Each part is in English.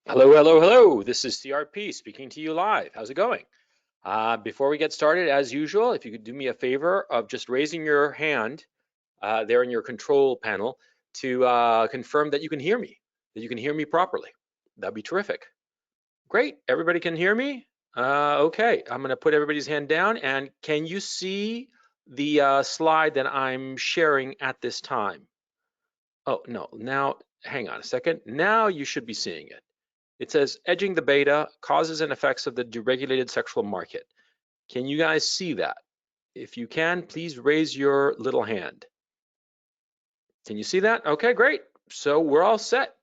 Hello, hello, hello. This is CRP speaking to you live. How's it going? Before we get started, as usual, if you could do me a favor of just raising your hand there in your control panel to confirm that you can hear me, that you can hear me properly. That'd be terrific. Great. Everybody can hear me? Okay. I'm going to put everybody's hand down. And can you see the slide that I'm sharing at this time? Oh, no. Now, hang on a second. Now you should be seeing it. It says edging the beta, causes and effects of the deregulated sexual market. Can you guys see that? If you can, please raise your little hand. Can you see that? Okay, great. So we're all set.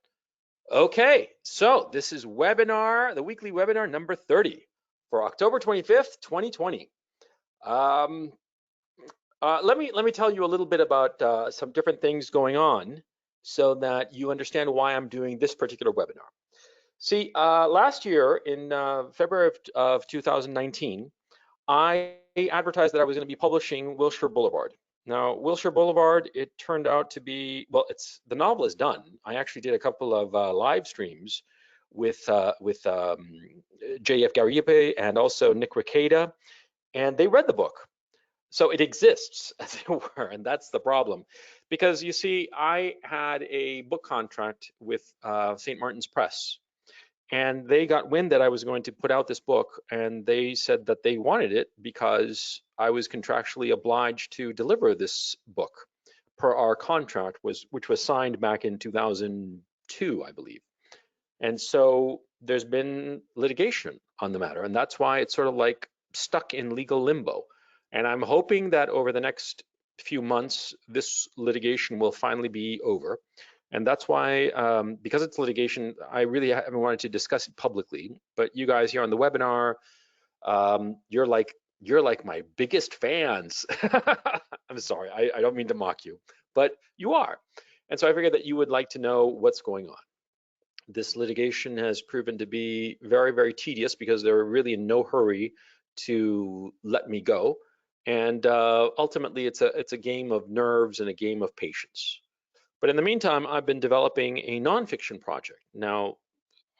Okay, so this is webinar, the weekly webinar number 30 for October 25th, 2020. Um, let me tell you a little bit about some different things going on so that you understand why I'm doing this particular webinar. See, last year in February of 2019, I advertised that I was going to be publishing Wilshire Boulevard. Now, Wilshire Boulevard, it turned out to be, well, the novel is done. I actually did a couple of live streams with J.F. Gariepy and also Nick Rekieta, and they read the book. So it exists, as it were, and that's the problem. Because you see, I had a book contract with St. Martin's Press, and they got wind that I was going to put out this book, and they said that they wanted it because I was contractually obliged to deliver this book per our contract, which was signed back in 2002, I believe. And so there's been litigation on the matter, and that's why it's sort of like stuck in legal limbo. And I'm hoping that over the next few months, this litigation will finally be over. And that's why, because it's litigation, I really haven't wanted to discuss it publicly. But you guys here on the webinar, you're like my biggest fans. I'm sorry, I don't mean to mock you, but you are. And so I figured that you would like to know what's going on. This litigation has proven to be very, very tedious because they're really in no hurry to let me go. And ultimately, it's a game of nerves and a game of patience. But in the meantime, I've been developing a nonfiction project. Now,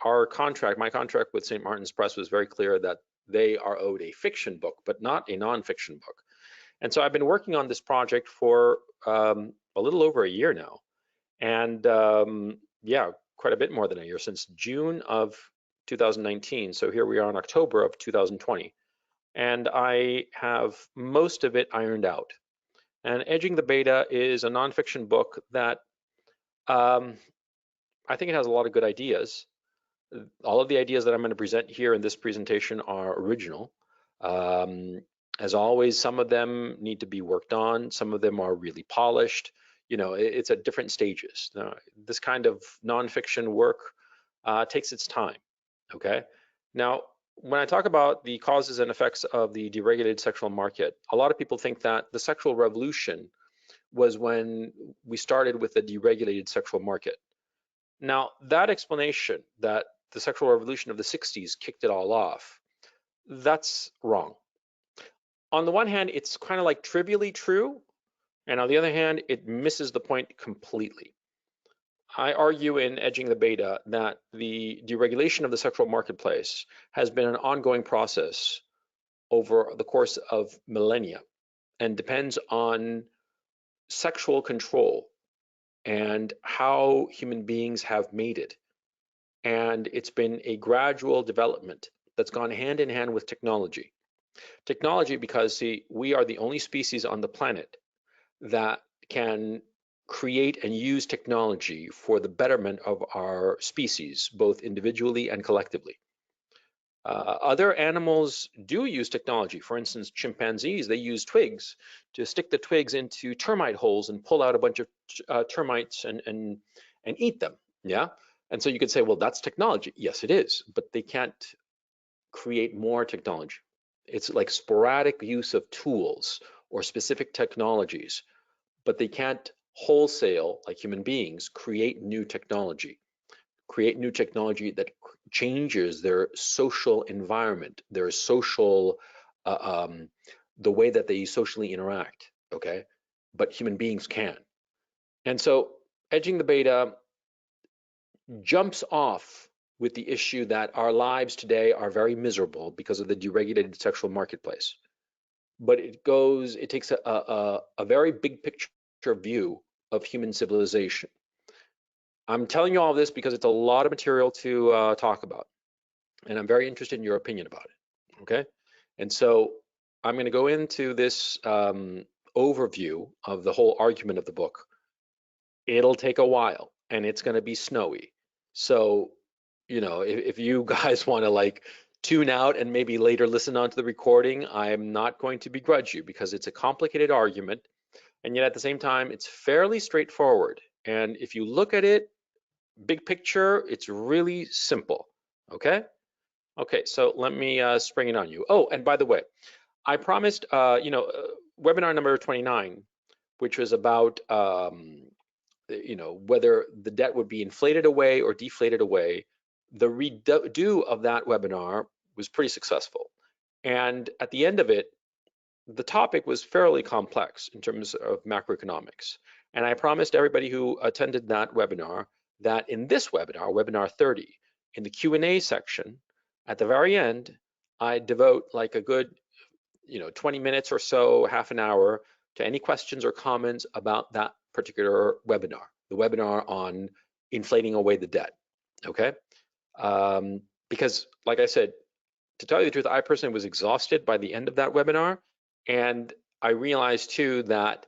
my contract with St. Martin's Press was very clear that they are owed a fiction book, but not a nonfiction book. And so I've been working on this project for a little over a year now. And yeah, quite a bit more than a year, since June of 2019. So here we are in October of 2020. And I have most of it ironed out. And Edging the Beta is a nonfiction book that um, I think it has a lot of good ideas. All of the ideas that I'm going to present here in this presentation are original. Um, as always, some of them need to be worked on. Some of them are really polished. It's at different stages. This kind of nonfiction work takes its time, okay? Now, when I talk about the causes and effects of the deregulated sexual market, a lot of people think that the sexual revolution was when we started with the deregulated sexual market. Now, that explanation that the sexual revolution of the 60s kicked it all off, that's wrong. On the one hand, it's kind of like trivially true, and on the other hand, it misses the point completely. I argue in Edging the Beta that the deregulation of the sexual marketplace has been an ongoing process over the course of millennia and depends on sexual control and how human beings have made it. And it's been a gradual development that's gone hand in hand with technology. Technology, because see, we are the only species on the planet that can create and use technology for the betterment of our species, both individually and collectively. Other animals do use technology. For instance, chimpanzees, they use twigs to stick the twigs into termite holes and pull out a bunch of termites and eat them. Yeah. And so you could say, well, that's technology. Yes, it is, but they can't create more technology. It's like sporadic use of tools or specific technologies, but they can't wholesale, like human beings, create new technology that changes their social environment, their social, the way that they socially interact, okay? But human beings can. And so Edging the Beta jumps off with the issue that our lives today are very miserable because of the deregulated sexual marketplace. But it takes a very big picture view of human civilization. I'm telling you all this because it's a lot of material to talk about, and I'm very interested in your opinion about it, okay? And so I'm going to go into this overview of the whole argument of the book. It'll take a while, and it's going to be snowy. So, you know, if you guys want to like tune out and maybe later listen on to the recording, I'm not going to begrudge you because it's a complicated argument, and yet at the same time, it's fairly straightforward. And if you look at it, big picture, it's really simple, okay? Okay, so let me spring it on you. Oh, and by the way, I promised, webinar number 29, which was about, whether the debt would be inflated away or deflated away. The redo of that webinar was pretty successful. And at the end of it, the topic was fairly complex in terms of macroeconomics. And I promised everybody who attended that webinar that in this webinar, webinar 30, in the Q&A section, at the very end, I devote like a good 20 minutes or so, half an hour, to any questions or comments about that particular webinar, the webinar on inflating away the debt, okay? Because like I said, to tell you the truth, I personally was exhausted by the end of that webinar, and I realized too that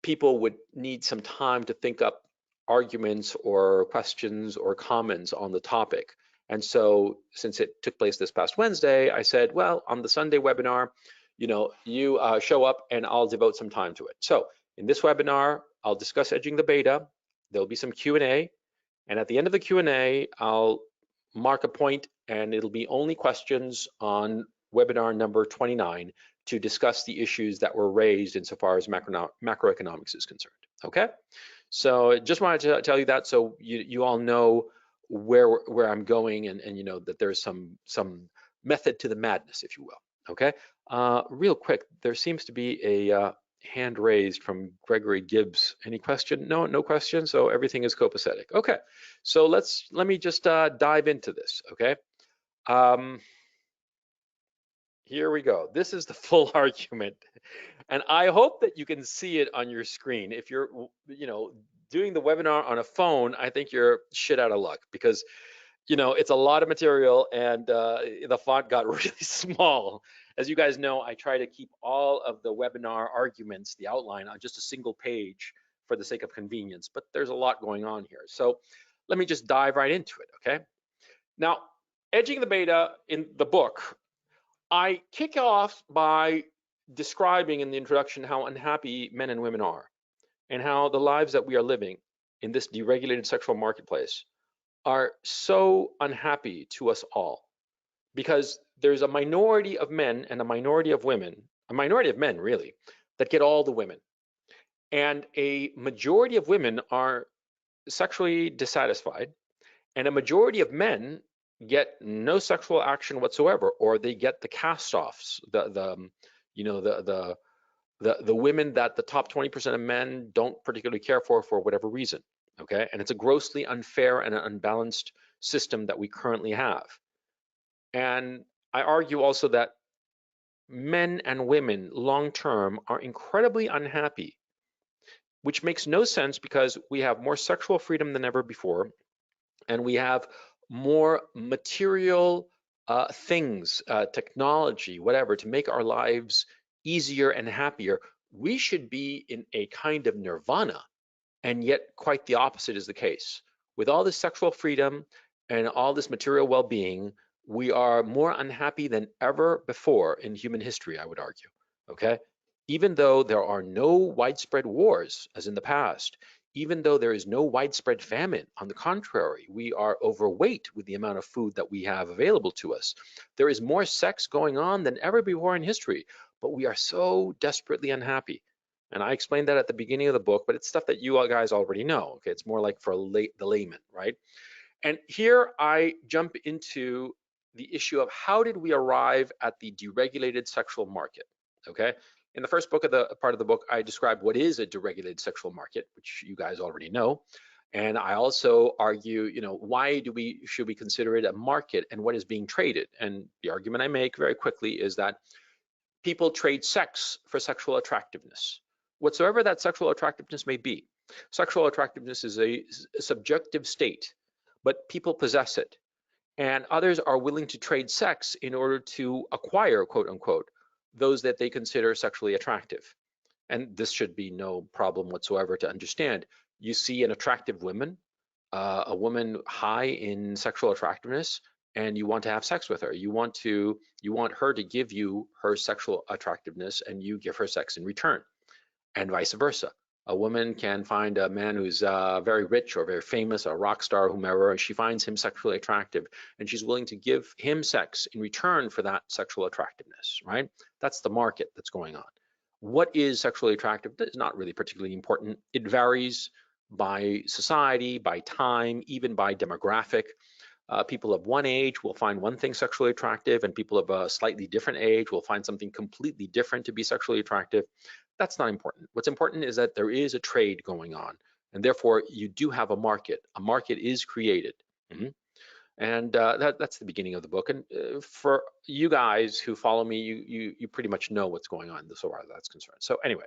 people would need some time to think up arguments or questions or comments on the topic. And so since it took place this past Wednesday, I said, well, on the Sunday webinar, you show up and I'll devote some time to it. So in this webinar, I'll discuss edging the beta. There'll be some Q&A. And at the end of the Q&A, I'll mark a point and it'll be only questions on webinar number 29 to discuss the issues that were raised insofar as macroeconomics is concerned, okay? So just wanted to tell you that so you all know where I'm going and you know that there's some method to the madness, if you will, okay? Real quick, there seems to be a hand raised from Gregory Gibbs. Any question? No question, so everything is copacetic. Okay, so let me just dive into this, okay? Here we go. This is the full argument. And I hope that you can see it on your screen. If you're, doing the webinar on a phone, I think you're shit out of luck because, it's a lot of material and the font got really small. As you guys know, I try to keep all of the webinar arguments, the outline, on just a single page for the sake of convenience, but there's a lot going on here. So let me just dive right into it, okay? Now, edging the beta in the book, I kick off by describing in the introduction how unhappy men and women are and how the lives that we are living in this deregulated sexual marketplace are so unhappy to us all because there's a minority of men and a minority of women, a minority of men really, that get all the women. And a majority of women are sexually dissatisfied and a majority of men get no sexual action whatsoever, or they get the cast-offs, the women that the top 20% of men don't particularly care for whatever reason, okay? And it's a grossly unfair and unbalanced system that we currently have. And I argue also that men and women long-term are incredibly unhappy, which makes no sense because we have more sexual freedom than ever before, and we have more material things, technology, whatever, to make our lives easier and happier. We should be in a kind of nirvana, and yet quite the opposite is the case. With all this sexual freedom and all this material well-being, we are more unhappy than ever before in human history, I would argue, okay? Even though there are no widespread wars, as in the past, even though there is no widespread famine, on the contrary, we are overweight with the amount of food that we have available to us. There is more sex going on than ever before in history, but we are so desperately unhappy. And I explained that at the beginning of the book, but it's stuff that you guys already know, okay? It's more like for the layman, right? And here I jump into the issue of how did we arrive at the deregulated sexual market, okay? In the first part of the book, I described what is a deregulated sexual market, which you guys already know. And I also argue, why should we consider it a market and what is being traded? And the argument I make very quickly is that people trade sex for sexual attractiveness, whatsoever that sexual attractiveness may be. Sexual attractiveness is a subjective state, but people possess it. And others are willing to trade sex in order to acquire, quote unquote, those that they consider sexually attractive. And this should be no problem whatsoever to understand. You see an attractive woman, a woman high in sexual attractiveness, and you want to have sex with her. You want her to give you her sexual attractiveness, and you give her sex in return, and vice versa. A woman can find a man who's very rich or very famous, a rock star, whomever, and she finds him sexually attractive, and she's willing to give him sex in return for that sexual attractiveness, right? That's the market that's going on. What is sexually attractive? That is not really particularly important. It varies by society, by time, even by demographic. People of one age will find one thing sexually attractive, and people of a slightly different age will find something completely different to be sexually attractive. That's not important. What's important is that there is a trade going on, and therefore you do have a market. A market is created. And that's the beginning of the book. And for you guys who follow me, you pretty much know what's going on so far as that's concerned. So anyway,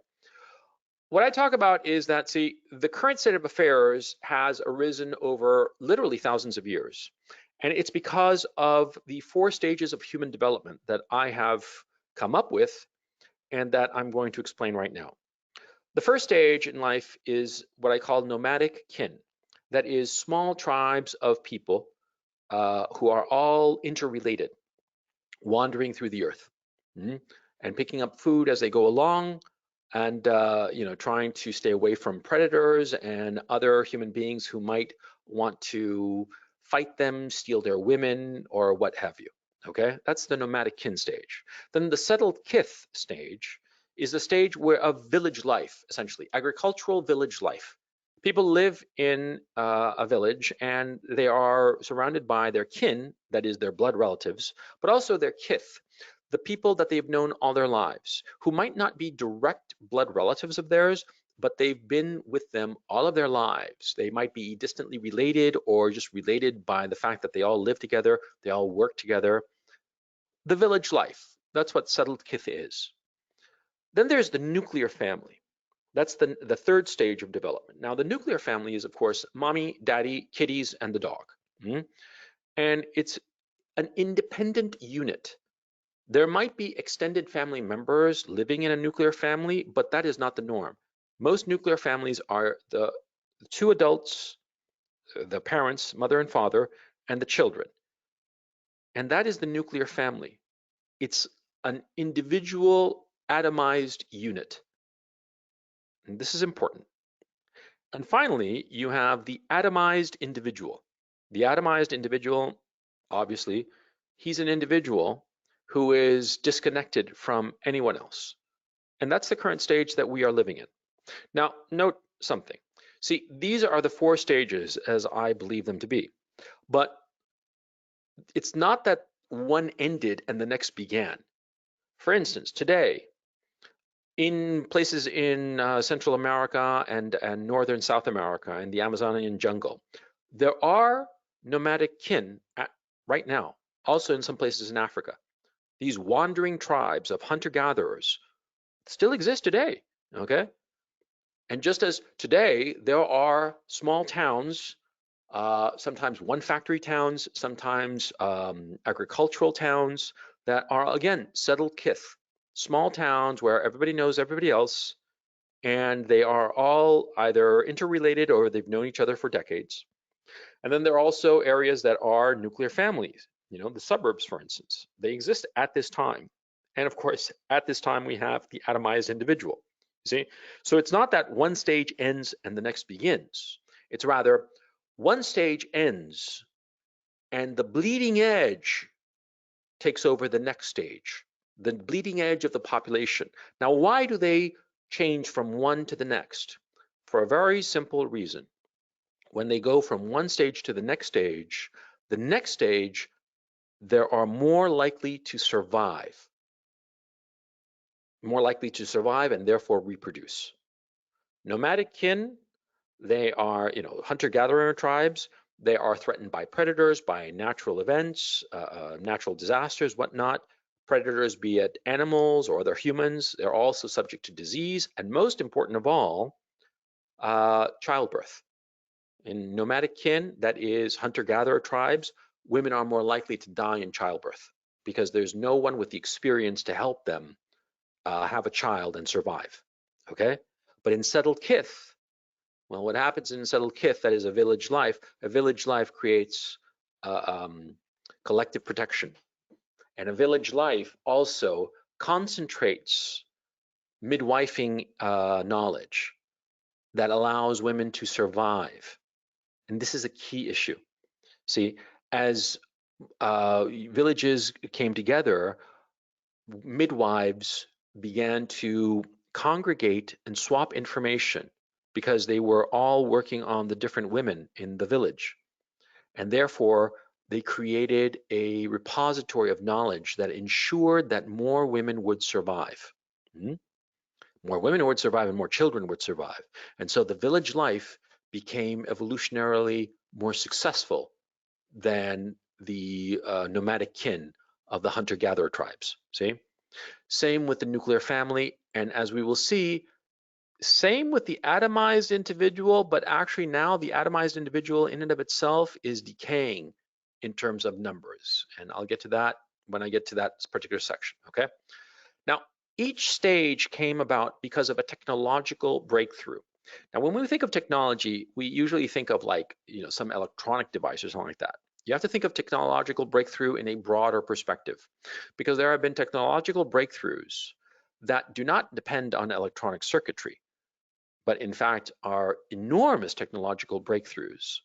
what I talk about is that, see, the current state of affairs has arisen over literally thousands of years. And it's because of the 4 stages of human development that I have come up with and that I'm going to explain right now. The first stage in life is what I call nomadic kin. That is small tribes of people who are all interrelated, wandering through the earth and picking up food as they go along, and trying to stay away from predators and other human beings who might want to fight them, steal their women, or what have you. Okay, that's the nomadic kin stage. Then the settled kith stage is the stage of village life, essentially agricultural village life. People live in a village and they are surrounded by their kin, that is their blood relatives, but also their kith, the people that they've known all their lives, who might not be direct blood relatives of theirs, but they've been with them all of their lives. They might be distantly related or just related by the fact that they all live together, they all work together. The village life, that's what settled kith is. Then there's the nuclear family. That's the third stage of development. Now, the nuclear family is, of course, mommy, daddy, kitties, and the dog. And it's an independent unit. There might be extended family members living in a nuclear family, but that is not the norm. Most nuclear families are the 2 adults, the parents, mother and father, and the children. And that is the nuclear family. It's an individual atomized unit. And this is important. And finally, you have the atomized individual. The atomized individual, obviously, he's an individual who is disconnected from anyone else. And that's the current stage that we are living in. Now, note something. See, these are the 4 stages as I believe them to be. But it's not that one ended and the next began. For instance, today, in places in Central America and Northern South America and the Amazonian jungle, there are nomadic kin right now, also in some places in Africa. These wandering tribes of hunter-gatherers still exist today, okay? And just as today, there are small towns, sometimes one-factory towns, sometimes agricultural towns that are, again, settled kith. Small towns where everybody knows everybody else, and they are all either interrelated or they've known each other for decades. And then there are also areas that are nuclear families, the suburbs, for instance. They exist at this time. And of course, at this time, we have the atomized individual. You see? So it's not that one stage ends and the next begins. It's rather one stage ends and the bleeding edge takes over the next stage, the bleeding edge of the population. Now, why do they change from one to the next? For a very simple reason. When they go from one stage to the next stage, there are more likely to survive and therefore reproduce. Nomadic kin, They are, hunter-gatherer tribes. They are threatened by predators, by natural events, natural disasters, whatnot. Predators, be it animals or other humans, they're also subject to disease, and most important of all, childbirth. In nomadic kin, that is hunter-gatherer tribes, women are more likely to die in childbirth because there's no one with the experience to help them have a child and survive, okay? But in settled kith, well, what happens in settled kith, that is a village life creates collective protection. And a village life also concentrates midwifing knowledge that allows women to survive. And this is a key issue. See, as villages came together, midwives began to congregate and swap information because they were all working on the different women in the village. And therefore, they created a repository of knowledge that ensured that more women would survive. More women would survive and more children would survive. And so the village life became evolutionarily more successful than the nomadic kin of the hunter-gatherer tribes, see? Same with the nuclear family, and as we will see, same with the atomized individual, but actually now the atomized individual in and of itself is decaying in terms of numbers. And I'll get to that when I get to that particular section, okay? Now, each stage came about because of a technological breakthrough. Now, when we think of technology, we usually think of like, some electronic device or something like that. You have to think of technological breakthrough in a broader perspective, because there have been technological breakthroughs that do not depend on electronic circuitry, but in fact are enormous technological breakthroughs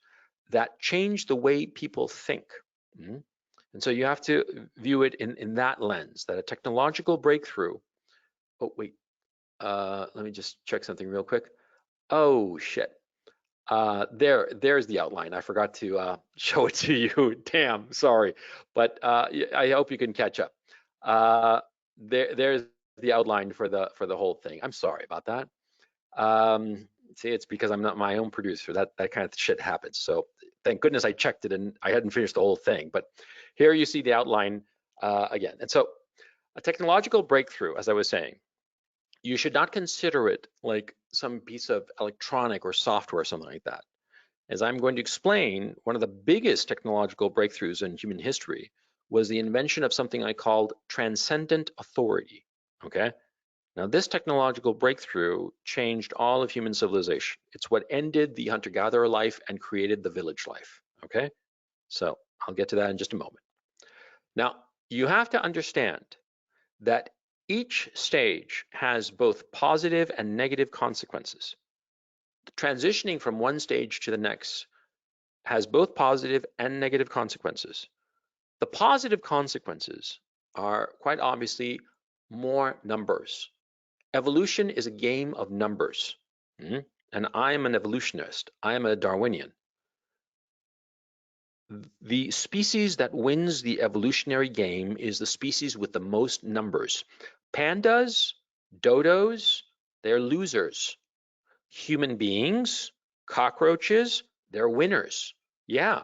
that change the way people think. And so you have to view it in that lens, that a technological breakthrough, oh wait, let me just check something real quick. Oh shit, there's the outline. I forgot to show it to you, damn, sorry. But I hope you can catch up. There's the outline for the whole thing. I'm sorry about that. See, it's because I'm not my own producer. That kind of shit happens. So thank goodness I checked it and I hadn't finished the whole thing. But here you see the outline again. And so a technological breakthrough, as I was saying, you should not consider it like some piece of electronic or software or something like that. As I'm going to explain, one of the biggest technological breakthroughs in human history was the invention of something I called transcendent authority, okay? Now, this technological breakthrough changed all of human civilization. It's what ended the hunter-gatherer life and created the village life, okay? So I'll get to that in just a moment. Now, you have to understand that each stage has both positive and negative consequences. Transitioning from one stage to the next has both positive and negative consequences. The positive consequences are quite obviously more numbers. Evolution is a game of numbers, and I am an evolutionist. I am a Darwinian. The species that wins the evolutionary game is the species with the most numbers. Pandas, dodos, they're losers. Human beings, cockroaches, they're winners. Yeah.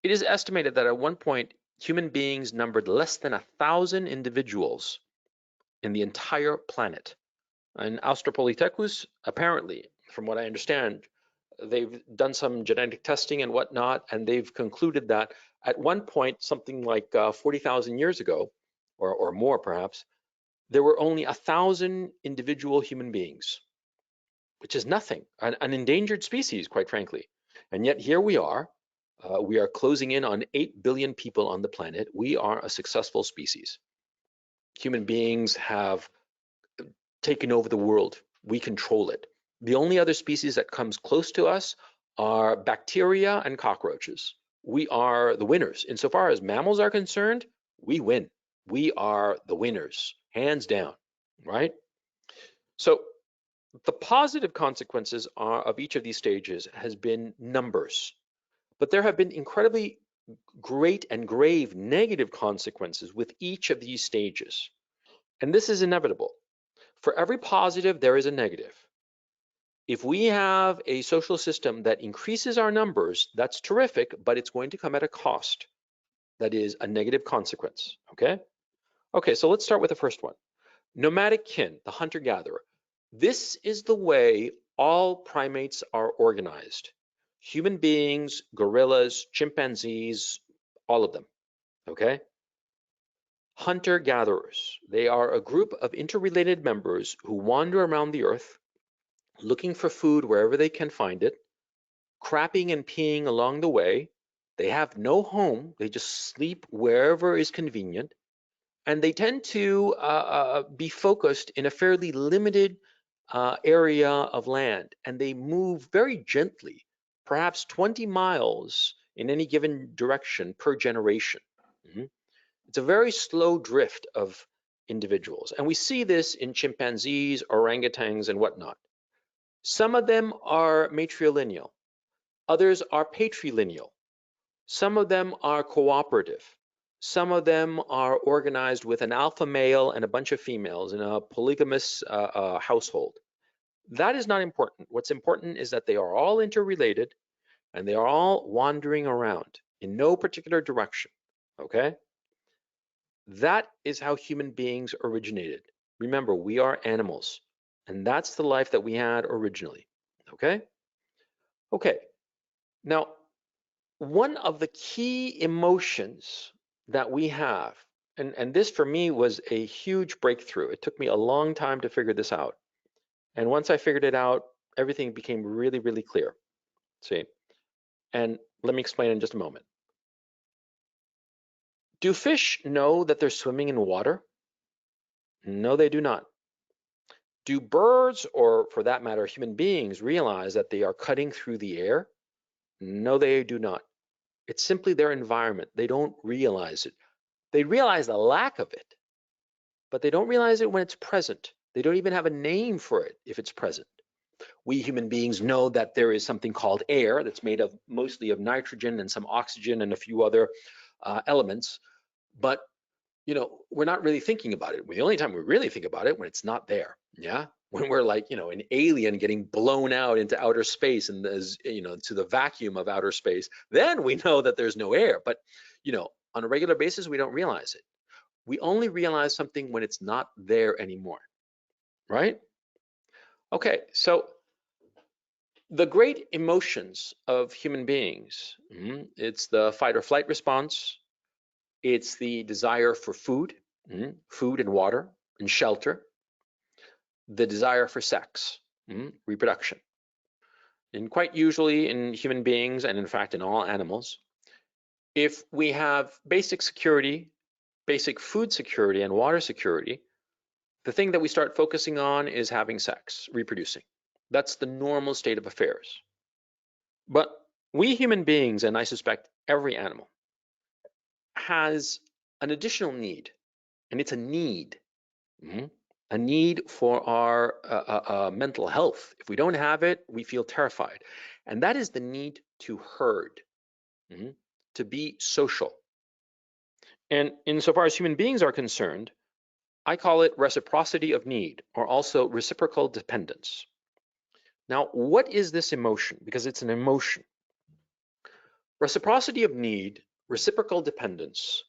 It is estimated that at one point, human beings numbered less than 1,000 individuals in the entire planet. And Australopithecus, apparently, from what I understand, they've done some genetic testing and whatnot, and they've concluded that at one point, something like 40,000 years ago, or more perhaps, there were only 1,000 individual human beings, which is nothing, an endangered species, quite frankly. And yet here we are closing in on 8 billion people on the planet. We are a successful species. Human beings have taken over the world. We control it. The only other species that comes close to us are bacteria and cockroaches. We are the winners. Insofar as mammals are concerned, we win. We are the winners, hands down, right? So the positive consequences of each of these stages has been numbers, but there have been incredibly great and grave negative consequences with each of these stages. And this is inevitable. For every positive, there is a negative. If we have a social system that increases our numbers, that's terrific, but it's going to come at a cost. That is a negative consequence, okay? Okay, so let's start with the first one. Nomadic kin, the hunter-gatherer. This is the way all primates are organized. Human beings, gorillas, chimpanzees, all of them, okay? Hunter-gatherers. They are a group of interrelated members who wander around the earth, looking for food wherever they can find it, crapping and peeing along the way. They have no home. They just sleep wherever is convenient. And they tend to be focused in a fairly limited area of land. And they move very gently, perhaps 20 miles in any given direction per generation. It's a very slow drift of individuals. And we see this in chimpanzees, orangutans, and whatnot. Some of them are matrilineal. Others are patrilineal. Some of them are cooperative. Some of them are organized with an alpha male and a bunch of females in a polygamous household. That is not important. What's important is that they are all interrelated and they are all wandering around in no particular direction, okay? That is how human beings originated. Remember, we are animals, and that's the life that we had originally, okay? Okay, now, one of the key emotions that we have, and this for me was a huge breakthrough. It took me a long time to figure this out. And once I figured it out, everything became really, really clear. See, and let me explain in just a moment. Do fish know that they're swimming in water? No, they do not. Do birds, or for that matter, human beings, realize that they are cutting through the air? No, they do not. It's simply their environment. They don't realize it. They realize the lack of it, but they don't realize it when it's present. They don't even have a name for it if it's present. We human beings know that there is something called air that's made of mostly of nitrogen and some oxygen and a few other elements, but we're not really thinking about it. The only time we really think about it when it's not there, yeah? When we're like, an alien getting blown out into outer space and to the vacuum of outer space, then we know that there's no air. But, on a regular basis, we don't realize it. We only realize something when it's not there anymore, right? Okay, so the great emotions of human beings, it's the fight or flight response, it's the desire for food, food and water and shelter, the desire for sex, reproduction. And quite usually in human beings, and in fact in all animals, if we have basic security, basic food security and water security, the thing that we start focusing on is having sex, reproducing. That's the normal state of affairs. But we human beings, and I suspect every animal, has an additional need, and it's a need. A need for our mental health. If we don't have it, we feel terrified. And that is the need to herd, to be social. And insofar as human beings are concerned, I call it reciprocity of need, or also reciprocal dependence. Now, what is this emotion? Because it's an emotion. Reciprocity of need, reciprocal dependence,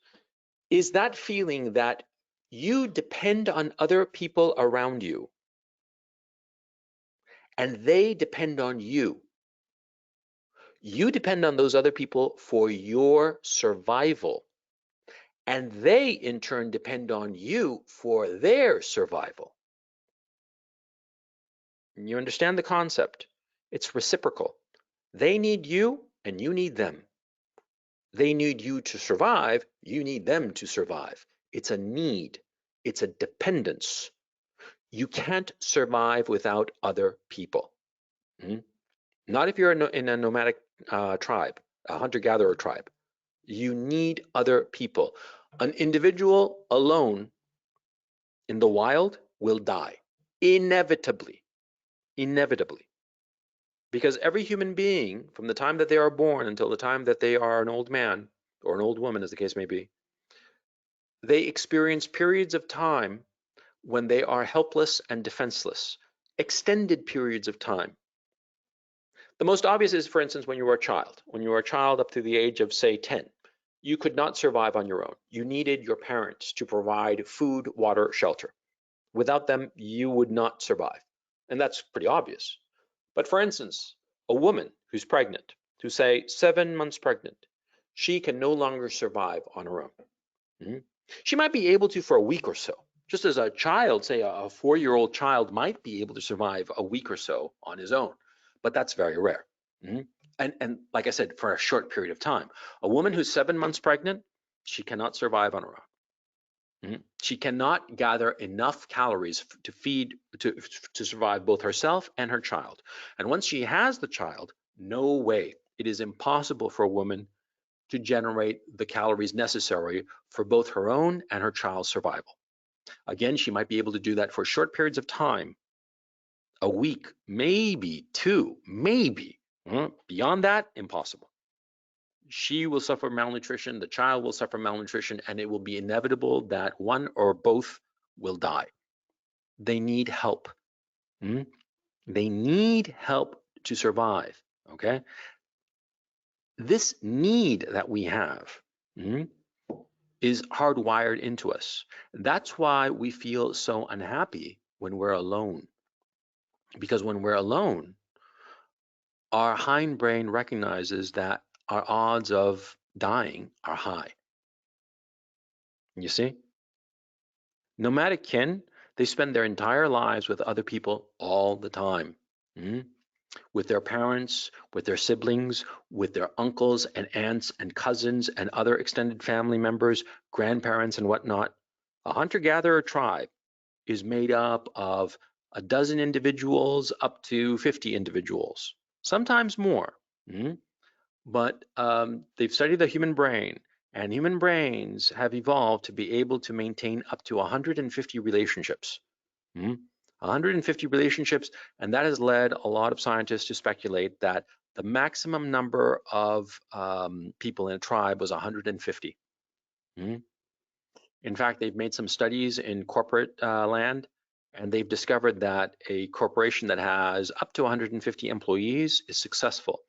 is that feeling that you depend on other people around you, and they depend on you. You depend on those other people for your survival, and they in turn depend on you for their survival. You understand the concept? It's reciprocal. They need you and you need them. They need you to survive, you need them to survive. It's a need, it's a dependence. You can't survive without other people. Not if you're in a nomadic tribe, a hunter-gatherer tribe. You need other people. An individual alone in the wild will die, inevitably, because every human being, from the time that they are born until the time that they are an old man or an old woman, as the case may be, they experience periods of time when they are helpless and defenseless, extended periods of time. The most obvious is, for instance, when you were a child. When you were a child up to the age of, say, 10, you could not survive on your own. You needed your parents to provide food, water, shelter. Without them, you would not survive. And that's pretty obvious. But for instance, a woman who's pregnant, who's say 7 months pregnant, she can no longer survive on her own. She might be able to for a week or so. Just as a child, say a 4-year-old child might be able to survive a week or so on his own, but that's very rare. And like I said, for a short period of time. A woman who's 7 months pregnant, she cannot survive on her own. She cannot gather enough calories to feed, to survive both herself and her child. And once she has the child, no way. It is impossible for a woman to generate the calories necessary for both her own and her child's survival. Again, she might be able to do that for short periods of time, a week, maybe 2, maybe. Beyond that, impossible. She will suffer malnutrition, the child will suffer malnutrition, and it will be inevitable that one or both will die. They need help. They need help to survive, okay? This need that we have is hardwired into us. That's why we feel so unhappy when we're alone. Because when we're alone, our hindbrain recognizes that our odds of dying are high. You see? Nomadic kin, they spend their entire lives with other people all the time. With their parents, with their siblings, with their uncles and aunts and cousins and other extended family members, grandparents and whatnot. A hunter-gatherer tribe is made up of a dozen individuals up to 50 individuals, sometimes more. But they've studied the human brain, and human brains have evolved to be able to maintain up to 150 relationships. 150 relationships, and that has led a lot of scientists to speculate that the maximum number of people in a tribe was 150. In fact, they've made some studies in corporate land, and they've discovered that a corporation that has up to 150 employees is successful,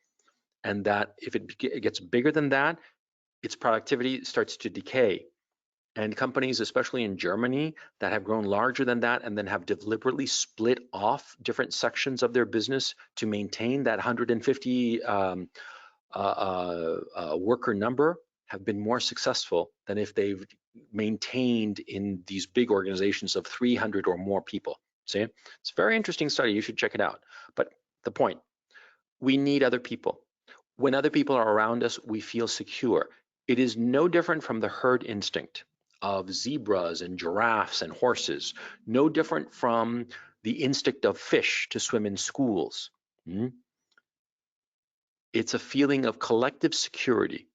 and that if it gets bigger than that, its productivity starts to decay. And companies, especially in Germany, that have grown larger than that and then have deliberately split off different sections of their business to maintain that 150 worker number, have been more successful than if they've maintained in these big organizations of 300 or more people. See, it's a very interesting study. You should check it out. But the point, we need other people. When other people are around us, we feel secure. It is no different from the herd instinct of zebras and giraffes and horses, no different from the instinct of fish to swim in schools. It's a feeling of collective security.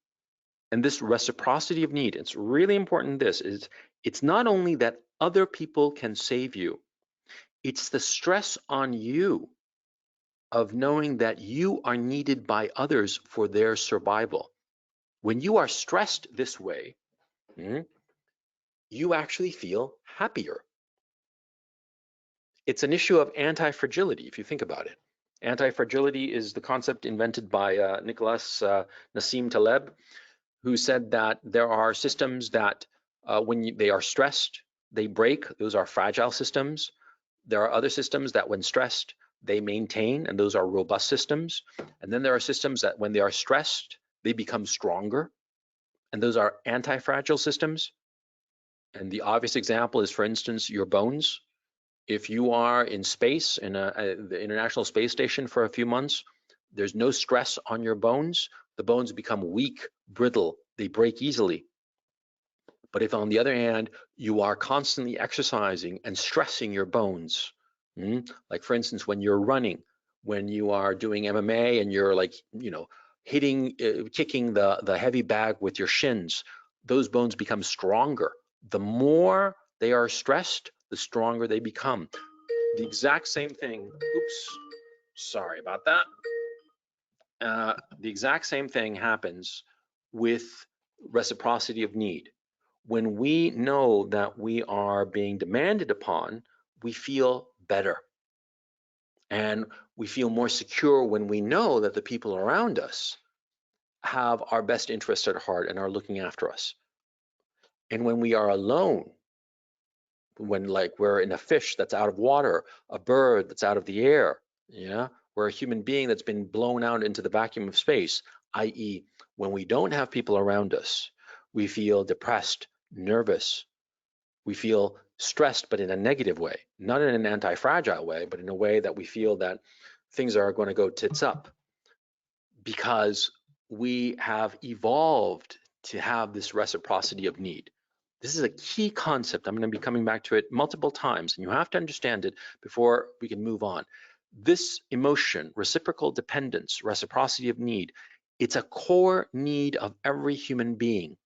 And this reciprocity of need, it's really important. This is, it's not only that other people can save you, it's the stress on you of knowing that you are needed by others for their survival. When you are stressed this way, you actually feel happier. It's an issue of anti-fragility, if you think about it. Anti-fragility is the concept invented by Nicholas Nassim Taleb, who said that there are systems that when they are stressed, they break. Those are fragile systems. There are other systems that when stressed, they maintain, and those are robust systems. And then there are systems that when they are stressed, they become stronger, and those are anti-fragile systems. And the obvious example is, for instance, your bones. If you are in space, in the International Space Station for a few months, there's no stress on your bones. The bones become weak, brittle, they break easily. But if, on the other hand, you are constantly exercising and stressing your bones, like for instance, when you're running, when you are doing MMA and you're like, kicking the heavy bag with your shins, those bones become stronger. The more they are stressed, the stronger they become. The exact same thing, oops, sorry about that. The exact same thing happens with reciprocity of need. When we know that we are being demanded upon, we feel better. And We feel more secure when we know that the people around us have our best interests at heart and are looking after us. And when we are alone, when like we're in a fish that's out of water, a bird that's out of the air, yeah, we're a human being that's been blown out into the vacuum of space, i.e., when we don't have people around us, we feel depressed, nervous, we feel stressed, but in a negative way, not in an anti-fragile way, but in a way that we feel that things are going to go tits up because we have evolved to have this reciprocity of need. This is a key concept. I'm going to be coming back to it multiple times, and you have to understand it before we can move on. This emotion, reciprocal dependence, reciprocity of need, it's a core need of every human being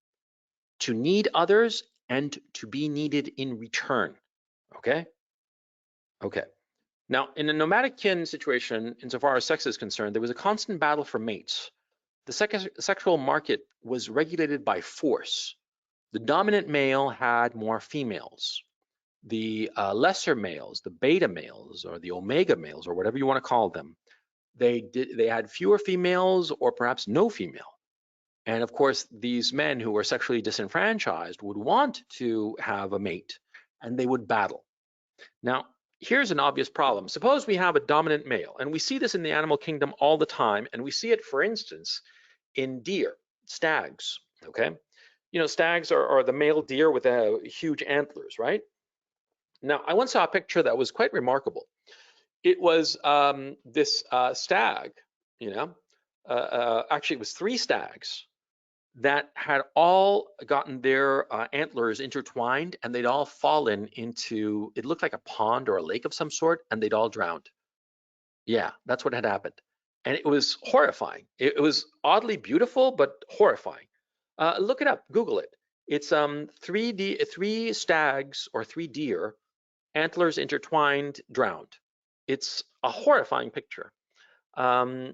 to need others and to be needed in return. Okay? Okay. Now, in a nomadic kin situation, insofar as sex is concerned, there was a constant battle for mates. The sexual market was regulated by force. The dominant male had more females. The lesser males, the beta males or the omega males or whatever you want to call them, they had fewer females or perhaps no female. And of course, these men who were sexually disenfranchised would want to have a mate and they would battle. Now, here's an obvious problem. Suppose we have a dominant male, and we see this in the animal kingdom all the time, and we see it, for instance, in deer, stags, okay? You know, stags are the male deer with huge antlers, right? Now, I once saw a picture that was quite remarkable. It was this stag, you know, actually it was 3 stags that had all gotten their antlers intertwined, and they'd all fallen into, it looked like a pond or a lake of some sort, and they'd all drowned. Yeah, that's what had happened. And it was horrifying. It was oddly beautiful, but horrifying. Look it up, Google it. It's 3 stags or 3 deer, antlers intertwined, drowned. It's a horrifying picture.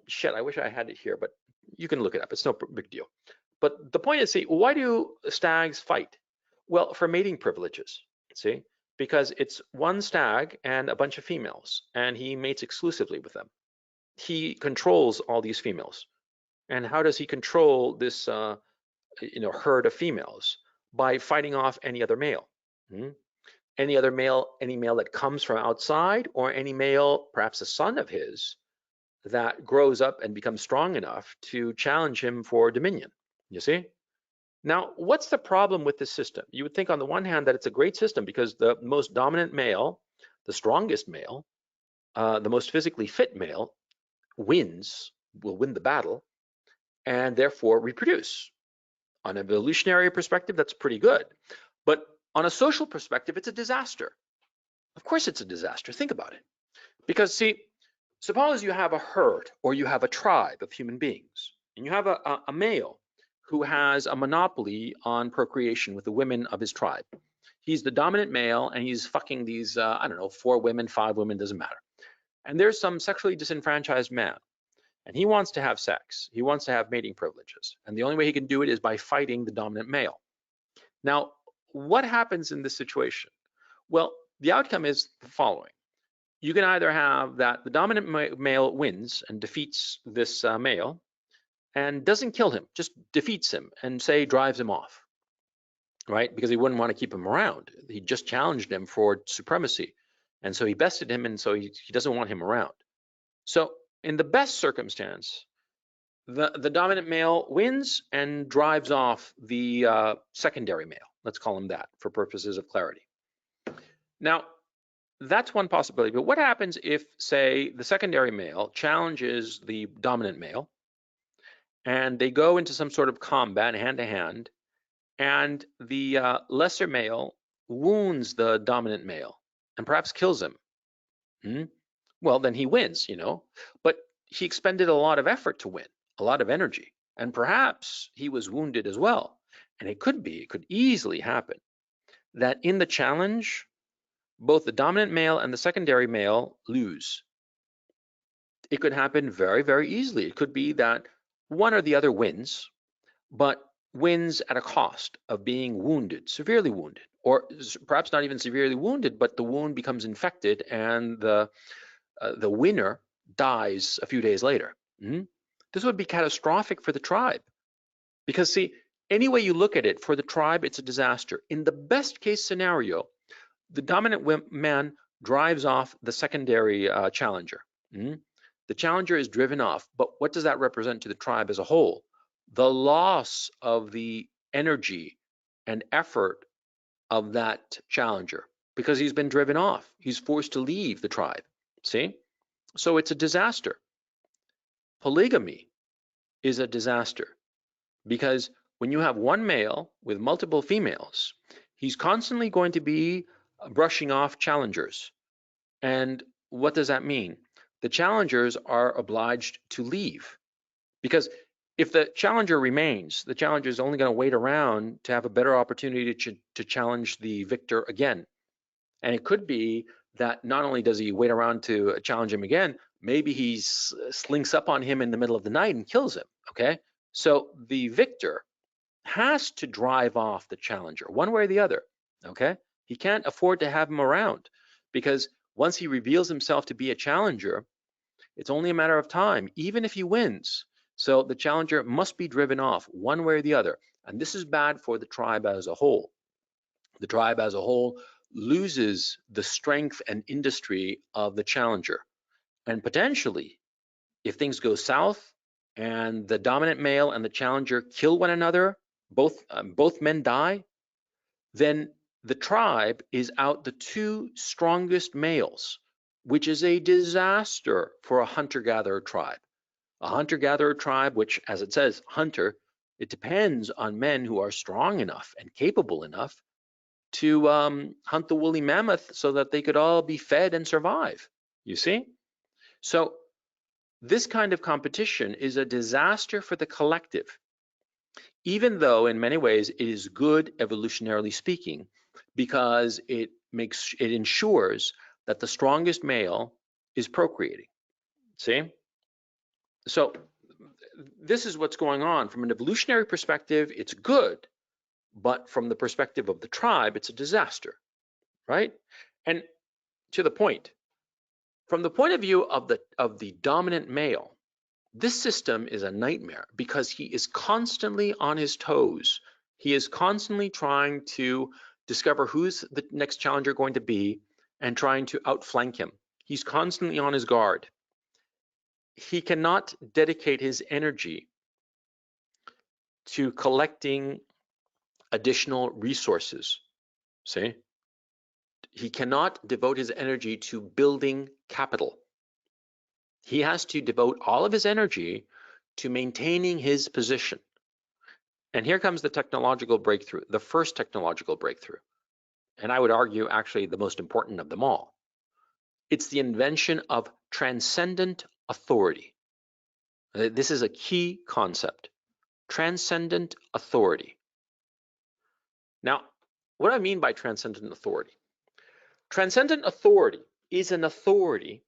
Shit, I wish I had it here, but you can look it up. It's no big deal. But the point is, see, why do stags fight? Well, for mating privileges, see, because it's one stag and a bunch of females, and he mates exclusively with them. He controls all these females. And how does he control this, herd of females? By fighting off any other male. Any male that comes from outside, or any male, perhaps a son of his, that grows up and becomes strong enough to challenge him for dominion. You see? Now, what's the problem with this system? You would think on the one hand that it's a great system because the most dominant male, the strongest male, the most physically fit male will win the battle, and therefore reproduce. On an evolutionary perspective, that's pretty good. But on a social perspective, it's a disaster. Of course it's a disaster. Think about it. Because see, suppose you have a herd or you have a tribe of human beings, and you have a male who has a monopoly on procreation with the women of his tribe. He's the dominant male and he's fucking these, 4 women, 5 women, doesn't matter. And there's some sexually disenfranchised man and he wants to have sex. He wants to have mating privileges. And the only way he can do it is by fighting the dominant male. Now, what happens in this situation? Well, the outcome is the following. You can either have that the dominant male wins and defeats this male, and doesn't kill him, just defeats him and say drives him off, right? Because he wouldn't want to keep him around. He just challenged him for supremacy. And so he bested him, and so he doesn't want him around. So in the best circumstance, the dominant male wins and drives off the secondary male. Let's call him that for purposes of clarity. Now, that's one possibility. But what happens if, say, the secondary male challenges the dominant male, and they go into some sort of combat hand-to-hand, and the lesser male wounds the dominant male and perhaps kills him? Well, then he wins, but he expended a lot of effort to win, a lot of energy, and perhaps he was wounded as well. And it could easily happen that in the challenge, both the dominant male and the secondary male lose. It could happen very, very easily. It could be that one or the other wins, but wins at a cost of being wounded, severely wounded, or perhaps not even severely wounded, but the wound becomes infected and the winner dies a few days later. This would be catastrophic for the tribe. Because see, any way you look at it, for the tribe, it's a disaster. In the best case scenario, the dominant man drives off the secondary challenger. The challenger is driven off, but what does that represent to the tribe as a whole? The loss of the energy and effort of that challenger, because he's been driven off. He's forced to leave the tribe. See? So it's a disaster. Polygamy is a disaster, because when you have one male with multiple females, he's constantly going to be brushing off challengers. And what does that mean? The challengers are obliged to leave, because if the challenger remains, the challenger is only going to wait around to have a better opportunity to challenge the victor again. And it could be that not only does he wait around to challenge him again, maybe he slinks up on him in the middle of the night and kills him, okay? So the victor has to drive off the challenger one way or the other, okay? He can't afford to have him around, because once he reveals himself to be a challenger, it's only a matter of time, even if he wins. So the challenger must be driven off one way or the other. And this is bad for the tribe as a whole. The tribe as a whole loses the strength and industry of the challenger. And potentially, if things go south and the dominant male and the challenger kill one another, both men die, then the tribe is out the two strongest males, which is a disaster for a hunter-gatherer tribe. A hunter-gatherer tribe, which, as it says, hunter, it depends on men who are strong enough and capable enough to hunt the woolly mammoth so that they could all be fed and survive, you see? So this kind of competition is a disaster for the collective, even though in many ways it is good evolutionarily speaking, because it ensures that the strongest male is procreating, see? So this is what's going on. From an evolutionary perspective, it's good, but from the perspective of the tribe, it's a disaster, right? And to the point, from the point of view of the dominant male, this system is a nightmare, because he is constantly on his toes. He is constantly trying to discover who's the next challenger going to be and trying to outflank him. He's constantly on his guard. He cannot dedicate his energy to collecting additional resources, see? He cannot devote his energy to building capital. He has to devote all of his energy to maintaining his position. And here comes the technological breakthrough, the first technological breakthrough. And I would argue actually the most important of them all. It's the invention of transcendent authority. This is a key concept, transcendent authority. Now, what do I mean by transcendent authority? Transcendent authority is an authority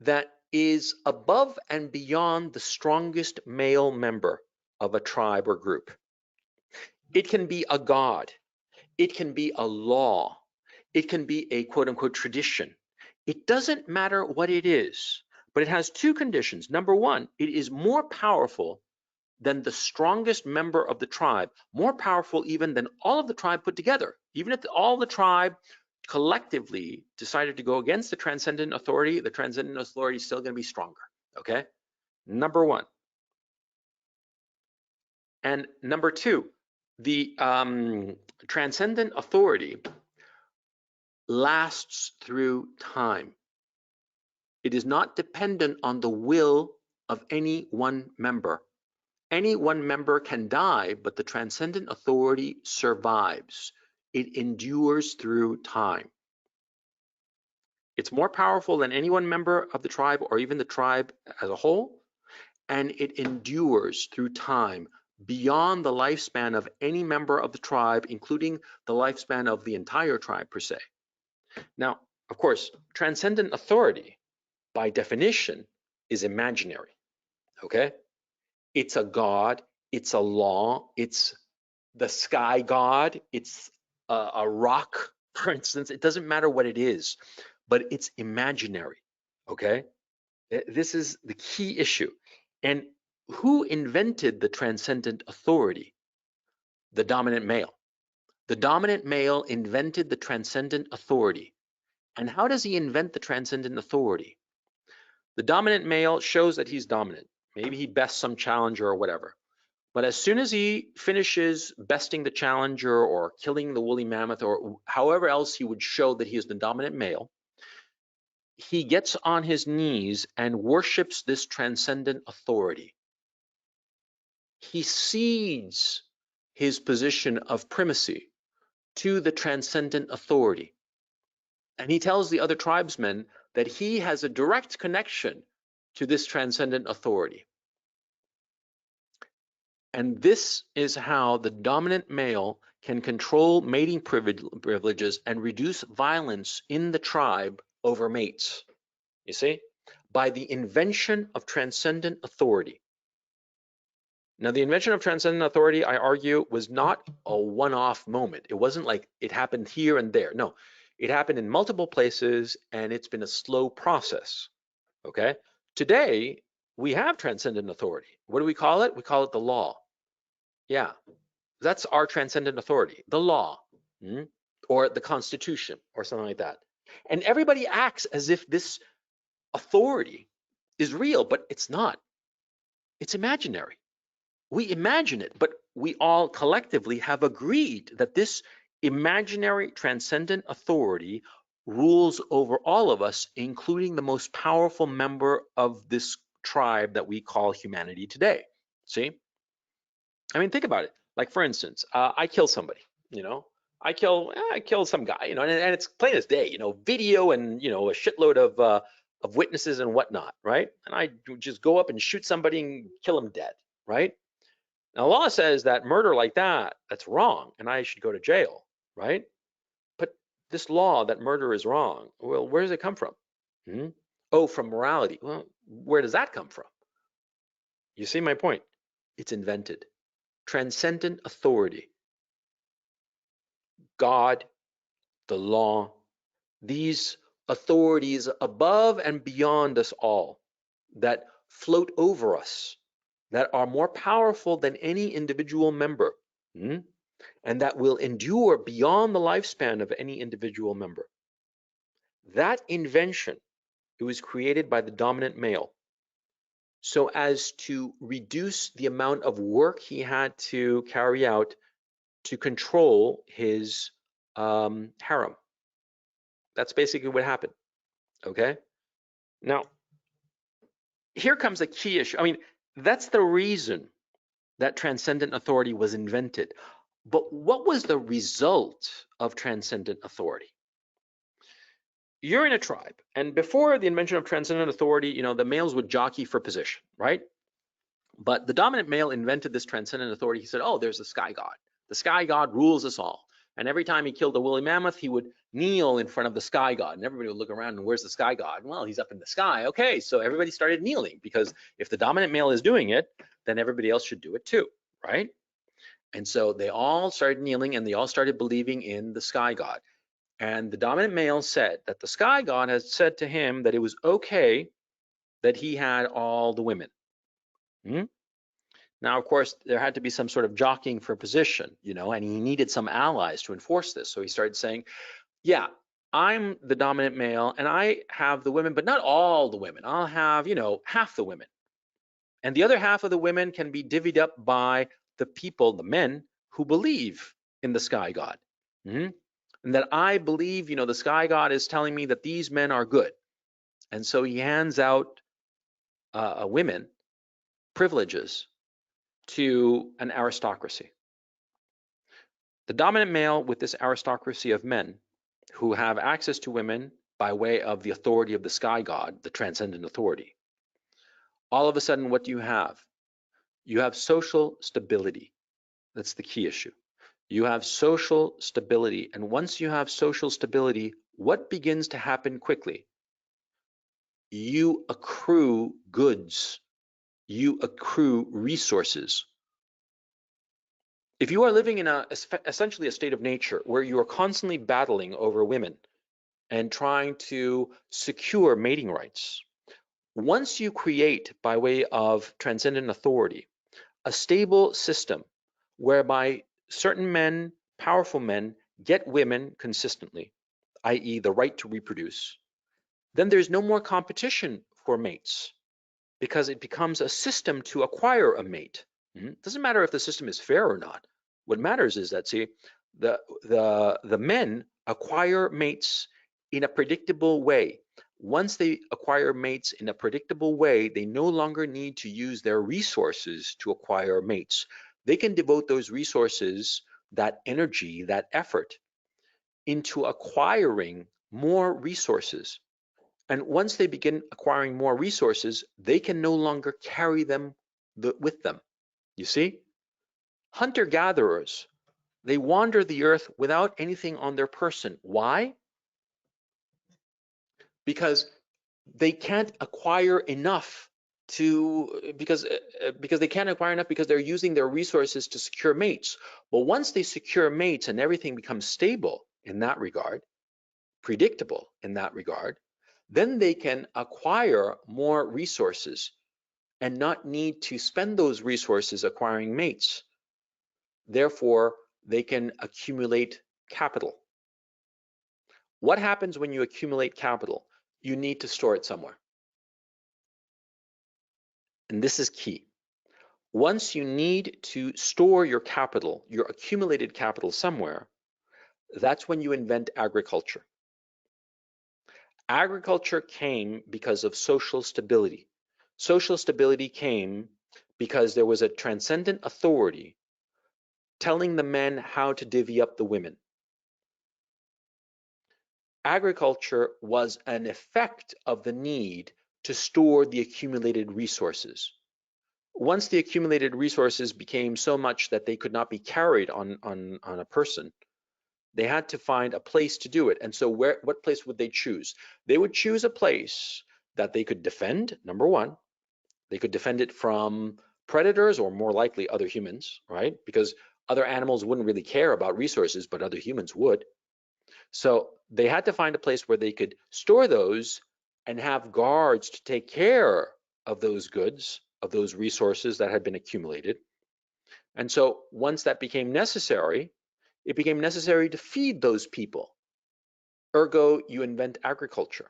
that is above and beyond the strongest male member of a tribe or group. It can be a god. It can be a law. It can be a quote unquote tradition. It doesn't matter what it is, but it has two conditions. Number one, it is more powerful than the strongest member of the tribe, more powerful even than all of the tribe put together. Even if all the tribe collectively decided to go against the transcendent authority is still going to be stronger, okay? Number one. And number two, the transcendent authority lasts through time. It is not dependent on the will of any one member. Any one member can die, but the transcendent authority survives. It endures through time. It's more powerful than any one member of the tribe or even the tribe as a whole, and it endures through time beyond the lifespan of any member of the tribe, including the lifespan of the entire tribe per se. Now, of course, transcendent authority, by definition, is imaginary, okay? It's a god, it's a law, it's the sky god, it's a rock, for instance. It doesn't matter what it is, but it's imaginary, okay? This is the key issue. And who invented the transcendent authority? The dominant male. The dominant male invented the transcendent authority. And how does he invent the transcendent authority? The dominant male shows that he's dominant. Maybe he bests some challenger or whatever. But as soon as he finishes besting the challenger or killing the woolly mammoth or however else he would show that he is the dominant male, he gets on his knees and worships this transcendent authority. He cedes his position of primacy to the transcendent authority. And he tells the other tribesmen that he has a direct connection to this transcendent authority. And this is how the dominant male can control mating privileges and reduce violence in the tribe over mates. You see, by the invention of transcendent authority. Now, the invention of transcendent authority, I argue, was not a one-off moment. It wasn't like it happened here and there. No, it happened in multiple places, and it's been a slow process, okay? Today, we have transcendent authority. What do we call it? We call it the law. Yeah, that's our transcendent authority, the law, or the Constitution, or something like that. And everybody acts as if this authority is real, but it's not. It's imaginary. We imagine it, but we all collectively have agreed that this imaginary transcendent authority rules over all of us, including the most powerful member of this tribe that we call humanity today. See? I mean, think about it. Like, for instance, I kill somebody, I kill some guy, and it's plain as day, video and, a shitload of witnesses and whatnot, right? And I just go up and shoot somebody and kill him dead, right? Now, the law says that murder like that, that's wrong, and I should go to jail, right? But this law that murder is wrong, well, where does it come from? Oh, from morality. Well, where does that come from? You see my point? It's invented. Transcendent authority. God, the law, these authorities above and beyond us all that float over us, that are more powerful than any individual member, and that will endure beyond the lifespan of any individual member. That invention, it was created by the dominant male so as to reduce the amount of work he had to carry out to control his harem. That's basically what happened, okay? Now, here comes a key issue. I mean, that's the reason that transcendent authority was invented. But what was the result of transcendent authority? You're in a tribe, and before the invention of transcendent authority, the males would jockey for position, right? But the dominant male invented this transcendent authority. He said, oh, there's the sky god. The sky god rules us all. And every time he killed a woolly mammoth, he would kneel in front of the sky god, and everybody would look around and where's the sky god? Well, he's up in the sky. Okay, so everybody started kneeling, because if the dominant male is doing it, then everybody else should do it too, right? And so they all started kneeling, and they all started believing in the sky god. And the dominant male said that the sky god had said to him that it was okay that he had all the women. Now, of course, there had to be some sort of jockeying for position, and he needed some allies to enforce this. So he started saying, yeah, I'm the dominant male and I have the women, but not all the women. I'll have, half the women. And the other half of the women can be divvied up by the people, the men, who believe in the sky god. And that I believe, the sky god is telling me that these men are good. And so he hands out women privileges to an aristocracy. The dominant male with this aristocracy of men who have access to women by way of the authority of the sky god, the transcendent authority. All of a sudden, what do you have? You have social stability. That's the key issue. You have social stability. And once you have social stability, what begins to happen quickly? You accrue goods. You accrue resources. If you are living in essentially a state of nature where you are constantly battling over women and trying to secure mating rights, Once you create, by way of transcendent authority, a stable system whereby certain men, powerful men, get women consistently, i.e. the right to reproduce, then there's no more competition for mates because it becomes a system to acquire a mate. It doesn't matter if the system is fair or not. What matters is that, see, the men acquire mates in a predictable way. Once they acquire mates in a predictable way, they no longer need to use their resources to acquire mates. They can devote those resources, that energy, that effort, into acquiring more resources. And once they begin acquiring more resources, they can no longer carry them with them. You see? Hunter-gatherers, they wander the earth without anything on their person. Why? Because they can't acquire enough because they can't acquire enough because they're using their resources to secure mates. But once they secure mates and everything becomes stable in that regard, predictable in that regard, then they can acquire more resources and not need to spend those resources acquiring mates. Therefore, they can accumulate capital. What happens when you accumulate capital? You need to store it somewhere. And this is key. Once you need to store your capital, your accumulated capital somewhere, that's when you invent agriculture. Agriculture came because of social stability. Social stability came because there was a transcendent authority telling the men how to divvy up the women. Agriculture was an effect of the need to store the accumulated resources. Once the accumulated resources became so much that they could not be carried on a person, they had to find a place to do it. And so what place would they choose? They would choose a place that they could defend, number one. They could defend it from predators or more likely other humans, right? Because other animals wouldn't really care about resources, but other humans would. So they had to find a place where they could store those and have guards to take care of those goods, of those resources that had been accumulated. And so once that became necessary, it became necessary to feed those people. Ergo, you invent agriculture.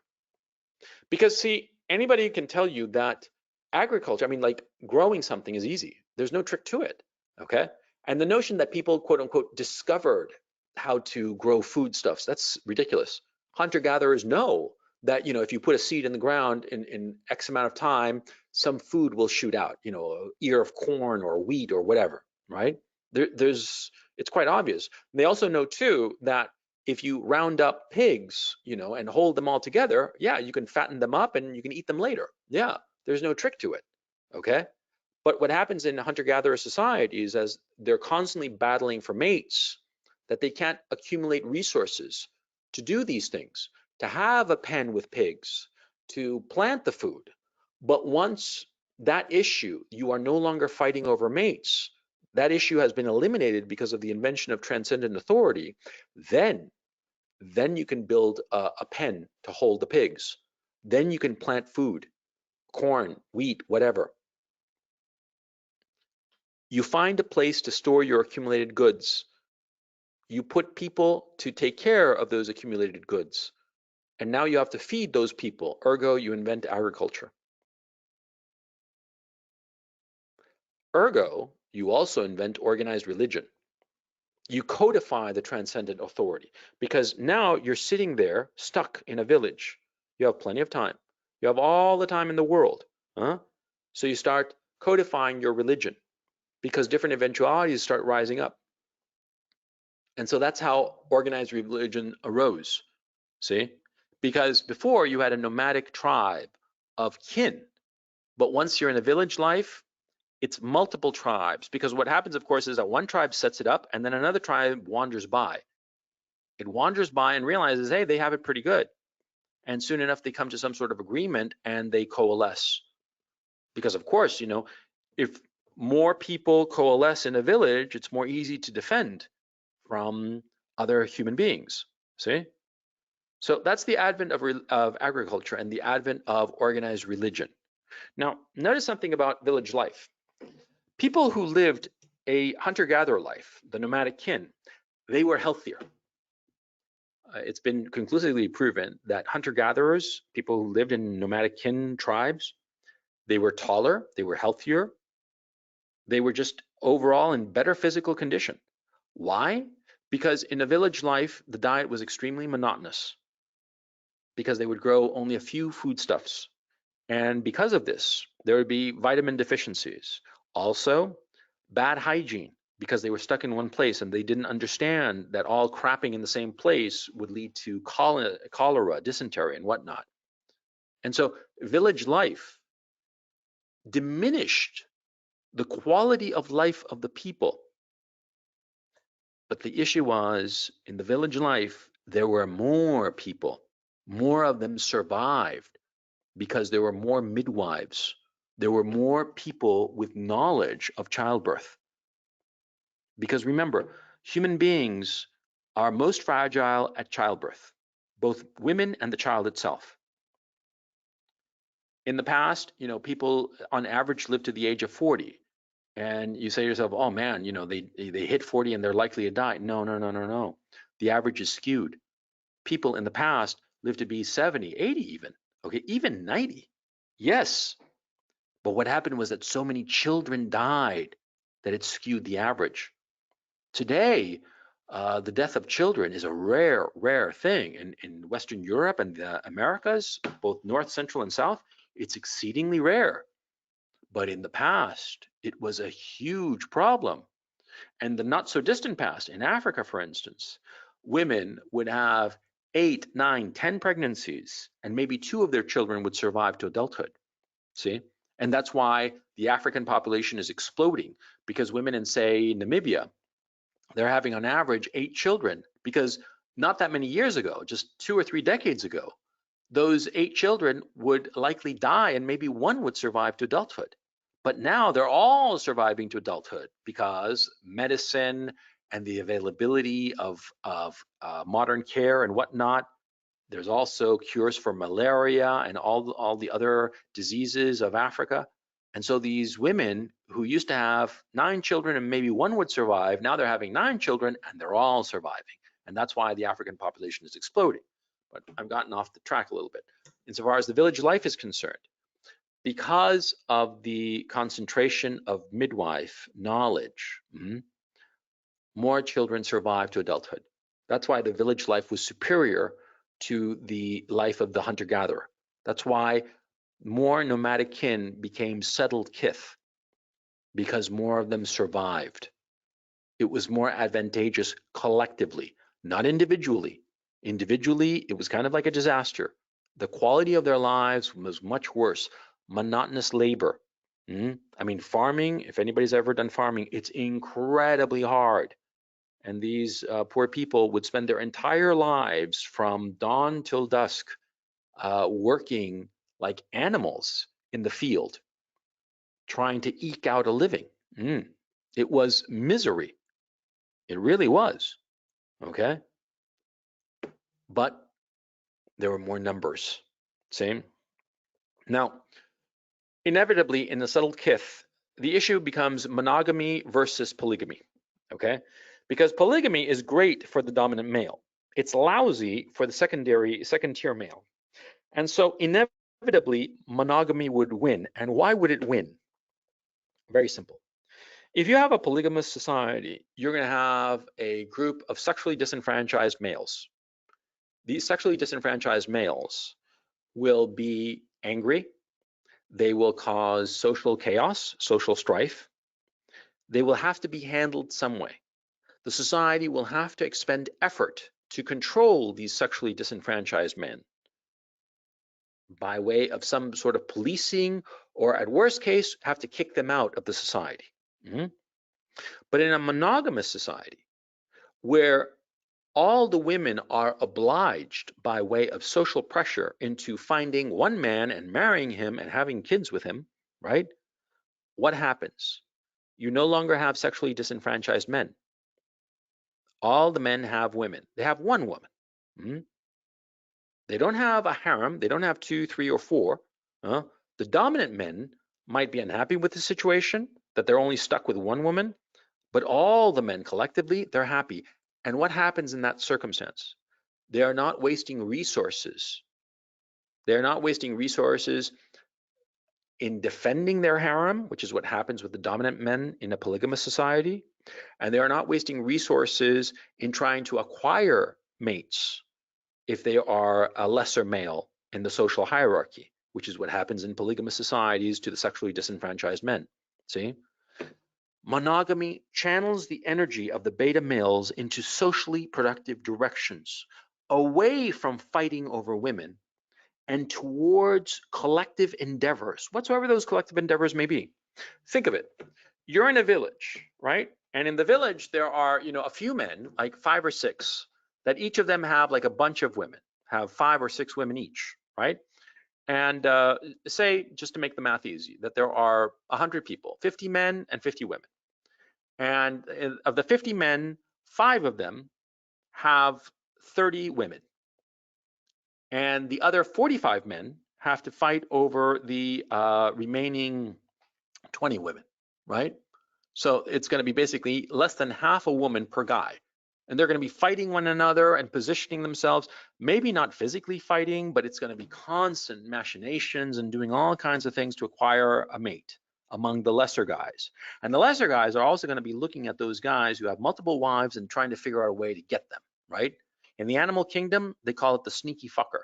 Because see, anybody can tell you that agriculture, I mean, like growing something is easy. There's no trick to it, okay? And the notion that people, quote unquote, discovered how to grow foodstuffs, that's ridiculous. Hunter-gatherers know that, if you put a seed in the ground in X amount of time, some food will shoot out, an ear of corn or wheat or whatever, right? It's quite obvious. And they also know too that if you round up pigs, and hold them all together, yeah, you can fatten them up and you can eat them later. Yeah, there's no trick to it, okay? But what happens in hunter-gatherer societies as they're constantly battling for mates, that they can't accumulate resources to do these things, to have a pen with pigs, to plant the food. But once that issue, you are no longer fighting over mates, that issue has been eliminated because of the invention of transcendent authority, then you can build a pen to hold the pigs. Then you can plant food, corn, wheat, whatever. You find a place to store your accumulated goods. You put people to take care of those accumulated goods. And now you have to feed those people. Ergo, you invent agriculture. Ergo, you also invent organized religion. You codify the transcendent authority because now you're sitting there stuck in a village. You have plenty of time. You have all the time in the world. So you start codifying your religion because different eventualities start rising up. And so that's how organized religion arose, see? Because before you had a nomadic tribe of kin, but once you're in a village life, it's multiple tribes, because what happens, of course, is that one tribe sets it up and then another tribe wanders by. It wanders by and realizes, hey, they have it pretty good. And soon enough, they come to some sort of agreement and they coalesce. Because of course, if more people coalesce in a village, it's more easy to defend from other human beings, see? So that's the advent of agriculture and the advent of organized religion. Now, notice something about village life. People who lived a hunter-gatherer life, the nomadic kin, they were healthier. It's been conclusively proven that hunter-gatherers, people who lived in nomadic kin tribes, they were taller, they were healthier, they were just overall in better physical condition. Why? Because in a village life, the diet was extremely monotonous, because they would grow only a few foodstuffs. And because of this, there would be vitamin deficiencies. Also, bad hygiene, because they were stuck in one place and they didn't understand that all crapping in the same place would lead to cholera, dysentery, and whatnot. And so village life diminished the quality of life of the people. But the issue was, in the village life, there were more people. More of them survived because there were more midwives. There were more people with knowledge of childbirth. Because remember, human beings are most fragile at childbirth, both women and the child itself. In the past, people on average live to the age of 40. And you say to yourself, oh man, they hit 40 and they're likely to die. No, no, no, no, no. The average is skewed. People in the past lived to be 70, 80 even, okay, even 90. Yes. But what happened was that so many children died that it skewed the average. Today, the death of children is a rare, rare thing. In Western Europe and the Americas, both North, Central, and South, it's exceedingly rare. But in the past, it was a huge problem. And the not so distant past, in Africa, for instance, women would have 8, 9, 10 pregnancies, and maybe 2 of their children would survive to adulthood. See? And that's why the African population is exploding, because women in, say, Namibia, they're having on average 8 children, because not that many years ago, just 2 or 3 decades ago, those 8 children would likely die and maybe 1 would survive to adulthood. But now they're all surviving to adulthood because medicine and the availability of modern care and whatnot. There's also cures for malaria and all the other diseases of Africa. And so these women who used to have 9 children and maybe 1 would survive, now they're having 9 children and they're all surviving. And that's why the African population is exploding. But I've gotten off the track a little bit. Insofar as the village life is concerned, because of the concentration of midwife knowledge, more children survive to adulthood. That's why the village life was superior to the life of the hunter-gatherer. That's why more nomadic kin became settled kith, because more of them survived. It was more advantageous collectively, not individually. Individually, it was kind of like a disaster. The quality of their lives was much worse. Monotonous labor. I mean, farming, if anybody's ever done farming, it's incredibly hard. And these poor people would spend their entire lives from dawn till dusk working like animals in the field, trying to eke out a living. It was misery. It really was. Okay. But there were more numbers. Same. Now, inevitably in the settled kith, the issue becomes monogamy versus polygamy. Okay. Because polygamy is great for the dominant male. It's lousy for the second tier male. And so inevitably monogamy would win. And why would it win? Very simple. If you have a polygamous society, you're going to have a group of sexually disenfranchised males. These sexually disenfranchised males will be angry. They will cause social chaos, social strife. They will have to be handled some way. The society will have to expend effort to control these sexually disenfranchised men by way of some sort of policing, or at worst case, have to kick them out of the society. But in a monogamous society, where all the women are obliged by way of social pressure into finding one man and marrying him and having kids with him, right? What happens? You no longer have sexually disenfranchised men. All the men have women. They have one woman. They don't have a harem. They don't have 2, 3, or 4. The dominant men might be unhappy with the situation, that they're only stuck with one woman, but all the men collectively, they're happy. And what happens in that circumstance? They are not wasting resources. They're not wasting resources in defending their harem, which is what happens with the dominant men in a polygamous society. And they are not wasting resources in trying to acquire mates if they are a lesser male in the social hierarchy, which is what happens in polygamous societies to the sexually disenfranchised men. See? Monogamy channels the energy of the beta males into socially productive directions, away from fighting over women and towards collective endeavors, whatsoever those collective endeavors may be. Think of it. You're in a village, right? And in the village, there are, a few men, like 5 or 6, that each of them have like a bunch of women, have 5 or 6 women each, right? And say, just to make the math easy, that there are 100 people, 50 men and 50 women. And of the 50 men, 5 of them have 30 women. And the other 45 men have to fight over the remaining 20 women, right? So it's going to be basically less than half a woman per guy. And they're going to be fighting one another and positioning themselves, maybe not physically fighting, but it's going to be constant machinations and doing all kinds of things to acquire a mate among the lesser guys. And the lesser guys are also going to be looking at those guys who have multiple wives and trying to figure out a way to get them, right? In the animal kingdom, they call it the sneaky fucker.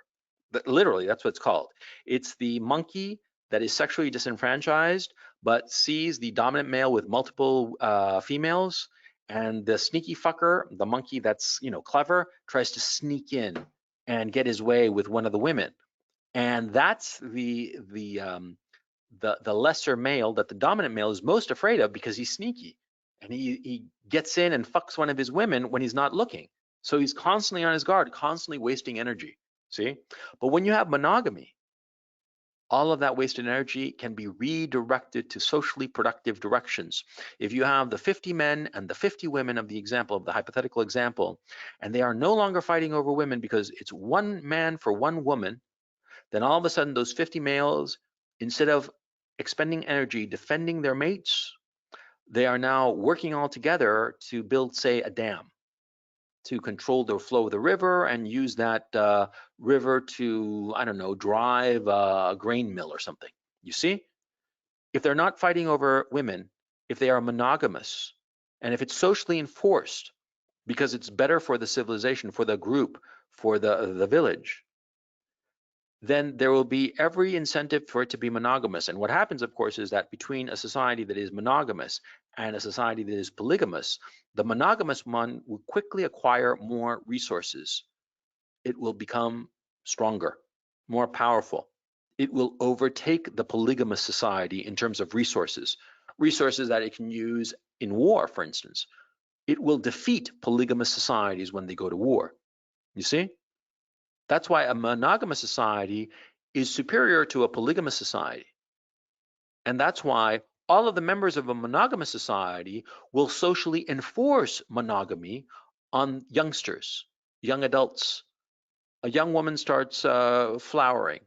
But literally, that's what it's called. It's the monkey that is sexually disenfranchised, but sees the dominant male with multiple females, and the sneaky fucker, the monkey that's clever, tries to sneak in and get his way with one of the women, and that's the lesser male that the dominant male is most afraid of, because he's sneaky and he gets in and fucks one of his women when he's not looking. So he's constantly on his guard, constantly wasting energy. See? But when you have monogamy, all of that wasted energy can be redirected to socially productive directions. If you have the 50 men and the 50 women of the example, of the hypothetical example, and they are no longer fighting over women because it's one man for one woman, then all of a sudden those 50 males, instead of expending energy defending their mates, they are now working all together to build, say, a dam to control the flow of the river and use that river to, I don't know, drive a grain mill or something. You see? If they're not fighting over women, if they are monogamous, and if it's socially enforced because it's better for the civilization, for the group, for the village, then there will be every incentive for it to be monogamous. And what happens, of course, is that between a society that is monogamous and a society that is polygamous, the monogamous one will quickly acquire more resources. It will become stronger, more powerful. It will overtake the polygamous society in terms of resources that it can use in war, for instance. It will defeat polygamous societies when they go to war. You see? That's why a monogamous society is superior to a polygamous society. And that's why all of the members of a monogamous society will socially enforce monogamy on youngsters, young adults. A young woman starts flowering,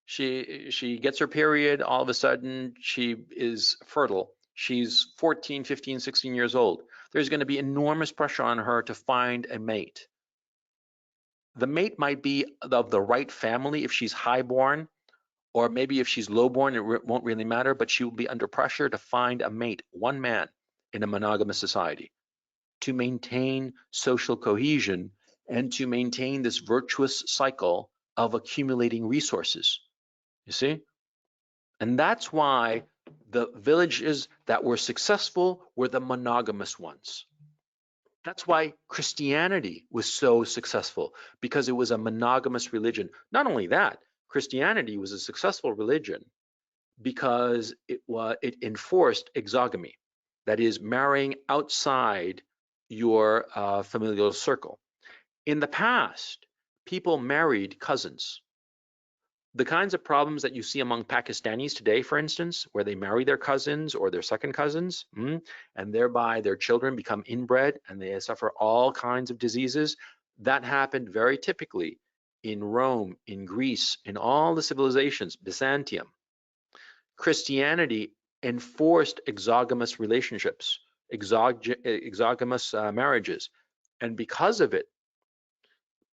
she gets her period, all of a sudden she is fertile. She's 14, 15, 16 years old. There's going to be enormous pressure on her to find a mate. The mate might be of the right family if she's highborn, or maybe if she's lowborn, it won't really matter, but she will be under pressure to find a mate, one man, in a monogamous society, to maintain social cohesion and to maintain this virtuous cycle of accumulating resources. You see? And that's why the villages that were successful were the monogamous ones. That's why Christianity was so successful, because it was a monogamous religion. Not only that, Christianity was a successful religion because it enforced exogamy, that is, marrying outside your familial circle. In the past, people married cousins. The kinds of problems that you see among Pakistanis today, for instance, where they marry their cousins or their second cousins, and thereby their children become inbred and they suffer all kinds of diseases, that happened very typically in Rome, in Greece, in all the civilizations, Byzantium, Christianity enforced exogamous relationships, exogamous marriages. And because of it,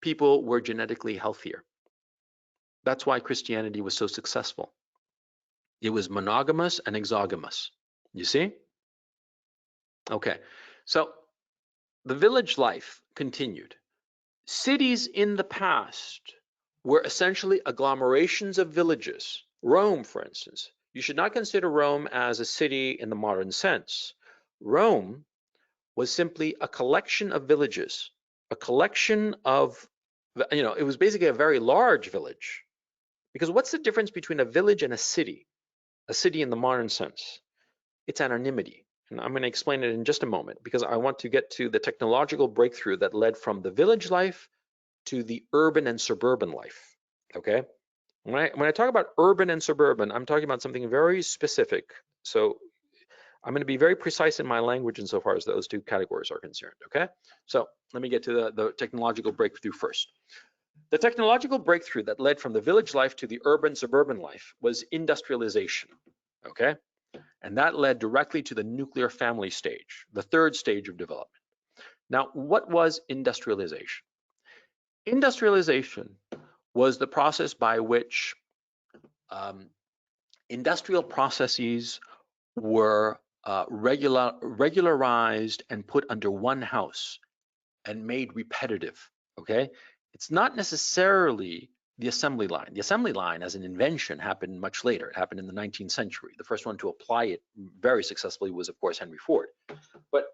people were genetically healthier. That's why Christianity was so successful. It was monogamous and exogamous. You see? Okay, so the village life continued. Cities in the past were essentially agglomerations of villages. Rome, for instance. You should not consider Rome as a city in the modern sense. Rome was simply a collection of villages, a collection of, it was basically a very large village. Because what's the difference between a village and a city? A city in the modern sense. It's anonymity. And I'm going to explain it in just a moment because I want to get to the technological breakthrough that led from the village life to the urban and suburban life, okay? When I talk about urban and suburban, I'm talking about something very specific. So I'm going to be very precise in my language insofar as those two categories are concerned, okay? So let me get to the technological breakthrough first. The technological breakthrough that led from the village life to the urban suburban life was industrialization, okay? And that led directly to the nuclear family stage, the third stage of development. Now, what was industrialization? Industrialization was the process by which industrial processes were regularized and put under one house and made repetitive, okay? It's not necessarily the assembly line. The assembly line as an invention happened much later. It happened in the 19th century. The first one to apply it very successfully was, of course, Henry Ford. But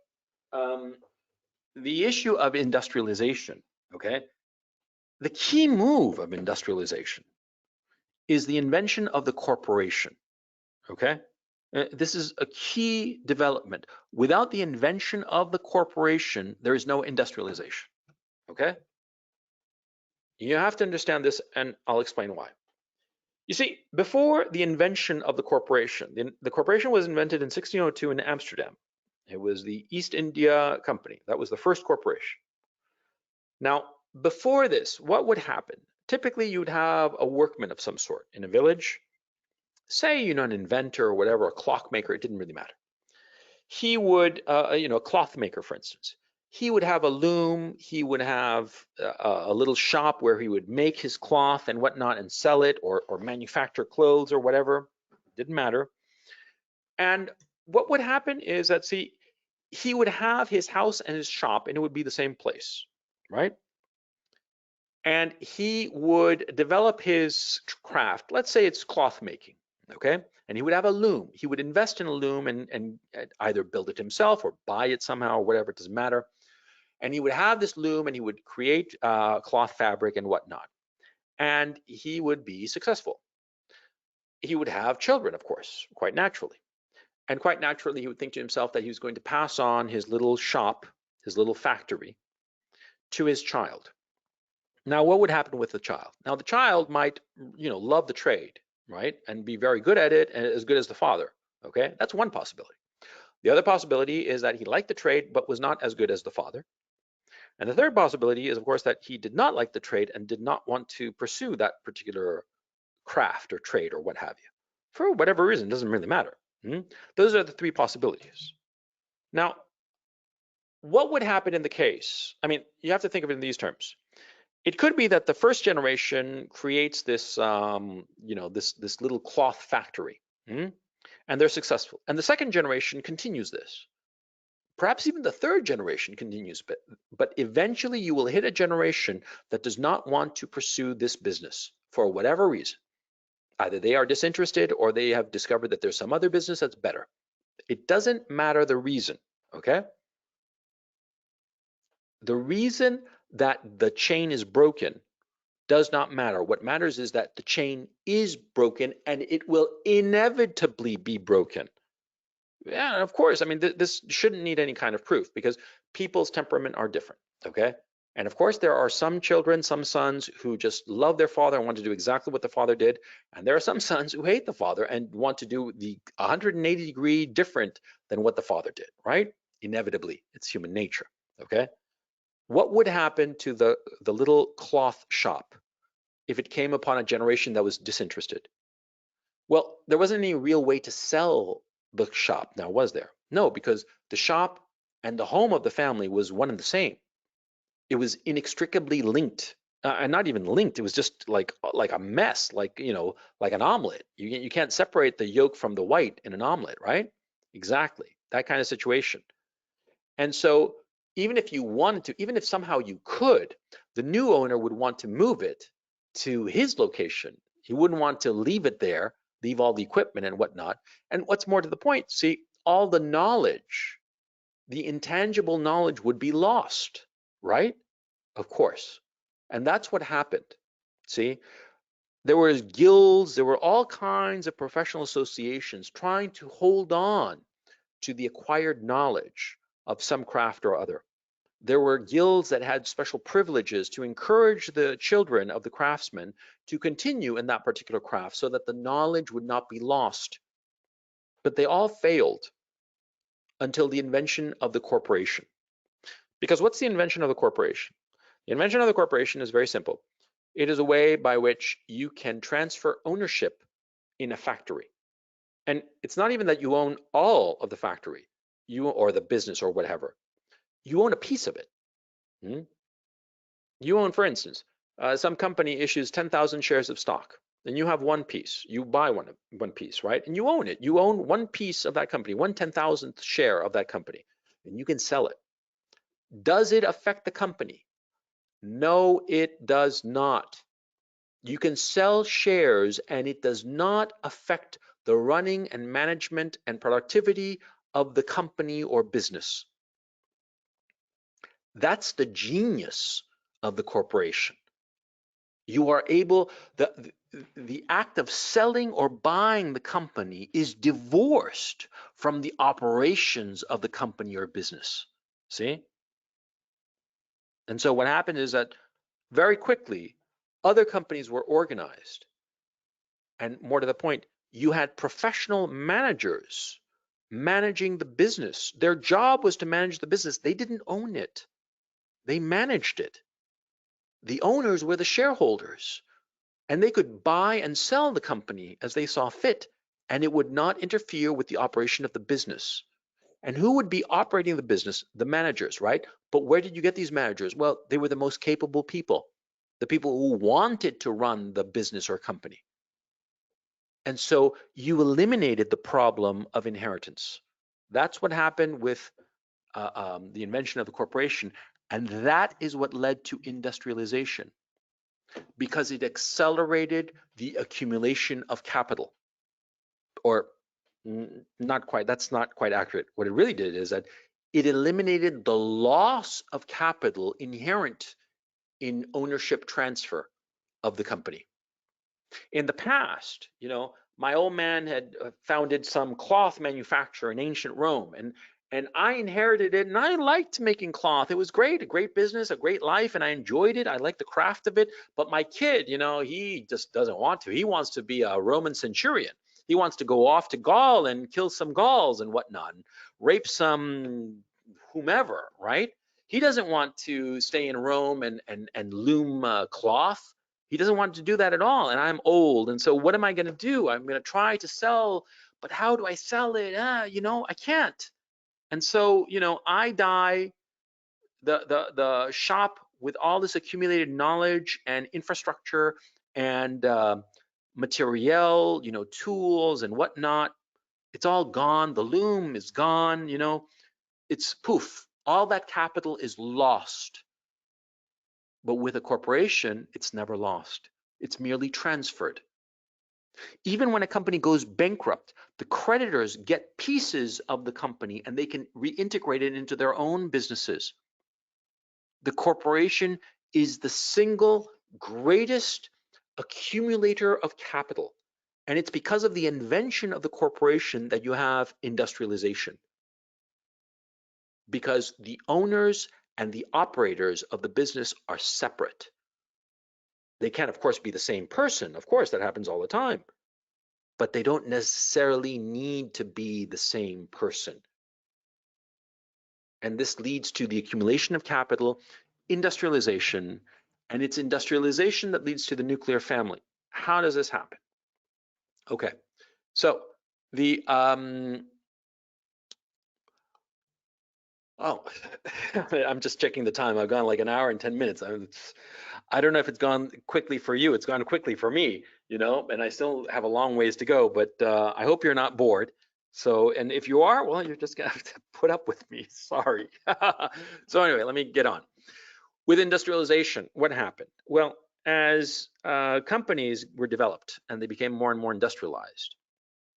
the issue of industrialization, okay? The key move of industrialization is the invention of the corporation, okay? This is a key development. Without the invention of the corporation, there is no industrialization, okay? You have to understand this, and I'll explain why. You see, before the invention of the corporation, the corporation was invented in 1602 in Amsterdam. It was the East India Company. That was the first corporation. Now, before this, what would happen? Typically, you'd have a workman of some sort in a village, say, an inventor or whatever, a clockmaker, it didn't really matter. He would, a cloth maker, for instance. He would have a loom, he would have a little shop where he would make his cloth and whatnot and sell it or manufacture clothes or whatever, didn't matter. And what would happen is that, see, he would have his house and his shop and it would be the same place, right? And he would develop his craft. Let's say it's cloth making, okay? And he would have a loom. He would invest in a loom and either build it himself or buy it somehow or whatever, it doesn't matter. And he would have this loom and he would create cloth fabric and whatnot. And he would be successful. He would have children, of course, quite naturally. And quite naturally, he would think to himself that he was going to pass on his little shop, his little factory, to his child. Now, what would happen with the child? Now, the child might, love the trade, right? And be very good at it and as good as the father, okay? That's one possibility. The other possibility is that he liked the trade, but was not as good as the father. And the third possibility is, of course, that he did not like the trade and did not want to pursue that particular craft or trade or what have you. For whatever reason, it doesn't really matter. Those are the three possibilities. Now, what would happen in the case? I mean, you have to think of it in these terms. It could be that the first generation creates this, this little cloth factory, and they're successful. And the second generation continues this. Perhaps even the third generation continues, but eventually you will hit a generation that does not want to pursue this business for whatever reason. Either they are disinterested or they have discovered that there's some other business that's better. It doesn't matter the reason, okay? The reason that the chain is broken does not matter. What matters is that the chain is broken and it will inevitably be broken. Yeah, of course. I mean, this shouldn't need any kind of proof because people's temperament are different, okay? And of course, there are some children, some sons who just love their father and want to do exactly what the father did. And there are some sons who hate the father and want to do the 180-degree different than what the father did, right? Inevitably, it's human nature, okay? What would happen to the little cloth shop? if it came upon a generation that was disinterested? Well, there wasn't any real way to sell the shop now, was there? No, because the shop and the home of the family was one and the same. It was inextricably linked, and not even linked. It was just like a mess, like like an omelet. You can't separate the yolk from the white in an omelet, right? Exactly, that kind of situation. And so even if you wanted to, even if somehow you could, the new owner would want to move it to his location. He wouldn't want to leave it there, leave all the equipment and whatnot. And what's more to the point, see, all the knowledge, the intangible knowledge would be lost, right? Of course. And that's what happened. See, there were guilds, there were all kinds of professional associations trying to hold on to the acquired knowledge of some craft or other. There were guilds that had special privileges to encourage the children of the craftsmen to continue in that particular craft so that the knowledge would not be lost. But they all failed until the invention of the corporation. Because what's the invention of the corporation? The invention of the corporation is very simple. It is a way by which you can transfer ownership in a factory. And it's not even that you own all of the factory, or the business or whatever. You own a piece of it. You own, for instance, some company issues 10,000 shares of stock, and you have one piece. You buy one piece, right? And you own it. You own one piece of that company, 1/10,000th share of that company, and you can sell it. Does it affect the company? No, it does not. You can sell shares and it does not affect the running and management and productivity of the company or business. That's the genius of the corporation. You are able, the act of selling or buying the company is divorced from the operations of the company or business. See? And so what happened is that very quickly, other companies were organized. And more to the point, you had professional managers managing the business. Their job was to manage the business. They didn't own it. They managed it. The owners were the shareholders, and they could buy and sell the company as they saw fit, and it would not interfere with the operation of the business. And who would be operating the business? The managers, right? But where did you get these managers? Well, they were the most capable people, the people who wanted to run the business or company. And so you eliminated the problem of inheritance. That's what happened with the invention of the corporation. And that is what led to industrialization, because it accelerated the accumulation of capital. Or not quite, that's not quite accurate. What it really did is that it eliminated the loss of capital inherent in ownership transfer of the company. In the past, my old man had founded some cloth manufacturer in ancient Rome, and I inherited it, and I liked making cloth. It was great, a great business, a great life, and I enjoyed it. I liked the craft of it. But my kid, he just doesn't want to. He wants to be a Roman centurion. He wants to go off to Gaul and kill some Gauls and whatnot, and rape some whomever, right? He doesn't want to stay in Rome and loom cloth. He doesn't want to do that at all. And I'm old. And so what am I going to do? I'm going to try to sell, but how do I sell it? I can't. And so, I die, the shop with all this accumulated knowledge and infrastructure and material, tools and whatnot, it's all gone. The loom is gone, it's poof. All that capital is lost. But with a corporation, it's never lost. It's merely transferred. Even when a company goes bankrupt, the creditors get pieces of the company and they can reintegrate it into their own businesses. The corporation is the single greatest accumulator of capital. And it's because of the invention of the corporation that you have industrialization. Because the owners and the operators of the business are separate. They can, of course, be the same person. Of course, that happens all the time. But they don't necessarily need to be the same person. And this leads to the accumulation of capital, industrialization, And it's industrialization that leads to the nuclear family. How does this happen? Okay, so the oh, I'm just checking the time. I've gone like an hour and 10 minutes. I don't know if it's gone quickly for you. It's gone quickly for me, you know, and I still have a long ways to go, but I hope you're not bored. So, and if you are, well, you're just gonna have to put up with me. Sorry. So anyway, let me get on. With industrialization, what happened? Well, as companies were developed and they became more and more industrialized,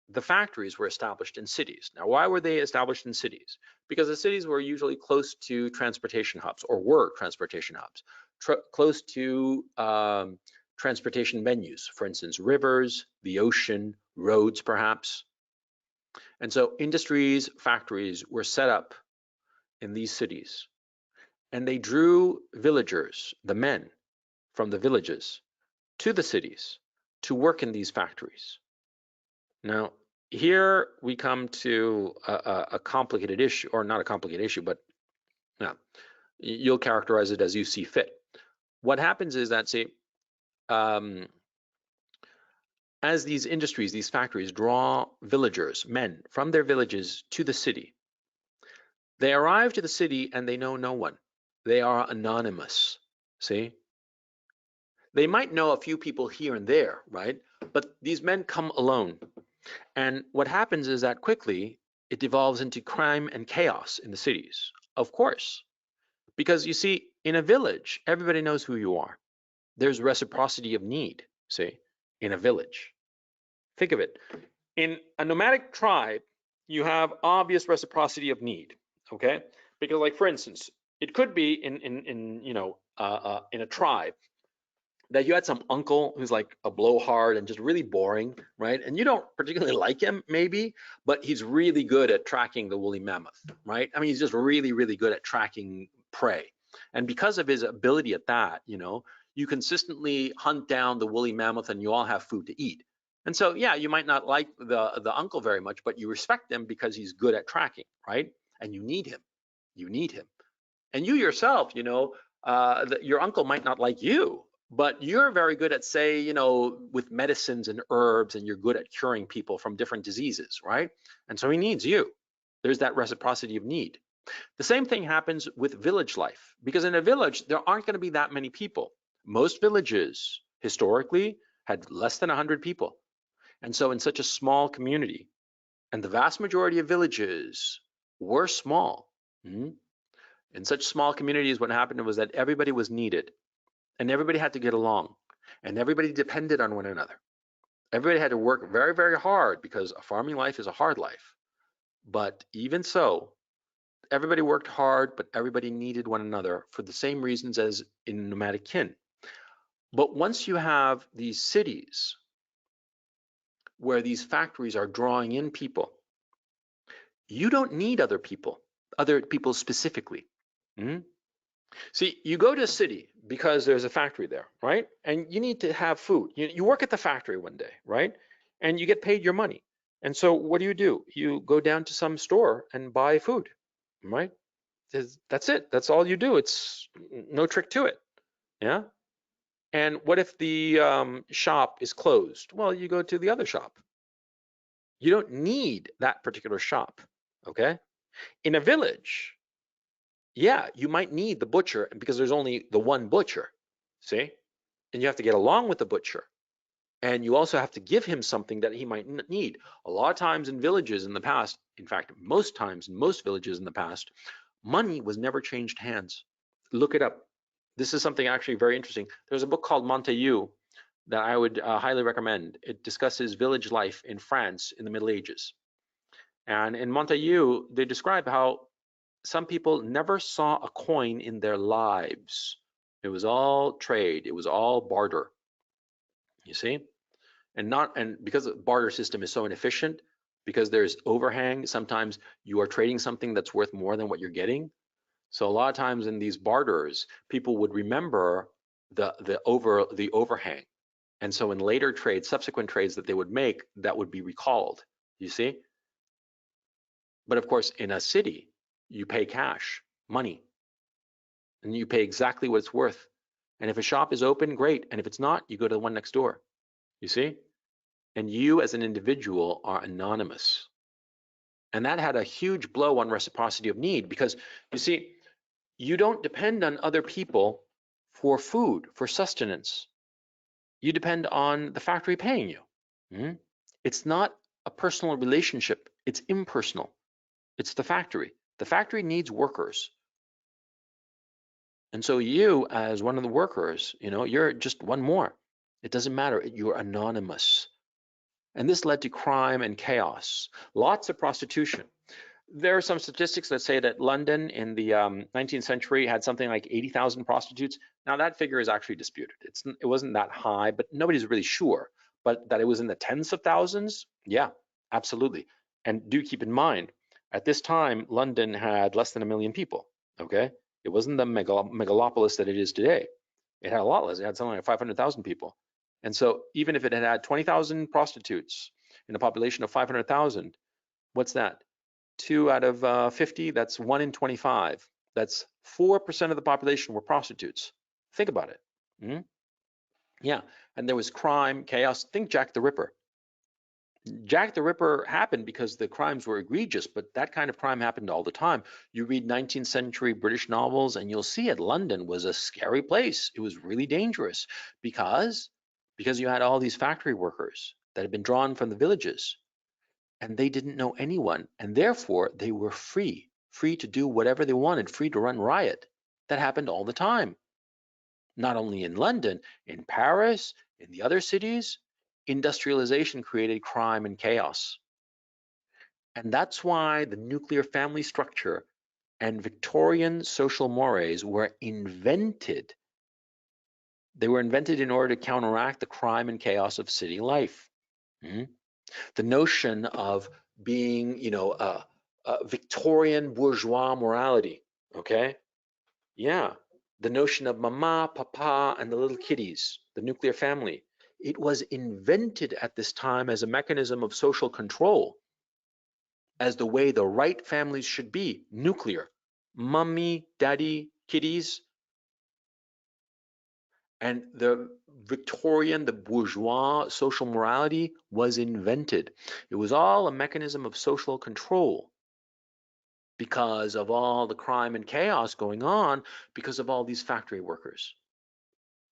the factories were established in cities. Now, why were they established in cities? Because the cities were usually close to transportation hubs, or were transportation hubs, close to transportation venues, for instance, rivers, the ocean, roads perhaps. And so industries, factories were set up in these cities, and they drew villagers, the men from the villages, to the cities to work in these factories. Now, here we come to a complicated issue, or not a complicated issue, but yeah, you'll characterize it as you see fit. What happens is that, see, as these industries, these factories draw villagers, men from their villages to the city, they arrive to the city and they know no one. They are anonymous, see? They might know a few people here and there, right? But these men come alone. And what happens is that quickly it devolves into crime and chaos in the cities, of course. Because you see, in a village, everybody knows who you are. There's reciprocity of need, see, in a village. Think of it. In a nomadic tribe, you have obvious reciprocity of need, okay? Because like, for instance, it could be in a tribe that you had some uncle who's like a blowhard and just really boring, right? And you don't particularly like him, maybe, but he's really good at tracking the woolly mammoth, right? I mean, he's just really, really good at tracking prey. And because of his ability at that, you know, you consistently hunt down the woolly mammoth and you all have food to eat. And so, yeah, you might not like the uncle very much, but you respect him because he's good at tracking, right? And you need him. You need him. And you yourself, you know, your uncle might not like you, but you're very good at, say, you know, with medicines and herbs, and you're good at curing people from different diseases, right? And so he needs you. There's that reciprocity of need. The same thing happens with village life, because in a village, there aren't going to be that many people. Most villages historically had less than 100 people. And so in such a small community, and the vast majority of villages were small. In such small communities, what happened was that everybody was needed and everybody had to get along and everybody depended on one another. Everybody had to work very, very hard because a farming life is a hard life. But even so, everybody worked hard, but everybody needed one another for the same reasons as in nomadic kin. But once you have these cities where these factories are drawing in people, you don't need other people specifically. See, you go to a city because there's a factory there, right? And you need to have food. You work at the factory one day, right? And you get paid your money. And so what do? You go down to some store and buy food, right? That's it. That's all you do. It's no trick to it. Yeah. And what if the shop is closed? Well, you go to the other shop. You don't need that particular shop, okay? In a village, yeah, you might need the butcher because there's only the one butcher, see? And you have to get along with the butcher. And you also have to give him something that he might need. A lot of times in villages in the past, in fact, most times in most villages in the past, money was never changed hands. Look it up. This is something actually very interesting. There's a book called Montaigu that I would highly recommend. It discusses village life in France in the Middle Ages. And in Montaigu, they describe how some people never saw a coin in their lives. It was all trade. It was all barter. You see? And because the barter system is so inefficient, because there's overhang, sometimes you are trading something that's worth more than what you're getting. So a lot of times in these barters, people would remember the overhang. And so in later trades, subsequent trades that they would make, that would be recalled. You see? But of course, in a city, you pay cash, money, and you pay exactly what it's worth. And if a shop is open, great. And if it's not, you go to the one next door. You see? And you as an individual are anonymous. And that had a huge blow on reciprocity of need, because you see, you don't depend on other people for food, for sustenance. You depend on the factory paying you. It's not a personal relationship, it's impersonal. It's the factory. The factory needs workers. And so you, as one of the workers, you're just one more. It doesn't matter, you're anonymous. And this led to crime and chaos, lots of prostitution. There are some statistics that say that London in the 19th century had something like 80,000 prostitutes. Now that figure is actually disputed. It wasn't that high, but nobody's really sure. But that it was in the tens of thousands, yeah, absolutely. And do keep in mind, at this time, London had less than 1 million people, okay? It wasn't the megalopolis that it is today. It had a lot less. It had something like 500,000 people. And so even if it had 20,000 prostitutes in a population of 500,000, what's that? 2 out of 50, that's 1 in 25. That's 4% of the population were prostitutes. Think about it. Yeah, and there was crime, chaos. Think Jack the Ripper. Jack the Ripper happened because the crimes were egregious, but that kind of crime happened all the time. You read 19th century British novels and you'll see it. London was a scary place. It was really dangerous because you had all these factory workers that had been drawn from the villages, and they didn't know anyone, and therefore they were free to do whatever they wanted, free to run riot. That happened all the time. Not only in London, in Paris, in the other cities, industrialization created crime and chaos. And that's why the nuclear family structure and Victorian social mores were invented. They were invented in order to counteract the crime and chaos of city life. The notion of being, a Victorian bourgeois morality, okay? Yeah, the notion of mama, papa, and the little kiddies, the nuclear family. It was invented at this time as a mechanism of social control, as the way the right families should be, nuclear. Mummy, daddy, kiddies. And the Victorian, the bourgeois social morality was invented. It was all a mechanism of social control because of all the crime and chaos going on, because of all these factory workers.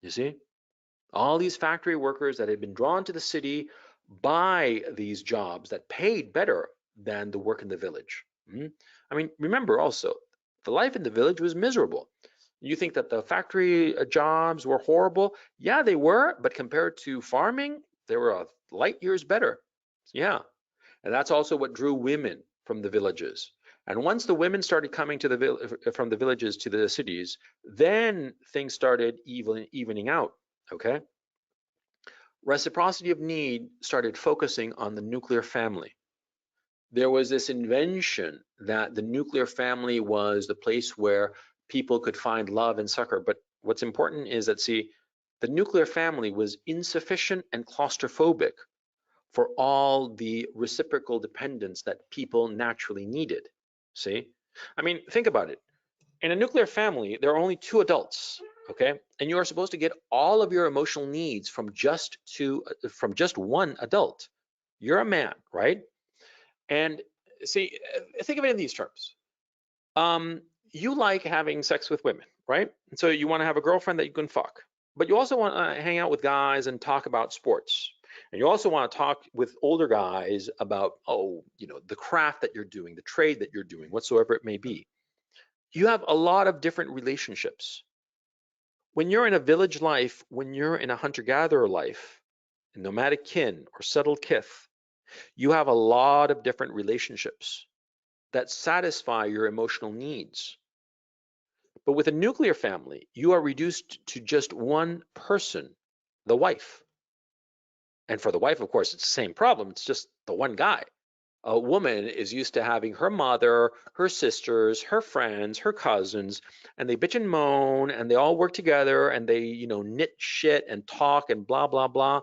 You see? All these factory workers that had been drawn to the city by these jobs that paid better than the work in the village. I mean, remember also, the life in the village was miserable. You think that the factory jobs were horrible? Yeah, they were, but compared to farming, they were light years better. Yeah, and that's also what drew women from the villages. And once the women started coming to from the villages to the cities, then things started evening out, okay? Reciprocity of need started focusing on the nuclear family. There was this invention that the nuclear family was the place where people could find love and succor. But what's important is that, see, the nuclear family was insufficient and claustrophobic for all the reciprocal dependence that people naturally needed. See? I mean, think about it. In a nuclear family, there are only 2 adults, okay? And you are supposed to get all of your emotional needs from just one adult. You're a man, right? And see, think of it in these terms. You like having sex with women, right? And so you want to have a girlfriend that you can fuck, but you also want to hang out with guys and talk about sports. And you also want to talk with older guys about, the craft that you're doing, the trade that you're doing, whatsoever it may be. You have a lot of different relationships. When you're in a village life, when you're in a hunter-gatherer life, a nomadic kin or settled kith, you have a lot of different relationships that satisfy your emotional needs. But with a nuclear family, you are reduced to just one person, the wife. And for the wife, of course, it's the same problem. It's just the one guy. A woman is used to having her mother, her sisters, her friends, her cousins, and they bitch and moan, and they all work together, and they, knit shit and talk and blah, blah, blah.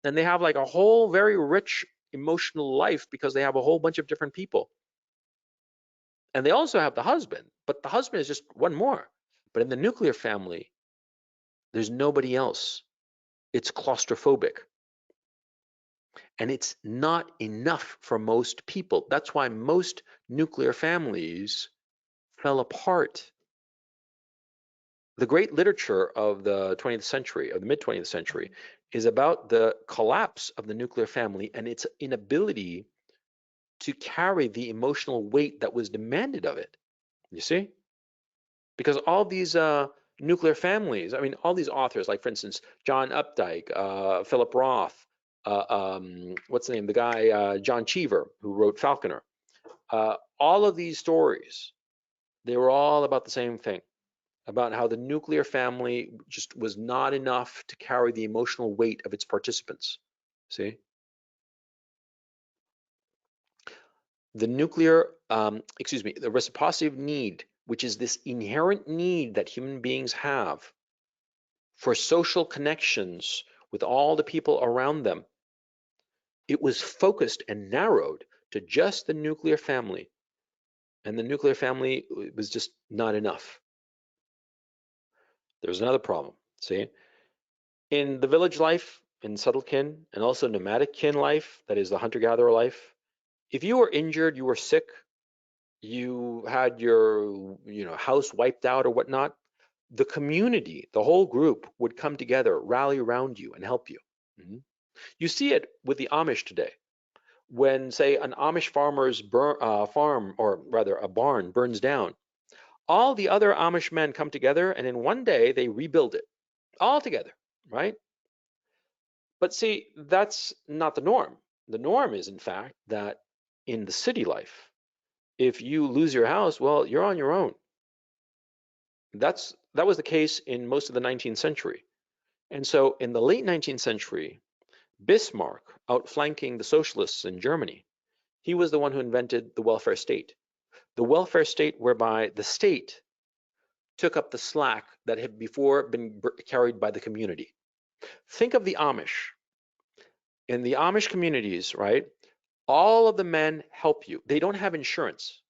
And they have like a whole very rich emotional life because they have a whole bunch of different people. And they also have the husband, but the husband is just one more. But in the nuclear family, There's nobody else. It's claustrophobic. And it's not enough for most people. That's why most nuclear families fell apart. The great literature of the 20th century, of the mid 20th century, is about the collapse of the nuclear family and its inability to carry the emotional weight that was demanded of it. You see? Because all these nuclear families, I mean, all these authors, like for instance, John Updike, Philip Roth, what's the name? The guy, John Cheever, who wrote Falconer. All of these stories, they were all about the same thing, about how the nuclear family just was not enough to carry the emotional weight of its participants. See? The nuclear, the reciprocity of need, which is this inherent need that human beings have for social connections with all the people around them, it was focused and narrowed to just the nuclear family. And the nuclear family was just not enough. There's another problem, see? In the village life, in subtle kin, and also nomadic kin life, that is the hunter-gatherer life, if you were injured, you were sick, you had your house wiped out or whatnot, the community, the whole group would come together, rally around you and help you. Mm-hmm. You see it with the Amish today. When, say, an Amish farmer's farm, or rather a barn, burns down, all the other Amish men come together and in one day they rebuild it all together, right? But see, that's not the norm. The norm is, in fact, that in the city life, if you lose your house, well, you're on your own. That was the case in most of the 19th century. And so in the late 19th century, Bismarck, outflanking the socialists in Germany, he was the one who invented the welfare state. The welfare state whereby the state took up the slack that had before been carried by the community. Think of the Amish. In the Amish communities, right, all of the men help you. They don't have insurance.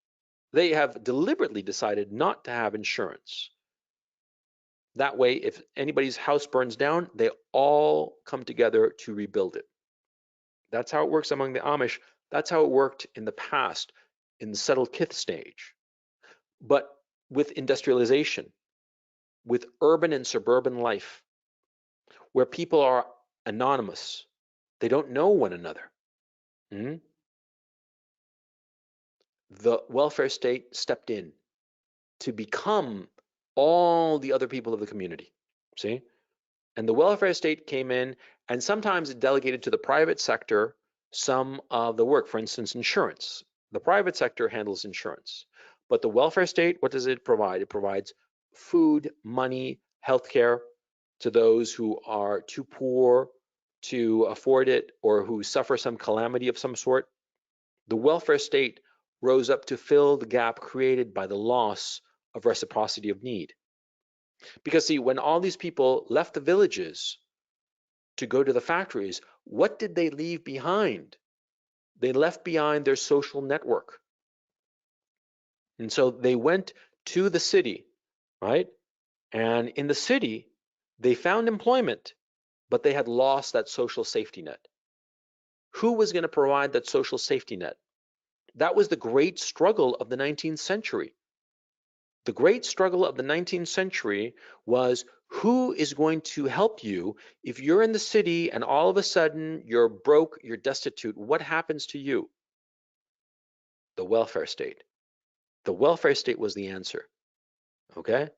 They have deliberately decided not to have insurance. That way, if anybody's house burns down, they all come together to rebuild it. That's how it works among the Amish. That's how it worked in the past, in the settled kith stage. But with industrialization, with urban and suburban life, where people are anonymous, they don't know one another. Mm-hmm. The welfare state stepped in to become all the other people of the community. See? And the welfare state came in and sometimes it delegated to the private sector some of the work, for instance, insurance. The private sector handles insurance. But the welfare state, what does it provide? It provides food, money, healthcare to those who are too poor to afford it or who suffer some calamity of some sort. The welfare state rose up to fill the gap created by the loss of reciprocity of need. Because see, when all these people left the villages to go to the factories, what did they leave behind? They left behind their social network. And so they went to the city, right? And in the city, they found employment, but they had lost that social safety net. Who was going to provide that social safety net? That was the great struggle of the 19th century. The great struggle of the 19th century was who is going to help you if you're in the city and all of a sudden you're broke, you're destitute, what happens to you? The welfare state. The welfare state was the answer, okay?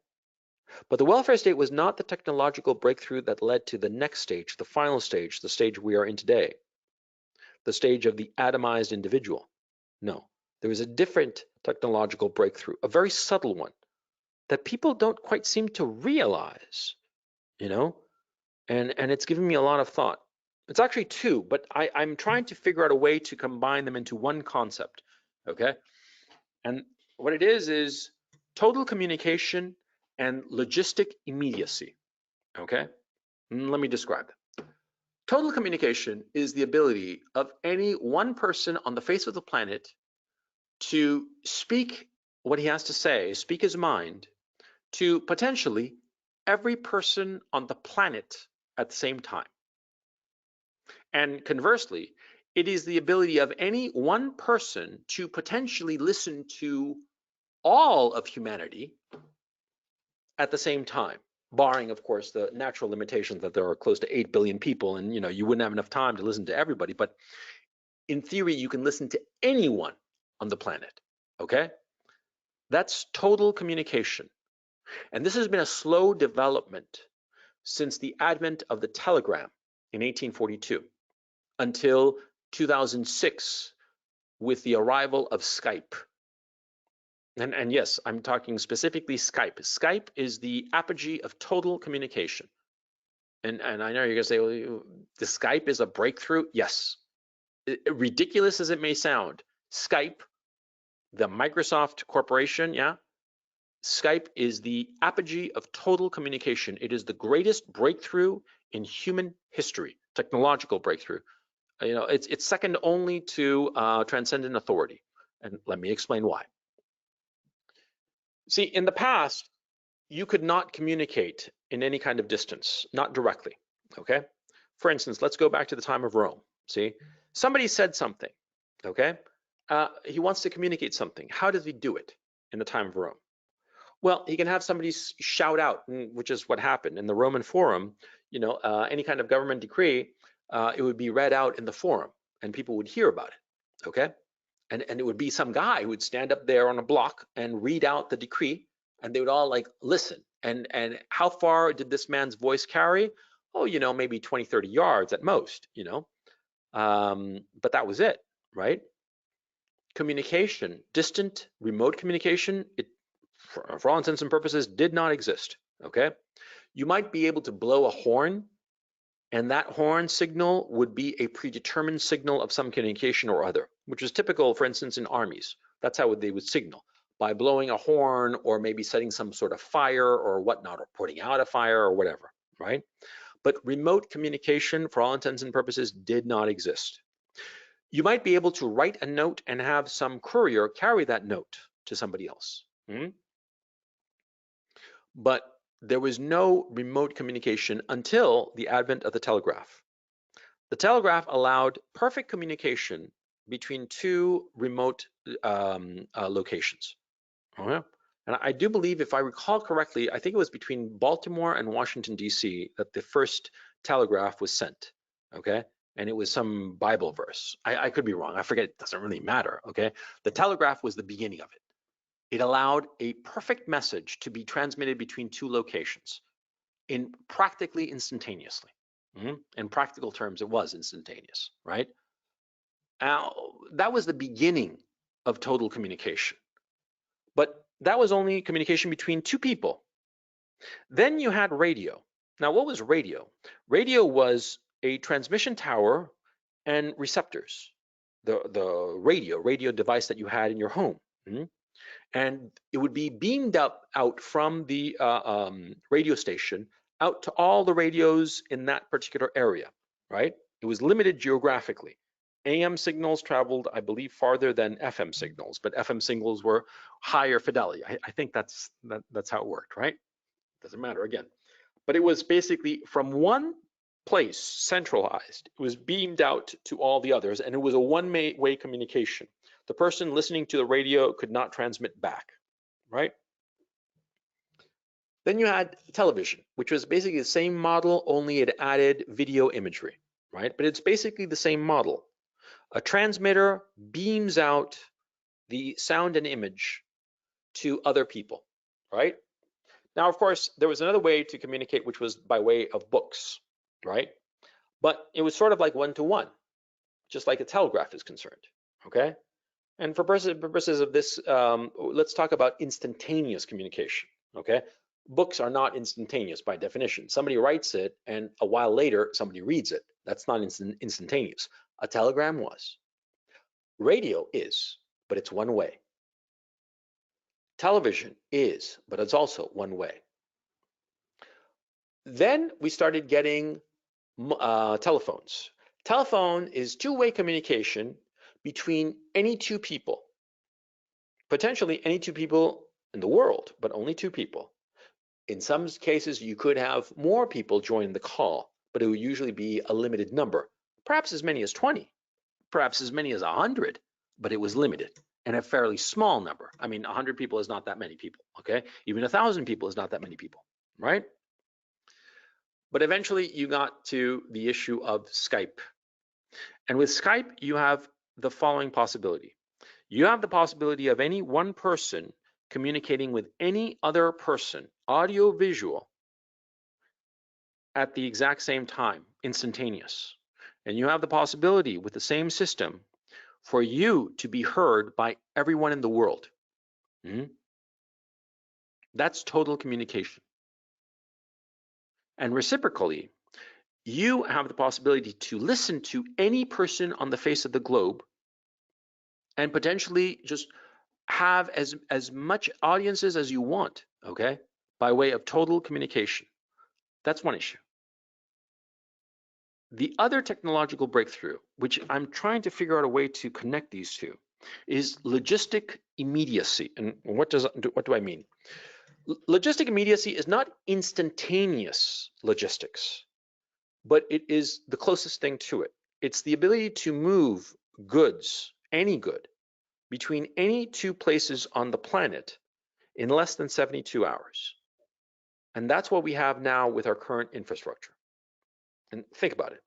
But the welfare state was not the technological breakthrough that led to the next stage, the final stage, the stage we are in today, the stage of the atomized individual. No, there was a different technological breakthrough, a very subtle one that people don't quite seem to realize, and it's given me a lot of thought. It's actually two, but I'm trying to figure out a way to combine them into one concept, okay? And what it is total communication and logistic immediacy, okay? Let me describe it. Total communication is the ability of any one person on the face of the planet to speak what he has to say, speak his mind, to potentially every person on the planet at the same time. And conversely, it is the ability of any one person to potentially listen to all of humanity at the same time, barring, of course, the natural limitations that there are close to 8 billion people, and you wouldn't have enough time to listen to everybody. But in theory, you can listen to anyone on the planet. Okay? That's total communication. And this has been a slow development since the advent of the telegram in 1842 until 2006 with the arrival of Skype. And yes, I'm talking specifically Skype. Skype is the apogee of total communication. And I know you're gonna say, well, the Skype is a breakthrough. Yes, ridiculous as it may sound, Skype, the Microsoft corporation, yeah, Skype is the apogee of total communication. It is the greatest breakthrough in human history, technological breakthrough. It's second only to transcendent authority. And let me explain why. See, in the past, you could not communicate in any kind of distance, not directly, okay? For instance, let's go back to the time of Rome, see? Somebody said something, okay? He wants to communicate something. How does he do it in the time of Rome? Well, he can have somebody shout out, which is what happened in the Roman Forum. Any kind of government decree, it would be read out in the forum, and people would hear about it. Okay, and it would be some guy who would stand up there on a block and read out the decree, and they would all like listen. And how far did this man's voice carry? Oh, maybe 20, 30 yards at most. But that was it, right? Communication, distant, remote communication, it, for all intents and purposes, did not exist, okay? You might be able to blow a horn, and that horn signal would be a predetermined signal of some communication or other, which is typical, for instance, in armies. That's how they would signal, by blowing a horn or maybe setting some sort of fire or whatnot, or putting out a fire or whatever, right? But remote communication, for all intents and purposes, did not exist. You might be able to write a note and have some courier carry that note to somebody else. But there was no remote communication until the advent of the telegraph. The telegraph allowed perfect communication between two remote locations. And I do believe, if I recall correctly, I think it was between Baltimore and Washington, D.C. that the first telegraph was sent, okay? And it was some Bible verse. I could be wrong, I forget, it doesn't really matter, okay? The telegraph was the beginning of it. It allowed a perfect message to be transmitted between two locations in practically instantaneously. In practical terms, it was instantaneous, right? Now, that was the beginning of total communication. But that was only communication between two people. Then you had radio. Now, what was radio? Radio was a transmission tower and receptors, the radio device that you had in your home. And it would be beamed out from the radio station out to all the radios in that particular area, right? It was limited geographically. AM signals traveled, I believe, farther than FM signals, but FM signals were higher fidelity. I think that's how it worked, right? Doesn't matter again. But it was basically from one place, centralized. It was beamed out to all the others, and it was a one-way communication. The person listening to the radio could not transmit back, right? Then you had television, which was basically the same model, only it added video imagery, right? But it's basically the same model. A transmitter beams out the sound and image to other people, right? Now, of course, there was another way to communicate, which was by way of books, right? But it was sort of like one-to-one, just like a telegraph is concerned, okay? And for purposes of this, let's talk about instantaneous communication, okay? Books are not instantaneous by definition. Somebody writes it, and a while later, somebody reads it. That's not instantaneous. A telegram was. Radio is, but it's one way. Television is, but it's also one way. Then we started getting telephones. Telephone is two-way communication between any two people, potentially any two people in the world, but only two people. In some cases, you could have more people join the call, but it would usually be a limited number, perhaps as many as 20, perhaps as many as 100, but it was limited and a fairly small number. I mean, 100 people is not that many people, okay? Even 1,000 people is not that many people, right? But eventually you got to the issue of Skype. And with Skype, you have the following possibility. You have the possibility of any one person communicating with any other person, audio, visual, at the exact same time, instantaneous. And you have the possibility with the same system for you to be heard by everyone in the world. That's total communication. And reciprocally, you have the possibility to listen to any person on the face of the globe and potentially just have as much audiences as you want, okay, by way of total communication. That's one issue. The other technological breakthrough, which I'm trying to figure out a way to connect these two, is logistic immediacy. And what do I mean? Logistic immediacy is not instantaneous logistics, but it is the closest thing to it. It's the ability to move goods, any good, between any two places on the planet in less than 72 hours. And that's what we have now with our current infrastructure. And think about it.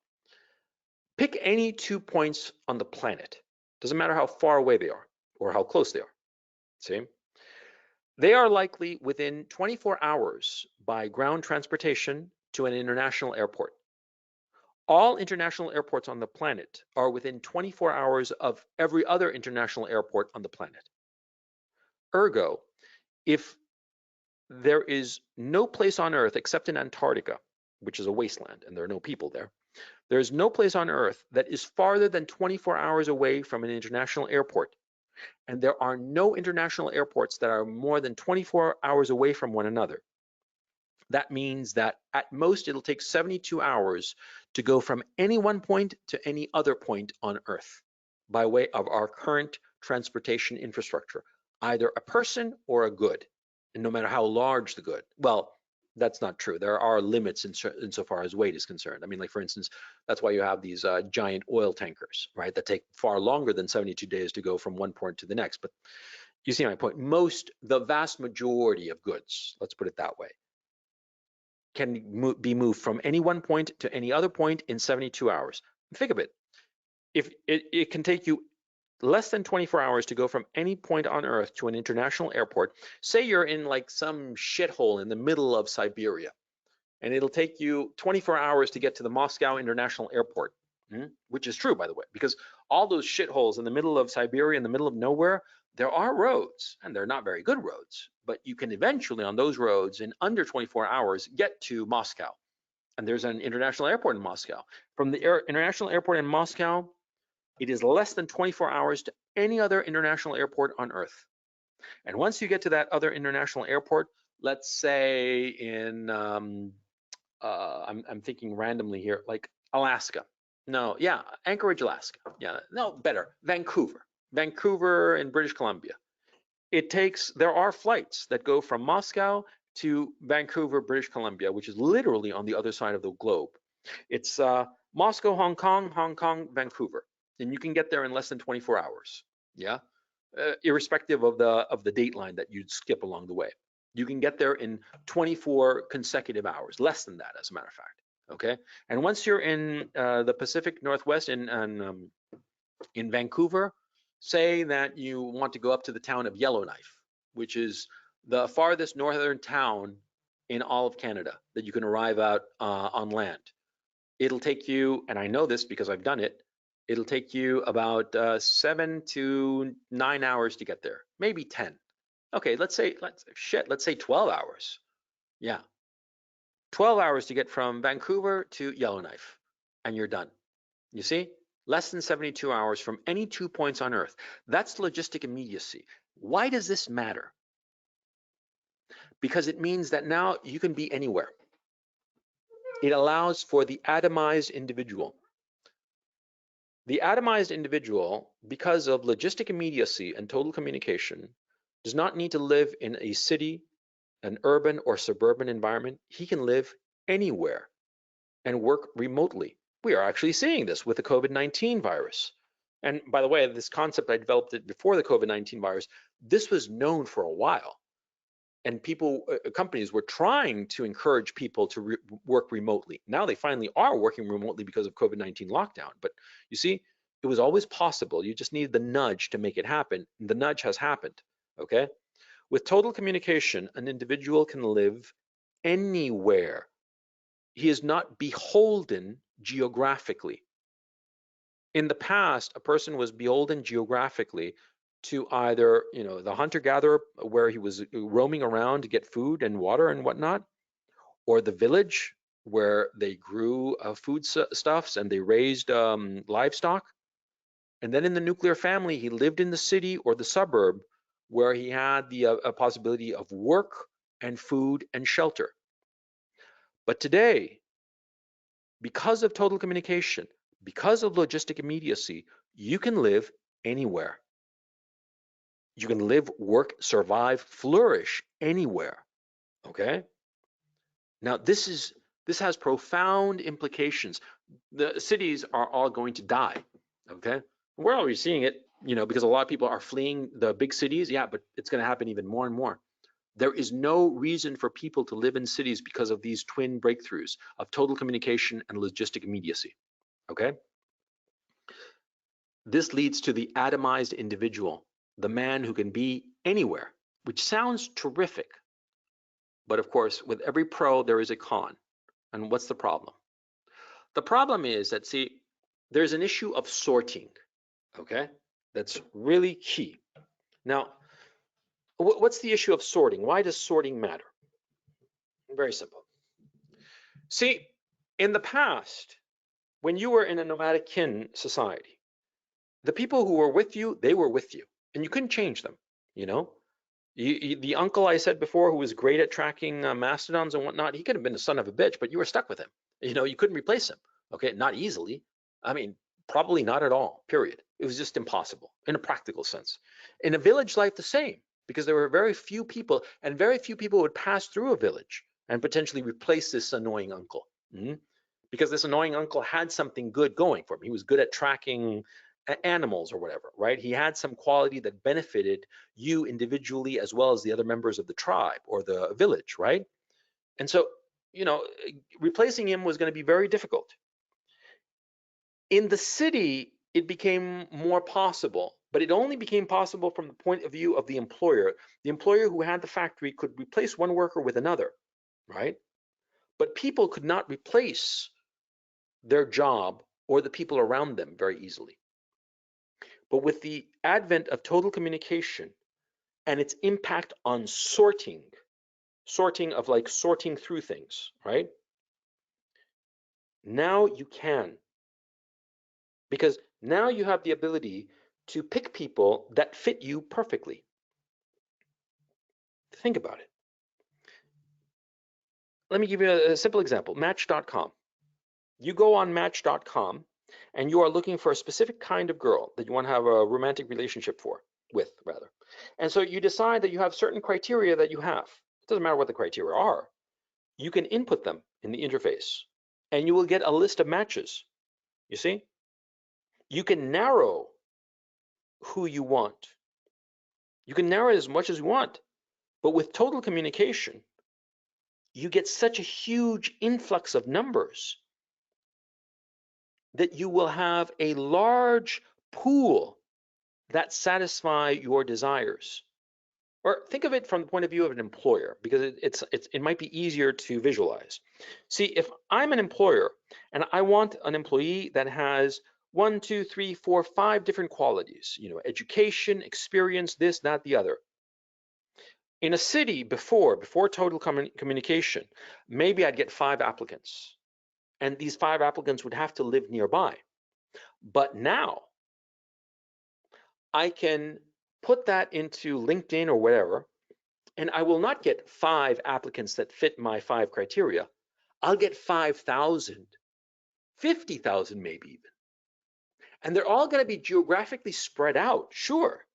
Pick any 2 points on the planet. Doesn't matter how far away they are or how close they are. See? They are likely within 24 hours by ground transportation to an international airport. All international airports on the planet are within 24 hours of every other international airport on the planet. Ergo, if there is no place on Earth except in Antarctica, which is a wasteland and there are no people there, there's no place on Earth that is farther than 24 hours away from an international airport. And there are no international airports that are more than 24 hours away from one another. That means that at most it'll take 72 hours to go from any one point to any other point on Earth by way of our current transportation infrastructure, either a person or a good, and no matter how large the good. Well, that's not true. There are limits insofar as weight is concerned. I mean, like for instance, that's why you have these giant oil tankers, right, that take far longer than 72 days to go from one point to the next. But you see my point. The vast majority of goods, let's put it that way, can be moved from any one point to any other point in 72 hours. Think of it. If it can take you less than 24 hours to go from any point on Earth to an international airport, say you're in like some shithole in the middle of Siberia, and it'll take you 24 hours to get to the Moscow International Airport, which is true, by the way, because all those shitholes in the middle of Siberia, in the middle of nowhere, there are roads, and they're not very good roads, but you can eventually on those roads in under 24 hours get to Moscow. And there's an international airport in Moscow. From the international airport in Moscow, it is less than 24 hours to any other international airport on Earth. And once you get to that other international airport, let's say in, I'm thinking randomly here, like Alaska. No, yeah, Anchorage, Alaska. Yeah, no, better, Vancouver in British Columbia. There are flights that go from Moscow to Vancouver, British Columbia, which is literally on the other side of the globe. It's Moscow, Hong Kong, Vancouver. And you can get there in less than 24 hours, yeah? Irrespective of the date line that you'd skip along the way. You can get there in 24 consecutive hours, less than that, as a matter of fact, okay? And once you're in the Pacific Northwest in Vancouver, say that you want to go up to the town of Yellowknife, which is the farthest northern town in all of Canada that you can arrive at on land. It'll take you, and I know this because I've done it, it'll take you about 7 to 9 hours to get there, maybe 10. Okay, let's say 12 hours. Yeah, 12 hours to get from Vancouver to Yellowknife, and you're done. You see, less than 72 hours from any 2 points on Earth. That's logistic immediacy. Why does this matter? Because it means that now you can be anywhere. It allows for the atomized individual. The atomized individual, because of logistic immediacy and total communication, does not need to live in a city an urban or suburban environment, he can live anywhere and work remotely. We are actually seeing this with the COVID-19 virus. And by the way, this concept, I developed it before the COVID-19 virus. This was known for a while. And companies were trying to encourage people to work remotely. Now they finally are working remotely because of COVID-19 lockdown. But you see, it was always possible. You just needed the nudge to make it happen. The nudge has happened, okay? With total communication, an individual can live anywhere. He is not beholden geographically. In the past, a person was beholden geographically to either, the hunter-gatherer where he was roaming around to get food and water and whatnot, or the village where they grew foodstuffs and they raised livestock. And then in the nuclear family, he lived in the city or the suburb where he had the possibility of work and food and shelter. But today, because of total communication, because of logistic immediacy, you can live anywhere. You can live, work, survive, flourish anywhere, okay? Now, this has profound implications. The cities are all going to die, okay? We're already seeing it, because a lot of people are fleeing the big cities. Yeah, but it's going to happen even more and more. There is no reason for people to live in cities because of these twin breakthroughs of total communication and logistic immediacy, okay? This leads to the atomized individual, the man who can be anywhere, which sounds terrific. But of course, with every pro, there is a con. And what's the problem? The problem is that, see, there's an issue of sorting, okay? That's really key. Now, what's the issue of sorting? Why does sorting matter? Very simple. See, in the past, when you were in a nomadic kin society, the people who were with you, they were with you, and you couldn't change them, the uncle I said before who was great at tracking mastodons and whatnot, he could have been a son of a bitch, but you were stuck with him. You couldn't replace him, okay? Not easily. I mean, probably not at all, period. It was just impossible in a practical sense. In a village life, the same, because there were very few people, and very few people would pass through a village and potentially replace this annoying uncle. Because this annoying uncle had something good going for him. He was good at tracking animals or whatever, right? He had some quality that benefited you individually as well as the other members of the tribe or the village, right? And so, replacing him was going to be very difficult. In the city, it became more possible, but it only became possible from the point of view of the employer. The employer who had the factory could replace one worker with another, right? But people could not replace their job or the people around them very easily. But with the advent of total communication and its impact on sorting of like sorting through things, right? Now you can, because now you have the ability to pick people that fit you perfectly. Think about it. Let me give you a simple example, Match.com. You go on Match.com and you are looking for a specific kind of girl that you want to have a romantic relationship with. And so you decide that you have certain criteria that you have. It doesn't matter what the criteria are. You can input them in the interface and you will get a list of matches. You see? You can narrow who you want. You can narrow it as much as you want. But with total communication, you get such a huge influx of numbers that you will have a large pool that satisfy your desires. Or think of it from the point of view of an employer, because it might be easier to visualize. See, if I'm an employer and I want an employee that has 1, 2, 3, 4, 5 different qualities, education, experience, this, that, the other. In a city before total communication, maybe I'd get 5 applicants, and these 5 applicants would have to live nearby. But now I can put that into LinkedIn or whatever, and I will not get 5 applicants that fit my 5 criteria. I'll get 5,000, 50,000 maybe even. And they're all going to be geographically spread out, sure.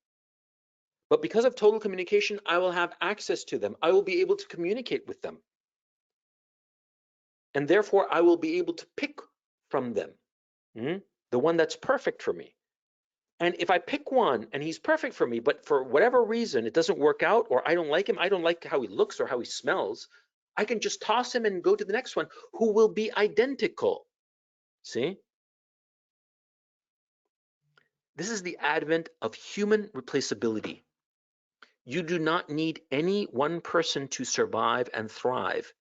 But because of total communication, I will have access to them. I will be able to communicate with them. And therefore, I will be able to pick from them, the one that's perfect for me. And if I pick one and he's perfect for me, but for whatever reason, it doesn't work out, or I don't like him, I don't like how he looks or how he smells, I can just toss him and go to the next one who will be identical. See? This is the advent of human replaceability. You do not need any one person to survive and thrive.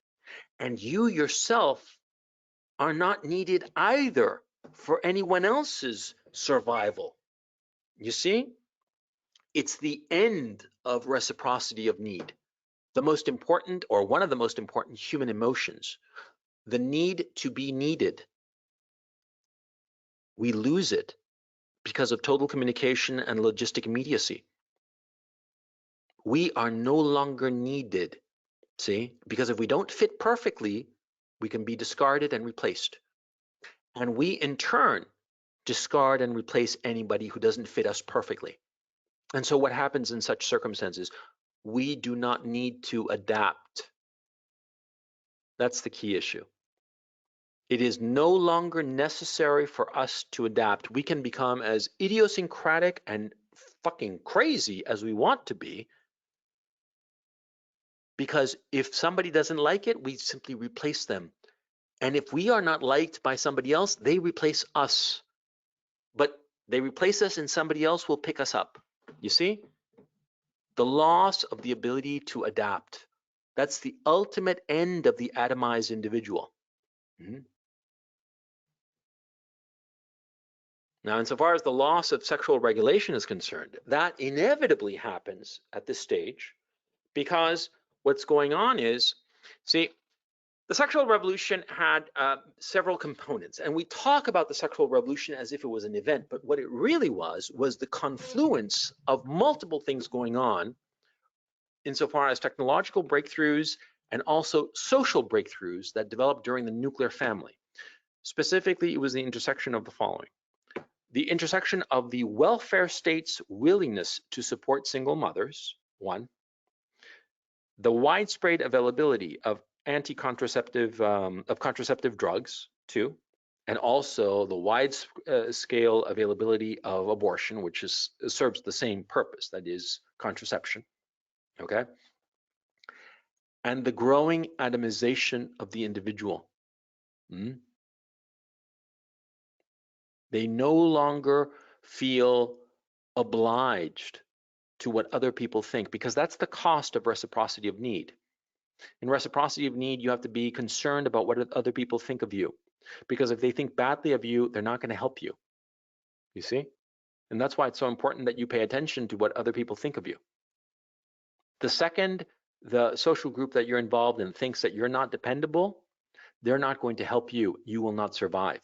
And you yourself are not needed either for anyone else's survival. You see? It's the end of reciprocity of need. The most important, or one of the most important human emotions, the need to be needed. We lose it because of total communication and logistic immediacy. We are no longer needed, see? Because if we don't fit perfectly, we can be discarded and replaced. And we, in turn, discard and replace anybody who doesn't fit us perfectly. And so what happens in such circumstances? We do not need to adapt. That's the key issue. It is no longer necessary for us to adapt. We can become as idiosyncratic and fucking crazy as we want to be, because if somebody doesn't like it, we simply replace them. And if we are not liked by somebody else, they replace us. But they replace us and somebody else will pick us up. You see? The loss of the ability to adapt. That's the ultimate end of the atomized individual. Now, insofar as the loss of sexual regulation is concerned, that inevitably happens at this stage, because what's going on is, see, the sexual revolution had several components, and we talk about the sexual revolution as if it was an event, but what it really was the confluence of multiple things going on insofar as technological breakthroughs and also social breakthroughs that developed during the nuclear family. Specifically, it was the intersection of the following. The intersection of the welfare state's willingness to support single mothers, one, the widespread availability of contraceptive drugs, two, and also the wide scale availability of abortion, which serves the same purpose, that is contraception, okay? And the growing atomization of the individual. They no longer feel obliged to what other people think, because that's the cost of reciprocity of need. In reciprocity of need, you have to be concerned about what other people think of you, because if they think badly of you, they're not going to help you. You see? And that's why it's so important that you pay attention to what other people think of you. The second, the social group that you're involved in thinks that you're not dependable, they're not going to help you. You will not survive.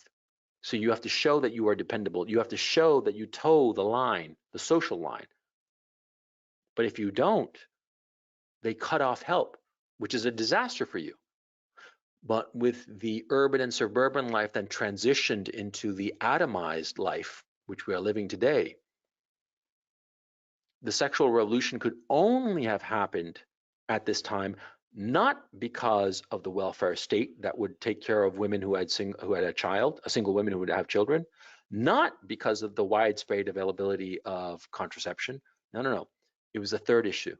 So you have to show that you are dependable. You have to show that you toe the line, the social line. But if you don't, they cut off help, which is a disaster for you. But with the urban and suburban life then transitioned into the atomized life, which we are living today, the sexual revolution could only have happened at this time, not because of the welfare state that would take care of women who had a child, single women who would have children, not because of the widespread availability of contraception. No. It was a third issue.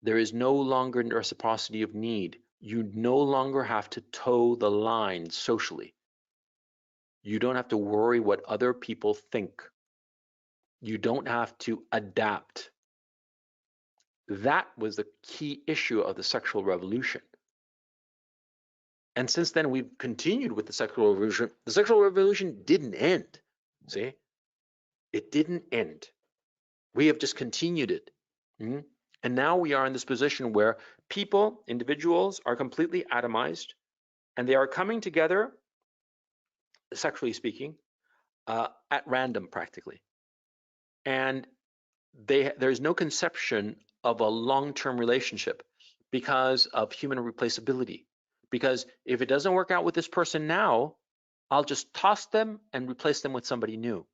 There is no longer reciprocity of need. You no longer have to toe the line socially. You don't have to worry what other people think. You don't have to adapt. That was the key issue of the sexual revolution. And since then, we've continued with the sexual revolution. The sexual revolution didn't end, see? It didn't end. We have just continued it. And now we are in this position where people, individuals, are completely atomized, and they are coming together, sexually speaking, at random practically. And there's no conception of a long-term relationship because of human replaceability. Because if it doesn't work out with this person now, I'll just toss them and replace them with somebody new.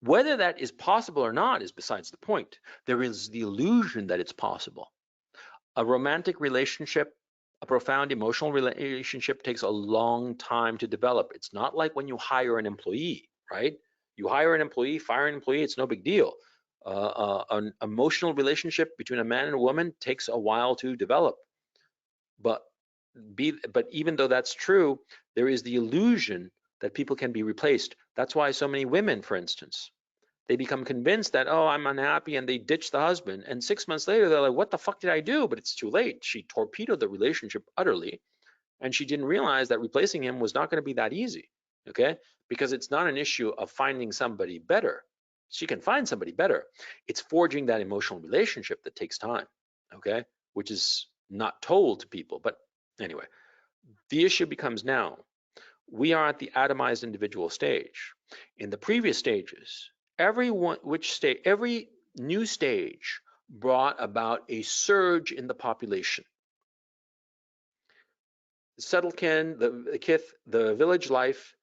Whether that is possible or not is besides the point. There is the illusion that it's possible. A romantic relationship, a profound emotional relationship takes a long time to develop. It's not like when you hire an employee, right? You hire an employee, fire an employee, it's no big deal. An emotional relationship between a man and a woman takes a while to develop. But even though that's true, there is the illusion that people can be replaced. That's why so many women, for instance, they become convinced that, oh, I'm unhappy, and they ditch the husband. And 6 months later, they're like, what the fuck did I do? But it's too late. She torpedoed the relationship utterly, and she didn't realize that replacing him was not going to be that easy, okay? Because it's not an issue of finding somebody better. She can find somebody better. It's forging that emotional relationship that takes time, okay? Which is not told to people. But anyway, the issue becomes now, we are at the atomized individual stage. In the previous stages, every new stage brought about a surge in the population. The settlekin, the kith, the village life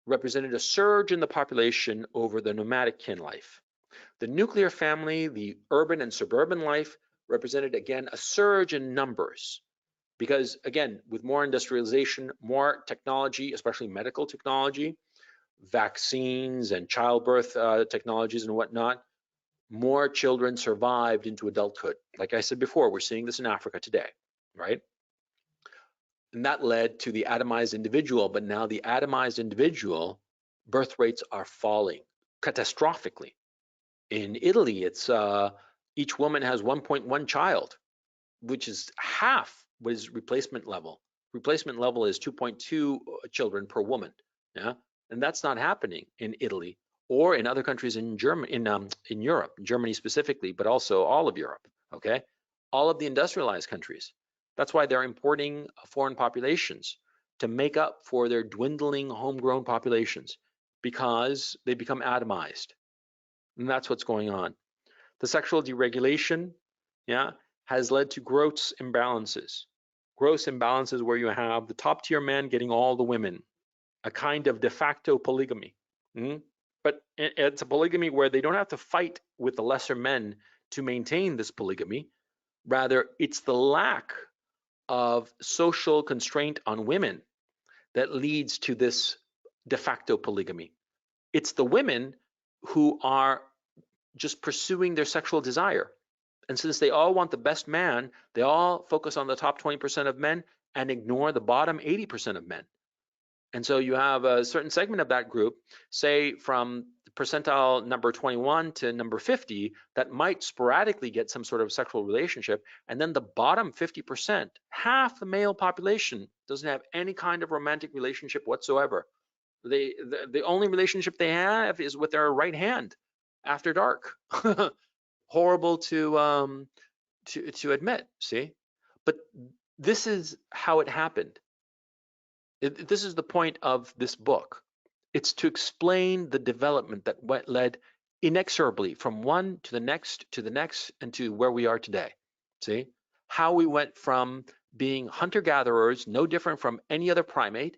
represented a surge in the population over the nomadic kin life. The nuclear family, the urban and suburban life, represented again a surge in numbers. Because again, with more industrialization, more technology, especially medical technology, vaccines and childbirth technologies and whatnot, more children survived into adulthood. Like I said before, we're seeing this in Africa today, right? And that led to the atomized individual, but now the atomized individual birth rates are falling catastrophically. In Italy, it's each woman has 1.1 child, which is half what is replacement level. Replacement level is 2.2 children per woman. Yeah, and that's not happening in Italy or in other countries in Germany, in Europe, Germany specifically, but also all of Europe. Okay, all of the industrialized countries. That's why they're importing foreign populations to make up for their dwindling homegrown populations, because they become atomized, and that's what's going on. The sexual deregulation, yeah, has led to gross imbalances. Gross imbalances where you have the top tier men getting all the women, a kind of de facto polygamy. But it's a polygamy where they don't have to fight with the lesser men to maintain this polygamy. Rather, it's the lack of social constraint on women that leads to this de facto polygamy. It's the women who are just pursuing their sexual desire. And since they all want the best man, they all focus on the top 20% of men and ignore the bottom 80% of men. And so you have a certain segment of that group, say from percentile number 21 to number 50, that might sporadically get some sort of sexual relationship. And then the bottom 50%, half the male population, doesn't have any kind of romantic relationship whatsoever. The only relationship they have is with their right hand after dark. Horrible to admit, see? But this is how it happened. This is the point of this book. It's to explain the development that led inexorably from one to the next, and to where we are today. See? How we went from being hunter-gatherers, no different from any other primate,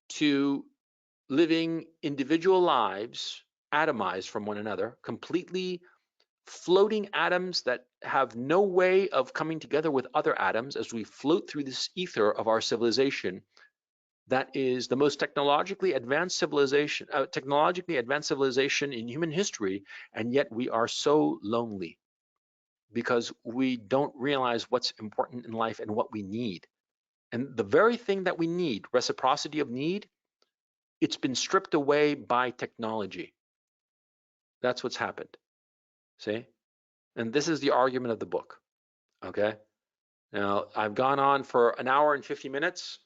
to living individual lives atomized from one another, completely floating atoms that have no way of coming together with other atoms as we float through this ether of our civilization. That is the most technologically advanced civilization in human history, and yet we are so lonely because we don't realize what's important in life and what we need. And the very thing that we need, reciprocity of need, it's been stripped away by technology. That's what's happened. See? And this is the argument of the book. Okay? Now, I've gone on for an hour and 50 minutes.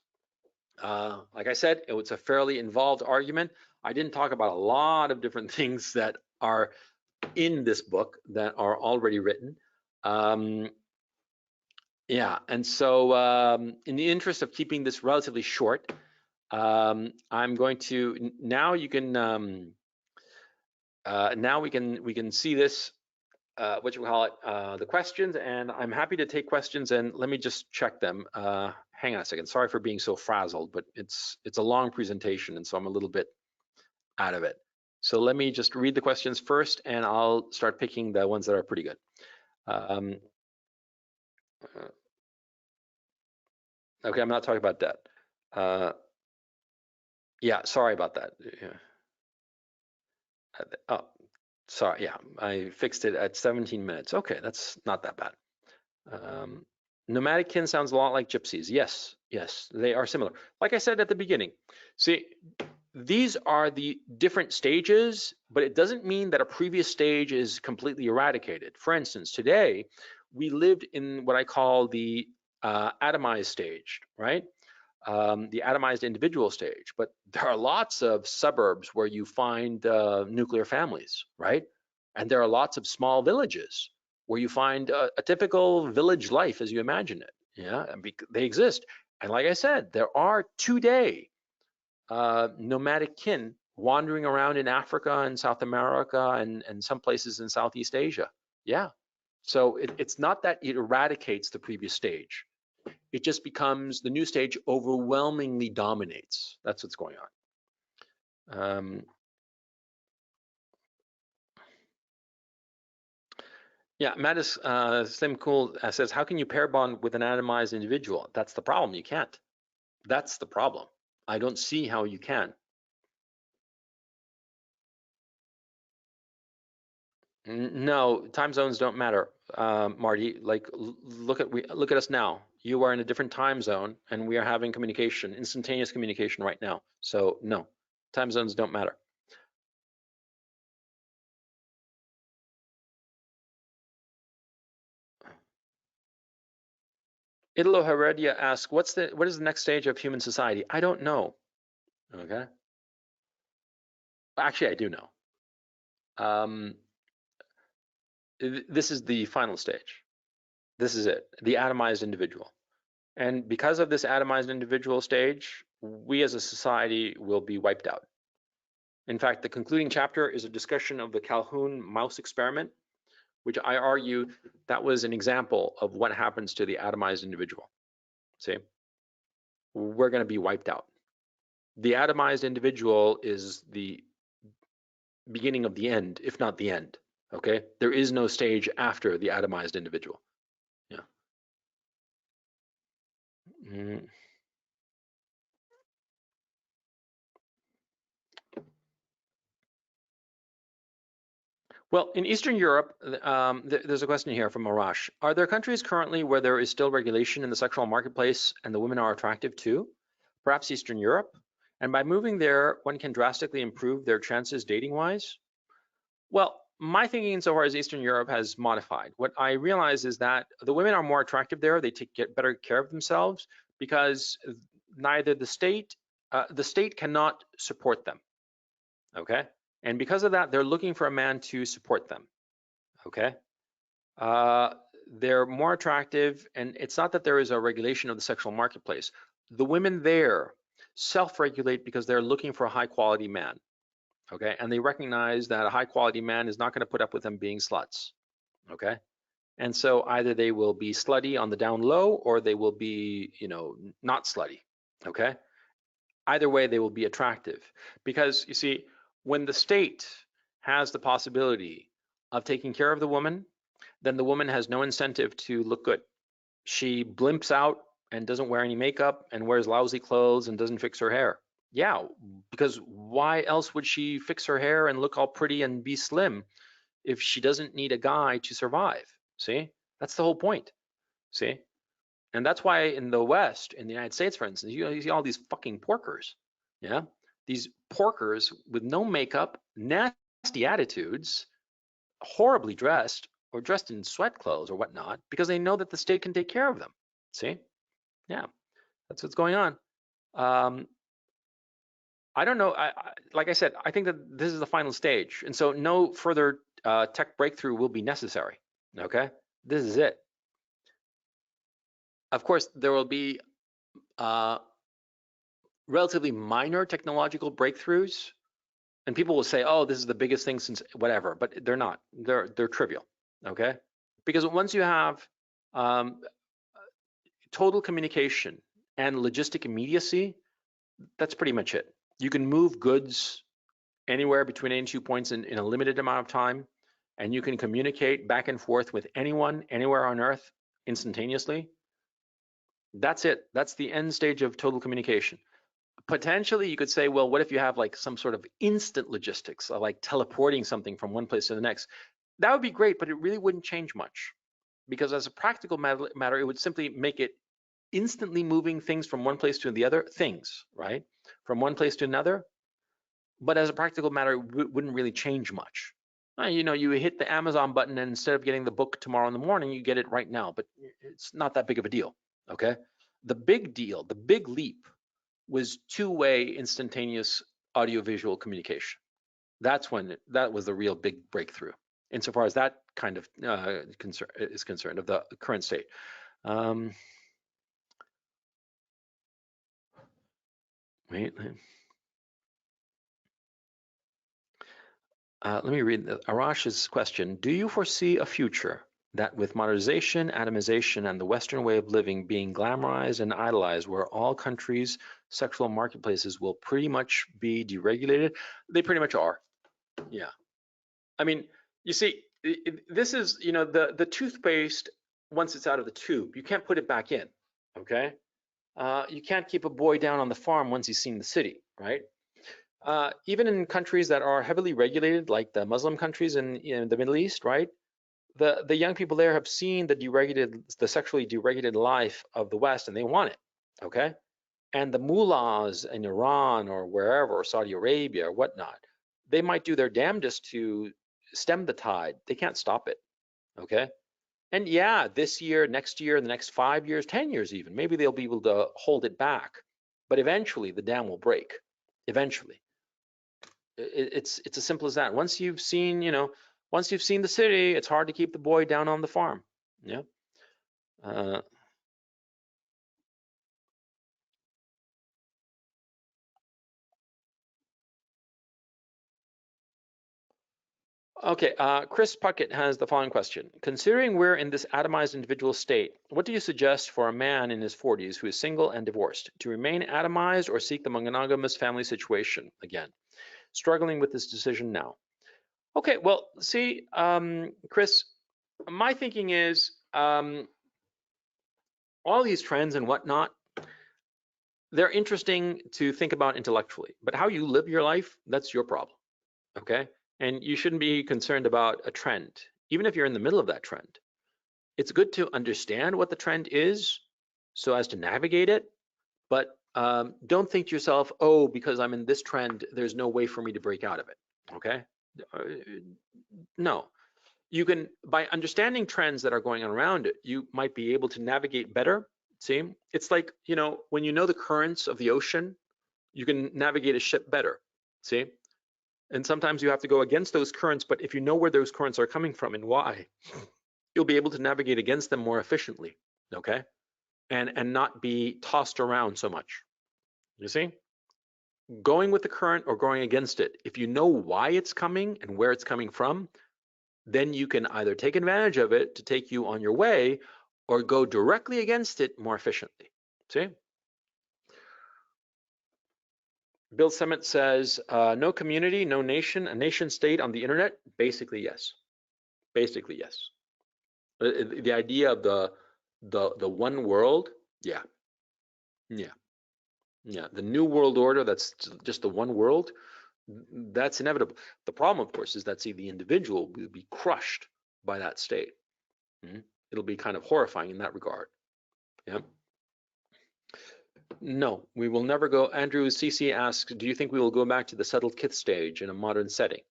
Like I said, it was a fairly involved argument. I didn't talk about a lot of different things that are in this book that are already written. Yeah, and so in the interest of keeping this relatively short, I'm going to, now you can, now we can see this, what you call it, the questions, and I'm happy to take questions, and let me just check them. Hang on a second, sorry for being so frazzled, but it's a long presentation, and so I'm a little bit out of it. So let me just read the questions first, and I'll start picking the ones that are pretty good. Okay, I'm not talking about debt. Yeah, sorry about that. Yeah. Oh, sorry. Yeah, I fixed it at 17 minutes. Okay, that's not that bad. Nomadic kin sounds a lot like gypsies. Yes, yes, they are similar. Like I said at the beginning, see, these are the different stages, but it doesn't mean that a previous stage is completely eradicated. For instance, today, we lived in what I call the atomized stage, right? The atomized individual stage, but there are lots of suburbs where you find nuclear families, right? And there are lots of small villages where you find a typical village life as you imagine it. Yeah, they exist. And like I said, there are today nomadic kin wandering around in Africa and South America and some places in Southeast Asia. Yeah. So it's not that it eradicates the previous stage. It just becomes the new stage overwhelmingly dominates. That's what's going on. Yeah, Mattis Slim Cool says, how can you pair bond with an atomized individual? That's the problem. You can't. That's the problem. I don't see how you can. No, time zones don't matter, Marty. Like, look at us now. You are in a different time zone, and we are having communication, instantaneous communication right now. So no, time zones don't matter. Idolo Heredia asks, what is the next stage of human society? I don't know. Okay. Actually, I do know. This is the final stage. This is it, the atomized individual. And because of this atomized individual stage, we as a society will be wiped out. In fact, the concluding chapter is a discussion of the Calhoun mouse experiment, which I argue that was an example of what happens to the atomized individual. See, we're going to be wiped out. The atomized individual is the beginning of the end, if not the end. Okay, there is no stage after the atomized individual. Yeah. Mm. Well, in Eastern Europe, there's a question here from Arash. Are there countries currently where there is still regulation in the sexual marketplace and the women are attractive too? Perhaps Eastern Europe? And by moving there, one can drastically improve their chances dating-wise? Well, my thinking insofar as Eastern Europe has modified. What I realize is that the women are more attractive there. They get better care of themselves because neither the state cannot support them. Okay. And because of that, they're looking for a man to support them. Okay. They're more attractive, and it's not that there is a regulation of the sexual marketplace. The women there self-regulate because they're looking for a high-quality man. Okay. And they recognize that a high-quality man is not going to put up with them being sluts. Okay. And so either they will be slutty on the down low, or they will be, not slutty. Okay. Either way, they will be attractive because you see, when the state has the possibility of taking care of the woman, then the woman has no incentive to look good. She blimps out and doesn't wear any makeup and wears lousy clothes and doesn't fix her hair. Yeah, because why else would she fix her hair and look all pretty and be slim if she doesn't need a guy to survive? See, that's the whole point. See, and that's why in the West, in the United States, for instance, you see all these fucking porkers. Yeah, these porkers with no makeup, nasty attitudes, horribly dressed or dressed in sweat clothes or whatnot, because they know that the state can take care of them. See? Yeah, that's what's going on. I don't know. Like I said, I think that this is the final stage. And so no further tech breakthrough will be necessary. Okay? This is it. Of course, there will be relatively minor technological breakthroughs, and people will say, "Oh, this is the biggest thing since whatever," but they're not. They're trivial. Okay? Because once you have total communication and logistic immediacy, that's pretty much it. You can move goods anywhere between any 2 points in a limited amount of time, and you can communicate back and forth with anyone, anywhere on Earth instantaneously, that's it. That's the end stage of total communication. Potentially, you could say, well, what if you have like some sort of instant logistics, like teleporting something from one place to the next? That would be great, but it really wouldn't change much, because as a practical matter, it would simply make it instantly moving things from one place to the other, right? From one place to another. But as a practical matter, it wouldn't really change much. You know, you hit the Amazon button, and instead of getting the book tomorrow in the morning, you get it right now, but it's not that big of a deal, okay? The big deal, the big leap, was two-way instantaneous audiovisual communication. That's when that was the real big breakthrough, insofar as that kind of is concerned of the current state. Wait. Let me read Arash's question. Do you foresee a future that with modernization, atomization, and the Western way of living being glamorized and idolized, where all countries' sexual marketplaces will pretty much be deregulated? They pretty much are. Yeah. I mean, you see, this is, you know, the toothpaste, once it's out of the tube, you can't put it back in, okay? You can't keep a boy down on the farm once he's seen the city, right? Even in countries that are heavily regulated, like the Muslim countries in the Middle East, right? The young people there have seen the sexually deregulated life of the West, and they want it, okay? And the mullahs in Iran or wherever, or Saudi Arabia or whatnot, they might do their damnedest to stem the tide. They can't stop it, okay? And yeah, this year, next year, the next 5 years, 10 years even, maybe they'll be able to hold it back. But eventually the dam will break, eventually. It's as simple as that. Once you've seen, you know, once you've seen the city, it's hard to keep the boy down on the farm. Yeah. Okay, Chris Puckett has the following question. Considering we're in this atomized individual state, what do you suggest for a man in his 40s who is single and divorced? To remain atomized or seek the monogamous family situation again? Struggling with this decision now. Okay, well, see, Chris, my thinking is all these trends and whatnot, they're interesting to think about intellectually, but how you live your life, that's your problem, okay? And you shouldn't be concerned about a trend, even if you're in the middle of that trend. It's good to understand what the trend is so as to navigate it, but don't think to yourself, oh, because I'm in this trend, there's no way for me to break out of it, okay? No. You can, by understanding trends that are going on around it, you might be able to navigate better. See, it's like, you know, when you know the currents of the ocean, you can navigate a ship better. See, and sometimes you have to go against those currents, but if you know where those currents are coming from and why, you'll be able to navigate against them more efficiently, okay? And not be tossed around so much. You see? Going with the current or going against it, if you know why it's coming and where it's coming from, then you can either take advantage of it to take you on your way or go directly against it more efficiently. See? Bill Semmett says, no community, no nation, a nation state on the internet? Basically, yes. Basically, yes. The idea of the one world, yeah. Yeah. Yeah. The new world order, that's just the one world, that's inevitable. The problem, of course, is that, see, the individual will be crushed by that state. It'll be kind of horrifying in that regard. Yeah. No, we will never go. Andrew CC asks, do you think we will go back to the settled kith stage in a modern setting?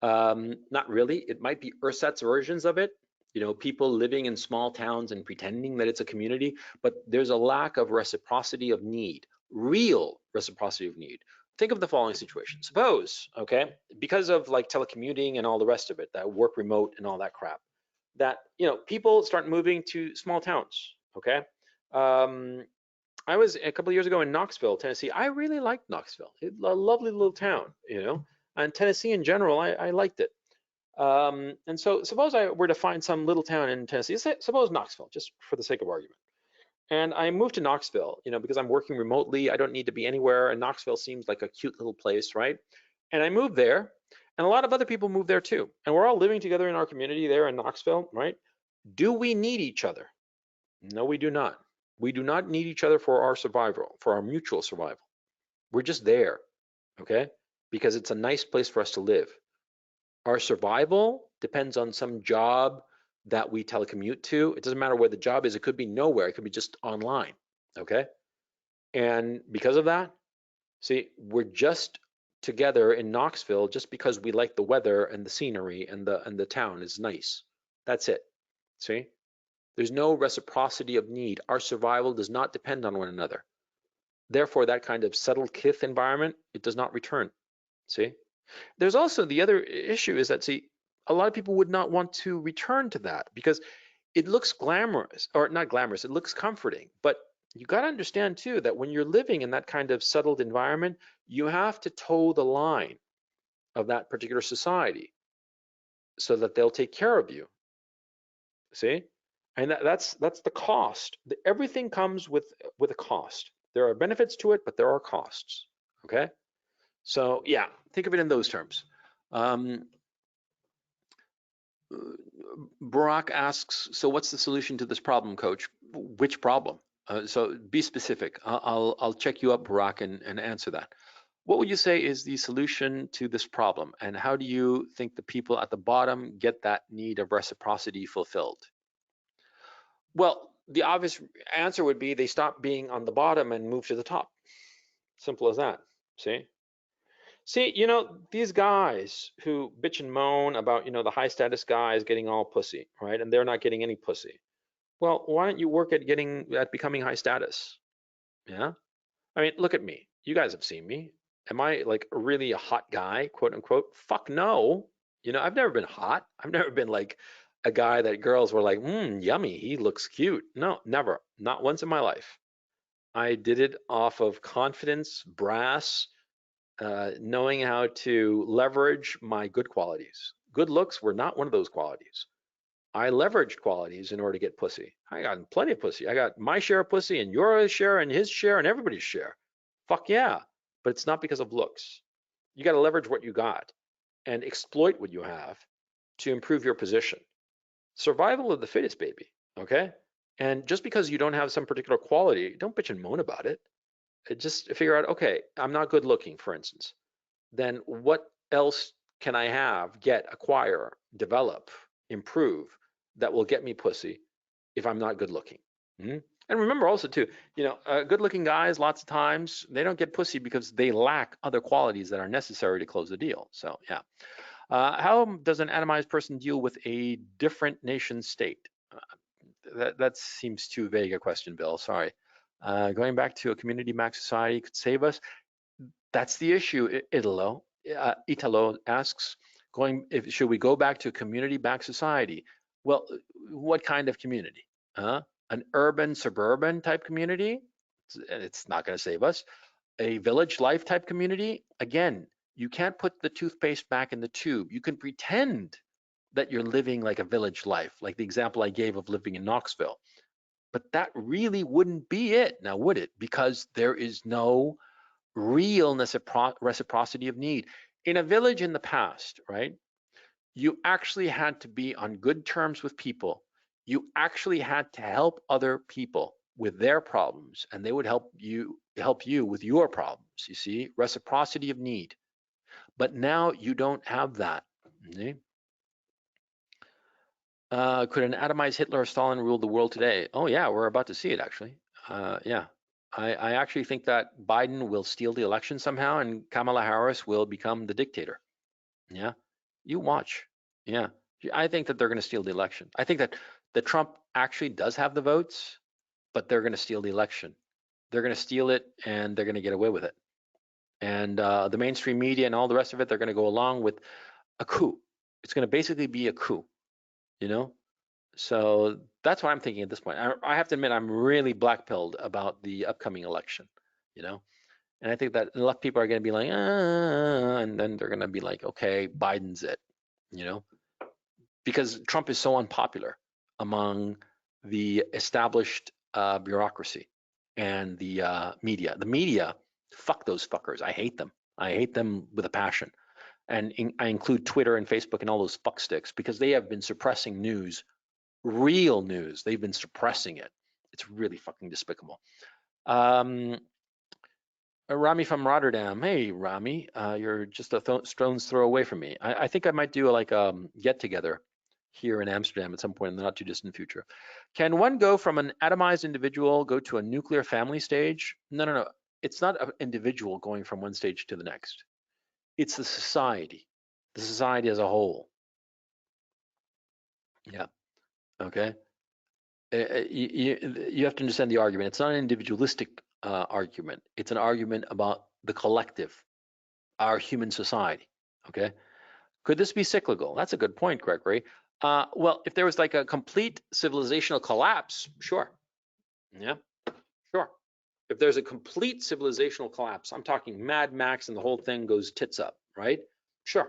Not really. It might be ersatz versions of it. You know, people living in small towns and pretending that it's a community, but there's a lack of reciprocity of need, real reciprocity of need. Think of the following situation. Suppose, okay, because of like telecommuting and all the rest of it, that work remote and all that crap, that, you know, people start moving to small towns, okay? I was a couple of years ago in Knoxville, Tennessee. I really liked Knoxville. It's a lovely little town, you know, and Tennessee in general, I liked it. And so suppose I were to find some little town in Tennessee, suppose Knoxville, just for the sake of argument. And I moved to Knoxville, you know, because I'm working remotely. I don't need to be anywhere. And Knoxville seems like a cute little place, right? And I moved there, and a lot of other people moved there too. And we're all living together in our community there in Knoxville, right? Do we need each other? No, we do not. We do not need each other for our survival, for our mutual survival. We're just there, okay? Because it's a nice place for us to live. Our survival depends on some job that we telecommute to. It doesn't matter where the job is. It could be nowhere. It could be just online, okay? And because of that, see, we're just together in Knoxville just because we like the weather and the scenery and the town is nice. That's it. See? There's no reciprocity of need. Our survival does not depend on one another. Therefore, that kind of settled kith environment, it does not return. See? There's also the other issue is that, see, a lot of people would not want to return to that because it looks glamorous, or not glamorous, it looks comforting. But you got to understand too that when you're living in that kind of settled environment, you have to toe the line of that particular society so that they'll take care of you. See? And that's the cost. Everything comes with a cost. There are benefits to it, but there are costs. Okay? So yeah, think of it in those terms. Barack asks, so what's the solution to this problem, coach? Which problem? So be specific. I'll check you up, Barack, and answer that. What would you say is the solution to this problem? And how do you think the people at the bottom get that need of reciprocity fulfilled? Well, the obvious answer would be they stop being on the bottom and move to the top. Simple as that, see? See, you know, these guys who bitch and moan about, you know, the high status guys getting all pussy, right? And they're not getting any pussy. Well, why don't you work at becoming high status? Yeah. I mean, look at me. You guys have seen me. Am I like really a hot guy, quote unquote? Fuck no. You know, I've never been hot. I've never been like a guy that girls were like, yummy, he looks cute. No, never. Not once in my life. I did it off of confidence, brass, knowing how to leverage my good qualities. Good looks were not one of those qualities. I leveraged qualities in order to get pussy. I got plenty of pussy. I got my share of pussy and your share and his share and everybody's share. Fuck yeah. But it's not because of looks. You got to leverage what you got and exploit what you have to improve your position. Survival of the fittest, baby. Okay? And just because you don't have some particular quality, don't bitch and moan about it. Just figure out, okay, I'm not good looking, for instance. Then what else can I have, get, acquire, develop, improve that will get me pussy if I'm not good looking? Mm-hmm. And remember also too, you know, good looking guys, lots of times, they don't get pussy because they lack other qualities that are necessary to close the deal. So yeah. How does an atomized person deal with a different nation state? That seems too vague a question, Bill, sorry. Going back to a community-backed society could save us. That's the issue, Italo. Italo asks, should we go back to a community-backed society? Well, what kind of community? An urban, suburban type community? It's not going to save us. A village life type community? Again, you can't put the toothpaste back in the tube. You can pretend that you're living like a village life, like the example I gave of living in Knoxville. But that really wouldn't be it, now would it? Because there is no real reciprocity of need. In a village in the past, right, you actually had to be on good terms with people. You actually had to help other people with their problems, and they would help you with your problems. You see, reciprocity of need. But now you don't have that. Okay? Could an atomized Hitler or Stalin rule the world today? Oh yeah, we're about to see it actually. Yeah, I actually think that Biden will steal the election somehow and Kamala Harris will become the dictator. Yeah, you watch. Yeah, I think that they're going to steal the election. I think that Trump actually does have the votes, but they're going to steal the election. They're going to steal it and they're going to get away with it. And the mainstream media and all the rest of it, they're going to go along with a coup. It's going to basically be a coup, you know? So that's what I'm thinking at this point. I have to admit, I'm really black-pilled about the upcoming election, you know? And I think that a lot of people are going to be like, and then they're going to be like, okay, Biden's it, you know? Because Trump is so unpopular among the established bureaucracy and the media. The media, fuck those fuckers. I hate them. I hate them with a passion. And I include Twitter and Facebook and all those fucksticks because they have been suppressing news, real news. They've been suppressing it. It's really fucking despicable. Rami from Rotterdam. Hey, Rami, you're just a stone's throw away from me. I think I might do like a get together here in Amsterdam at some point in the not too distant future. Can one go from an atomized individual go to a nuclear family stage? No. It's not an individual going from one stage to the next. It's the society as a whole. Yeah. Okay. You have to understand the argument. It's not an individualistic argument. It's an argument about the collective, our human society. Okay. Could this be cyclical? That's a good point, Gregory. Well, if there was like a complete civilizational collapse, sure. Yeah, sure. If there's a complete civilizational collapse, I'm talking Mad Max and the whole thing goes tits up, right? Sure.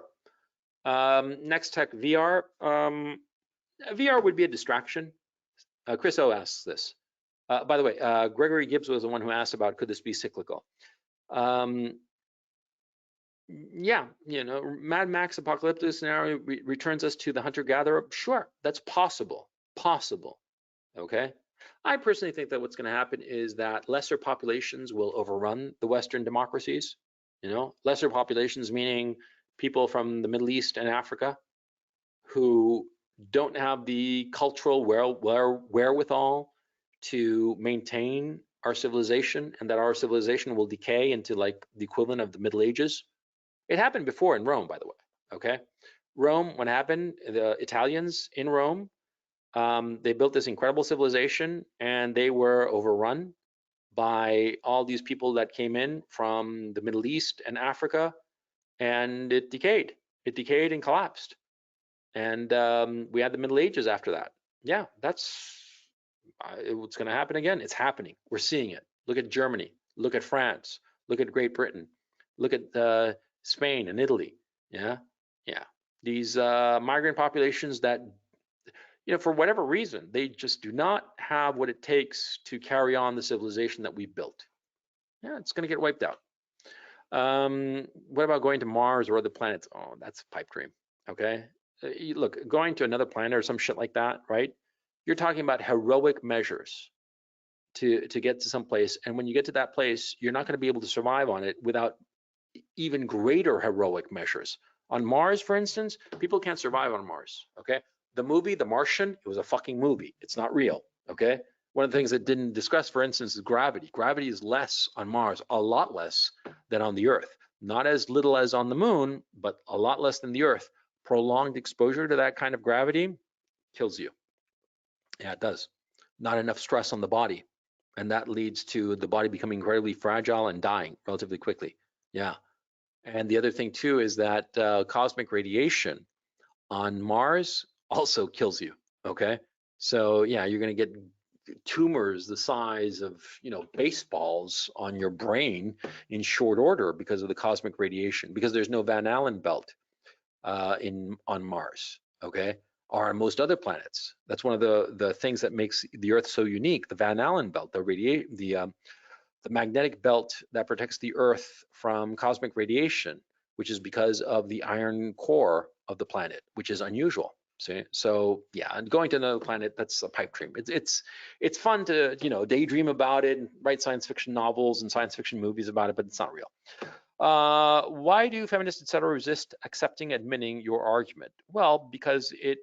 Next tech, VR. VR would be a distraction. Chris O asks this. By the way, Gregory Gibbs was the one who asked about could this be cyclical? Yeah, you know, Mad Max apocalyptic scenario returns us to the hunter-gatherer. Sure, that's possible. Okay. I personally think that what's going to happen is that lesser populations will overrun the Western democracies. You know, lesser populations meaning people from the Middle East and Africa who don't have the cultural wherewithal to maintain our civilization, and that our civilization will decay into like the equivalent of the Middle Ages. It happened before in Rome, by the way. Okay, Rome, what happened? The Italians in Rome, they built this incredible civilization, and they were overrun by all these people that came in from the Middle East and Africa, and it decayed. It decayed and collapsed. And we had the Middle Ages after that. Yeah, that's what's going to happen again. It's happening. We're seeing it. Look at Germany. Look at France. Look at Great Britain. Look at Spain and Italy. Yeah. These migrant populations that, you know, for whatever reason, they just do not have what it takes to carry on the civilization that we've built. Yeah, it's going to get wiped out. What about going to Mars or other planets? Oh, that's a pipe dream. Okay. Look, going to another planet or some shit like that, right? You're talking about heroic measures to get to some place, and when you get to that place, you're not going to be able to survive on it without even greater heroic measures. On Mars, for instance, people can't survive on Mars. Okay, the movie The Martian, it was a fucking movie. It's not real. Okay, one of the things that didn't discuss, for instance, is gravity. Gravity is less on Mars, a lot less than on the Earth. Not as little as on the moon, but a lot less than the Earth. Prolonged exposure to that kind of gravity kills you. Yeah, it does. Not enough stress on the body. And that leads to the body becoming incredibly fragile and dying relatively quickly. Yeah. And the other thing too is that cosmic radiation on Mars also kills you. Okay. So yeah, you're going to get tumors the size of, you know, baseballs on your brain in short order because of the cosmic radiation, because there's no Van Allen belt on Mars, okay, or on most other planets. That's one of the things that makes the Earth so unique. The Van Allen belt, the magnetic belt that protects the Earth from cosmic radiation, which is because of the iron core of the planet, which is unusual. See, so yeah, and going to another planet, that's a pipe dream. It's fun to, you know, daydream about it and write science fiction novels and science fiction movies about it, but it's not real. Why do feminists, etc., resist accepting, admitting your argument? Well, because it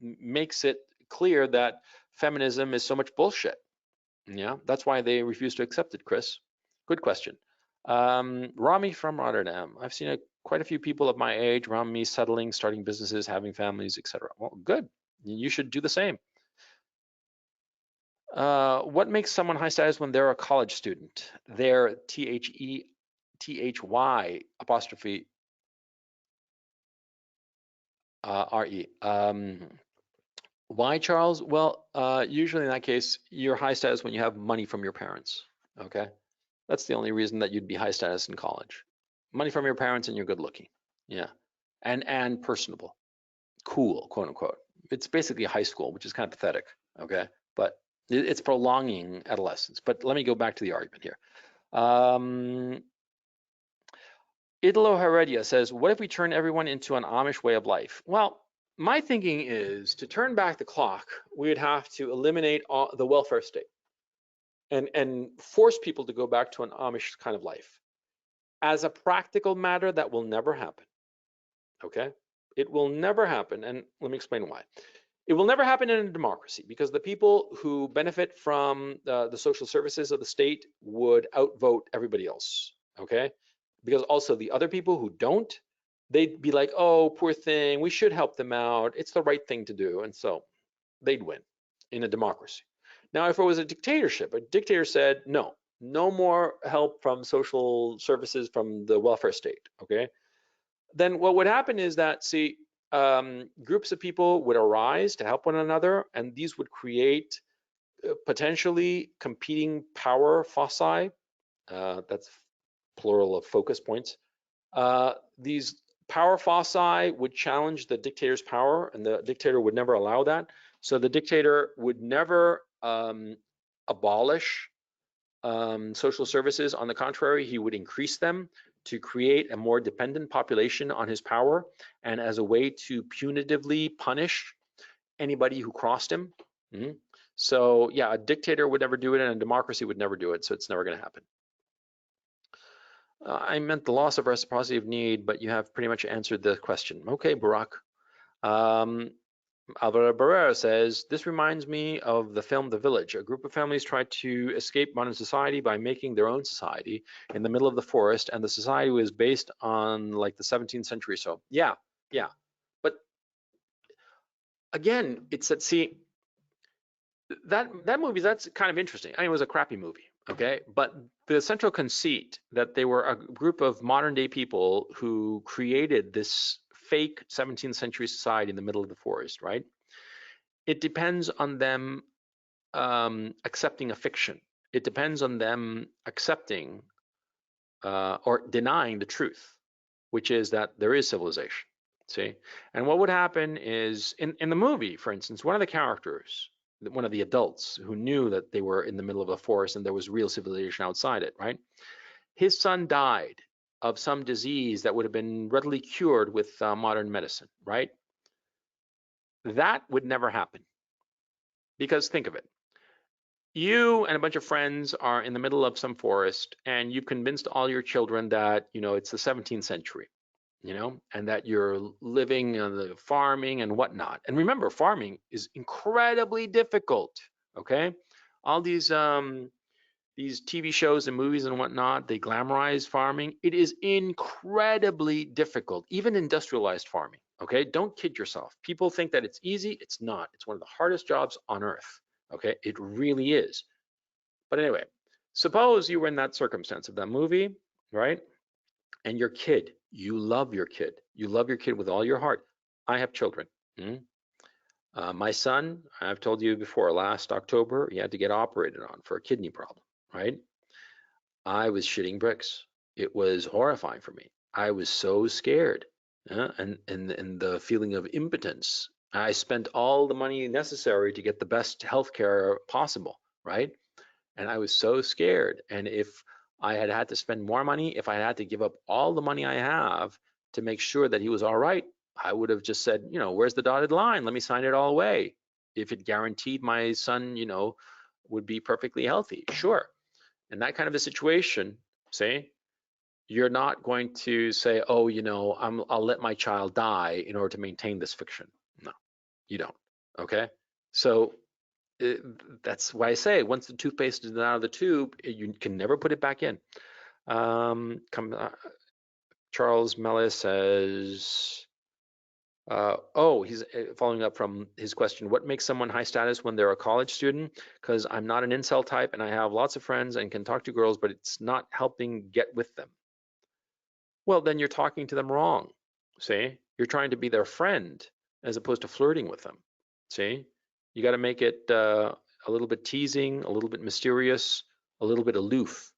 makes it clear that feminism is so much bullshit. Yeah, that's why they refuse to accept it, Chris. Good question. Rami from Rotterdam. I've seen quite a few people of my age around me settling, starting businesses, having families, etc. Well, good. You should do the same. What makes someone high status when they're a college student? They're THY apostrophe RE. Why, Charles? Well, usually in that case, you're high status when you have money from your parents. Okay, that's the only reason that you'd be high status in college. Money from your parents and you're good looking. Yeah, and personable, cool, quote unquote. It's basically high school, which is kind of pathetic. Okay, but it's prolonging adolescence. But let me go back to the argument here. Idolo Heredia says, what if we turn everyone into an Amish way of life? Well, my thinking is to turn back the clock, we would have to eliminate the welfare state and force people to go back to an Amish kind of life. As a practical matter, that will never happen. Okay? It will never happen. And let me explain why. It will never happen in a democracy because the people who benefit from the social services of the state would outvote everybody else. Okay? Because also the other people who don't, they'd be like, oh, poor thing, we should help them out. It's the right thing to do. And so they'd win in a democracy. Now, if it was a dictator said, no, no more help from social services from the welfare state, okay? Then what would happen is that, see, groups of people would arise to help one another, and these would create potentially competing power foci. That's plural of focus points. These power foci would challenge the dictator's power, and the dictator would never allow that. So the dictator would never abolish social services. On the contrary, he would increase them to create a more dependent population on his power, and as a way to punitively punish anybody who crossed him. So yeah, a dictator would never do it, and a democracy would never do it, so it's never going to happen. I meant the loss of reciprocity of need, but you have pretty much answered the question. Okay, Barack. Alvaro Barrera says, this reminds me of the film The Village. A group of families try to escape modern society by making their own society in the middle of the forest, and the society was based on like the 17th century or so. Yeah. But again, it's that, see, that movie, that's kind of interesting. I mean, it was a crappy movie, okay? But the central conceit that they were a group of modern day people who created this fake 17th century society in the middle of the forest, right? It depends on them accepting a fiction. It depends on them accepting or denying the truth, which is that there is civilization, see? And what would happen is, in the movie, for instance, one of the characters, one of the adults who knew that they were in the middle of a forest and there was real civilization outside it, right? His son died of some disease that would have been readily cured with modern medicine, right? That would never happen. Because think of it. You and a bunch of friends are in the middle of some forest, and you've convinced all your children that, you know, it's the 17th century, you know, and that you're living the farming and whatnot. And remember, farming is incredibly difficult, okay? All these TV shows and movies and whatnot, they glamorize farming. It is incredibly difficult, even industrialized farming, okay? Don't kid yourself. People think that it's easy. It's not. It's one of the hardest jobs on earth, okay? It really is. But anyway, suppose you were in that circumstance of that movie, right? And your kid, you love your kid. You love your kid with all your heart. I have children. My son, I've told you before, last October, he had to get operated on for a kidney problem, right? I was shitting bricks. It was horrifying for me. I was so scared, and the feeling of impotence. I spent all the money necessary to get the best healthcare possible, right? And I was so scared. And if I had had to spend more money, if I had to give up all the money I have to make sure that he was all right, I would have just said, you know, where's the dotted line? Let me sign it all away. If it guaranteed my son, you know, would be perfectly healthy, sure. In that kind of a situation, say, you're not going to say, oh, you know, I'll let my child die in order to maintain this fiction. No, you don't. Okay. So that's why I say once the toothpaste is out of the tube, you can never put it back in. Charles Mellis says, he's following up from his question, what makes someone high status when they're a college student? Because I'm not an incel type and I have lots of friends and can talk to girls, but it's not helping get with them. Well, then you're talking to them wrong. See, you're trying to be their friend as opposed to flirting with them. See, you got to make it a little bit teasing, a little bit mysterious, a little bit aloof.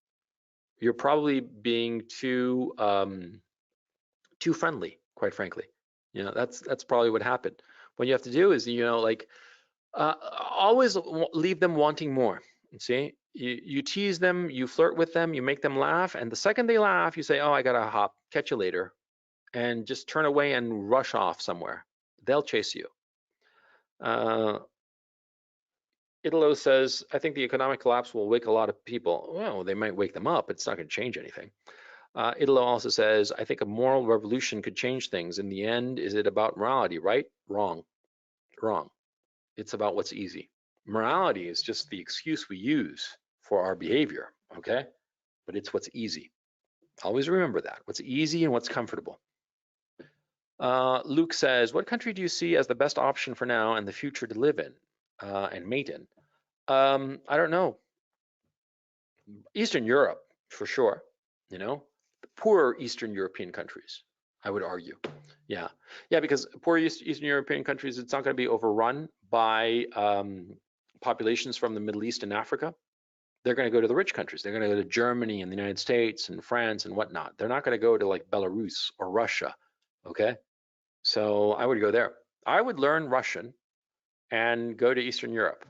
You're probably being too friendly, quite frankly. You know, that's probably what happened. What you have to do is, you know, like always leave them wanting more. See, you tease them, you flirt with them, you make them laugh, and the second they laugh, you say, oh, I gotta hop. catch you later, and just turn away and rush off somewhere. They'll chase you. Italo says, I think the economic collapse will wake a lot of people. Well, they might wake them up. It's not going to change anything. Italo also says, I think a moral revolution could change things. In the end, is it about morality, right? Wrong. Wrong. It's about what's easy. Morality is just the excuse we use for our behavior, okay? But it's what's easy. Always remember that. What's easy and what's comfortable. Luke says, what country do you see as the best option for now and the future to live in and mate in? I don't know. Eastern Europe, for sure, you know, the poor Eastern European countries, I would argue. Yeah, because poor Eastern European countries, it's not going to be overrun by populations from the Middle East and Africa. They're going to go to the rich countries. They're going to go to Germany and the United States and France and whatnot. They're not going to go to like Belarus or Russia, okay? So I would go there. I would learn Russian and go to Eastern Europe.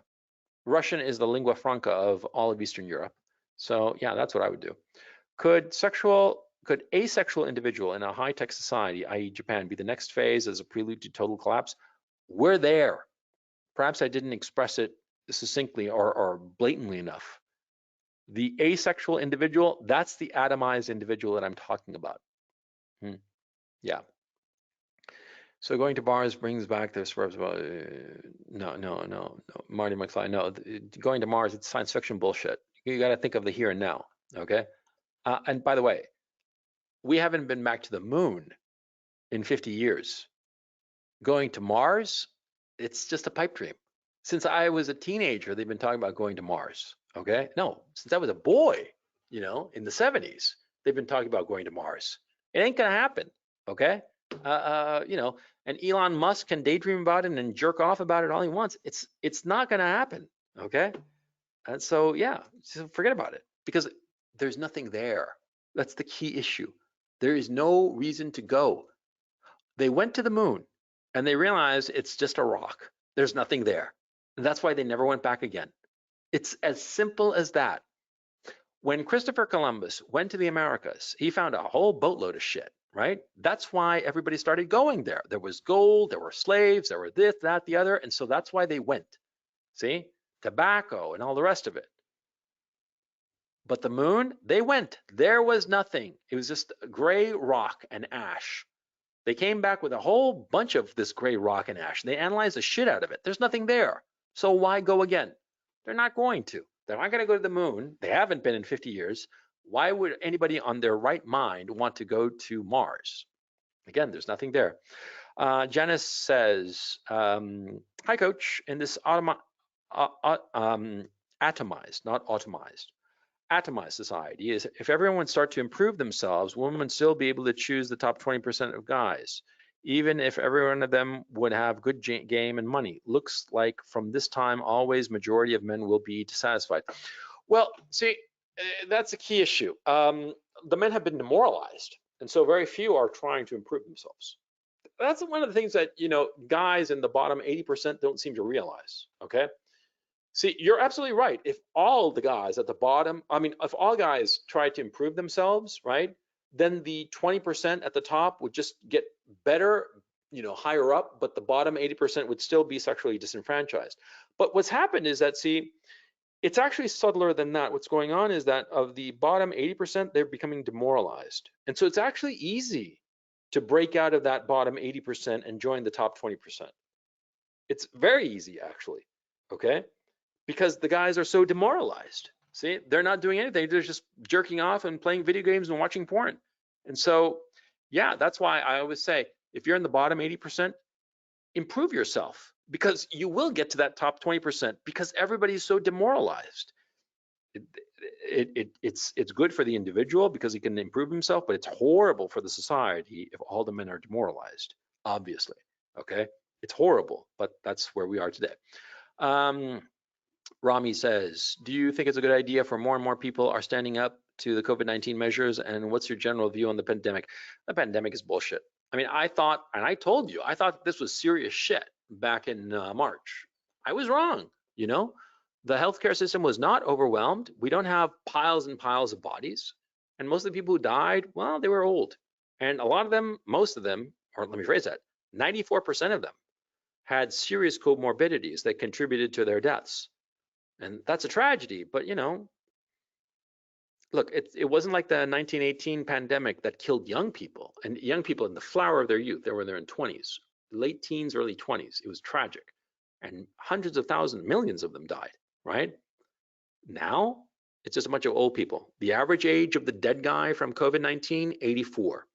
Russian is the lingua franca of all of Eastern Europe. So yeah, that's what I would do. Could asexual individual in a high-tech society, i.e. Japan, be the next phase as a prelude to total collapse? We're there. Perhaps I didn't express it succinctly or blatantly enough. The asexual individual, that's the atomized individual that I'm talking about. Yeah. So going to bars brings back the suburbs. No, Marty McFly. No, going to Mars, it's science fiction bullshit. You got to think of the here and now, okay? And by the way, we haven't been back to the moon in 50 years. Going to Mars, it's just a pipe dream. Since I was a teenager, they've been talking about going to Mars, okay? No, since I was a boy, you know, in the 70s, they've been talking about going to Mars. It ain't gonna happen, okay? You know, and Elon Musk can daydream about it and jerk off about it all he wants. It's not gonna happen, okay? And so, yeah, so forget about it because there's nothing there. That's the key issue. There is no reason to go. They went to the moon and they realized it's just a rock. There's nothing there. And that's why they never went back again. It's as simple as that. When Christopher Columbus went to the Americas, he found a whole boatload of shit, right? That's why everybody started going there. There was gold, there were slaves, there were this, that, the other. And so that's why they went. See? Tobacco and all the rest of it. But the moon, they went. There was nothing. It was just gray rock and ash. They came back with a whole bunch of this gray rock and ash. And they analyzed the shit out of it. There's nothing there. So why go again? They're not going to. They're not going to go to the moon. They haven't been in 50 years. Why would anybody on their right mind want to go to Mars? Again, there's nothing there. Janice says, hi, coach. In this atomized, not automized, atomized society, is if everyone would start to improve themselves, women would still be able to choose the top 20% of guys, even if every one of them would have good game and money. Looks like from this time, always majority of men will be dissatisfied. Well, see, that's a key issue. The men have been demoralized, and so very few are trying to improve themselves. That's one of the things that, you know, guys in the bottom 80% don't seem to realize, okay? See, you're absolutely right. If all the guys at the bottom, if all guys tried to improve themselves, right, then the 20% at the top would just get better, you know, higher up, but the bottom 80% would still be sexually disenfranchised. But what's happened is that, see, it's actually subtler than that. What's going on is that of the bottom 80%, they're becoming demoralized. And so it's actually easy to break out of that bottom 80% and join the top 20%. It's very easy, actually, okay? Because the guys are so demoralized. See, they're not doing anything. They're just jerking off and playing video games and watching porn. And so, yeah, that's why I always say, if you're in the bottom 80%, improve yourself because you will get to that top 20% because everybody's so demoralized. It's good for the individual because he can improve himself, but it's horrible for the society if all the men are demoralized, obviously, okay? It's horrible, but that's where we are today. Rami says, do you think it's a good idea for more and more people are standing up to the COVID-19 measures? And what's your general view on the pandemic? The pandemic is bullshit. I mean, I thought, and I told you, I thought this was serious shit back in March. I was wrong, you know? The healthcare system was not overwhelmed. We don't have piles and piles of bodies. And most of the people who died, well, they were old. And a lot of them, most of them, or let me phrase that, 94% of them had serious comorbidities that contributed to their deaths. And that's a tragedy, but look, it wasn't like the 1918 pandemic that killed young people, and young people in the flower of their youth. They were in their 20s, late teens, early 20s. It was tragic. And hundreds of thousands, millions of them died, right? Now, it's just a bunch of old people. The average age of the dead guy from COVID-19, 84.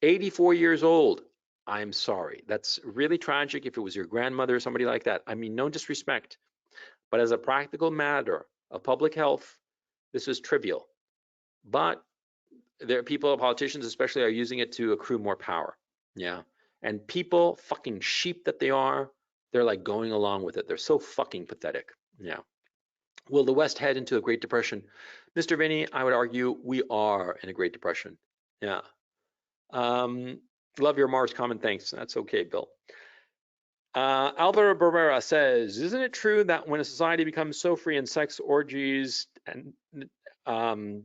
84 years old. I'm sorry. That's really tragic if it was your grandmother or somebody like that. I mean, no disrespect. But as a practical matter of public health, this is trivial. But there are people, politicians especially, are using it to accrue more power. Yeah. And people, fucking sheep that they are, they're like going along with it. They're so fucking pathetic. Yeah. Will the West head into a Great Depression? Mr. Vinny, I would argue we are in a Great Depression. Yeah. Love your Mars comment. Thanks. That's okay, Bill. Alvaro Barrera says, isn't it true that when a society becomes so free in sex, orgies, and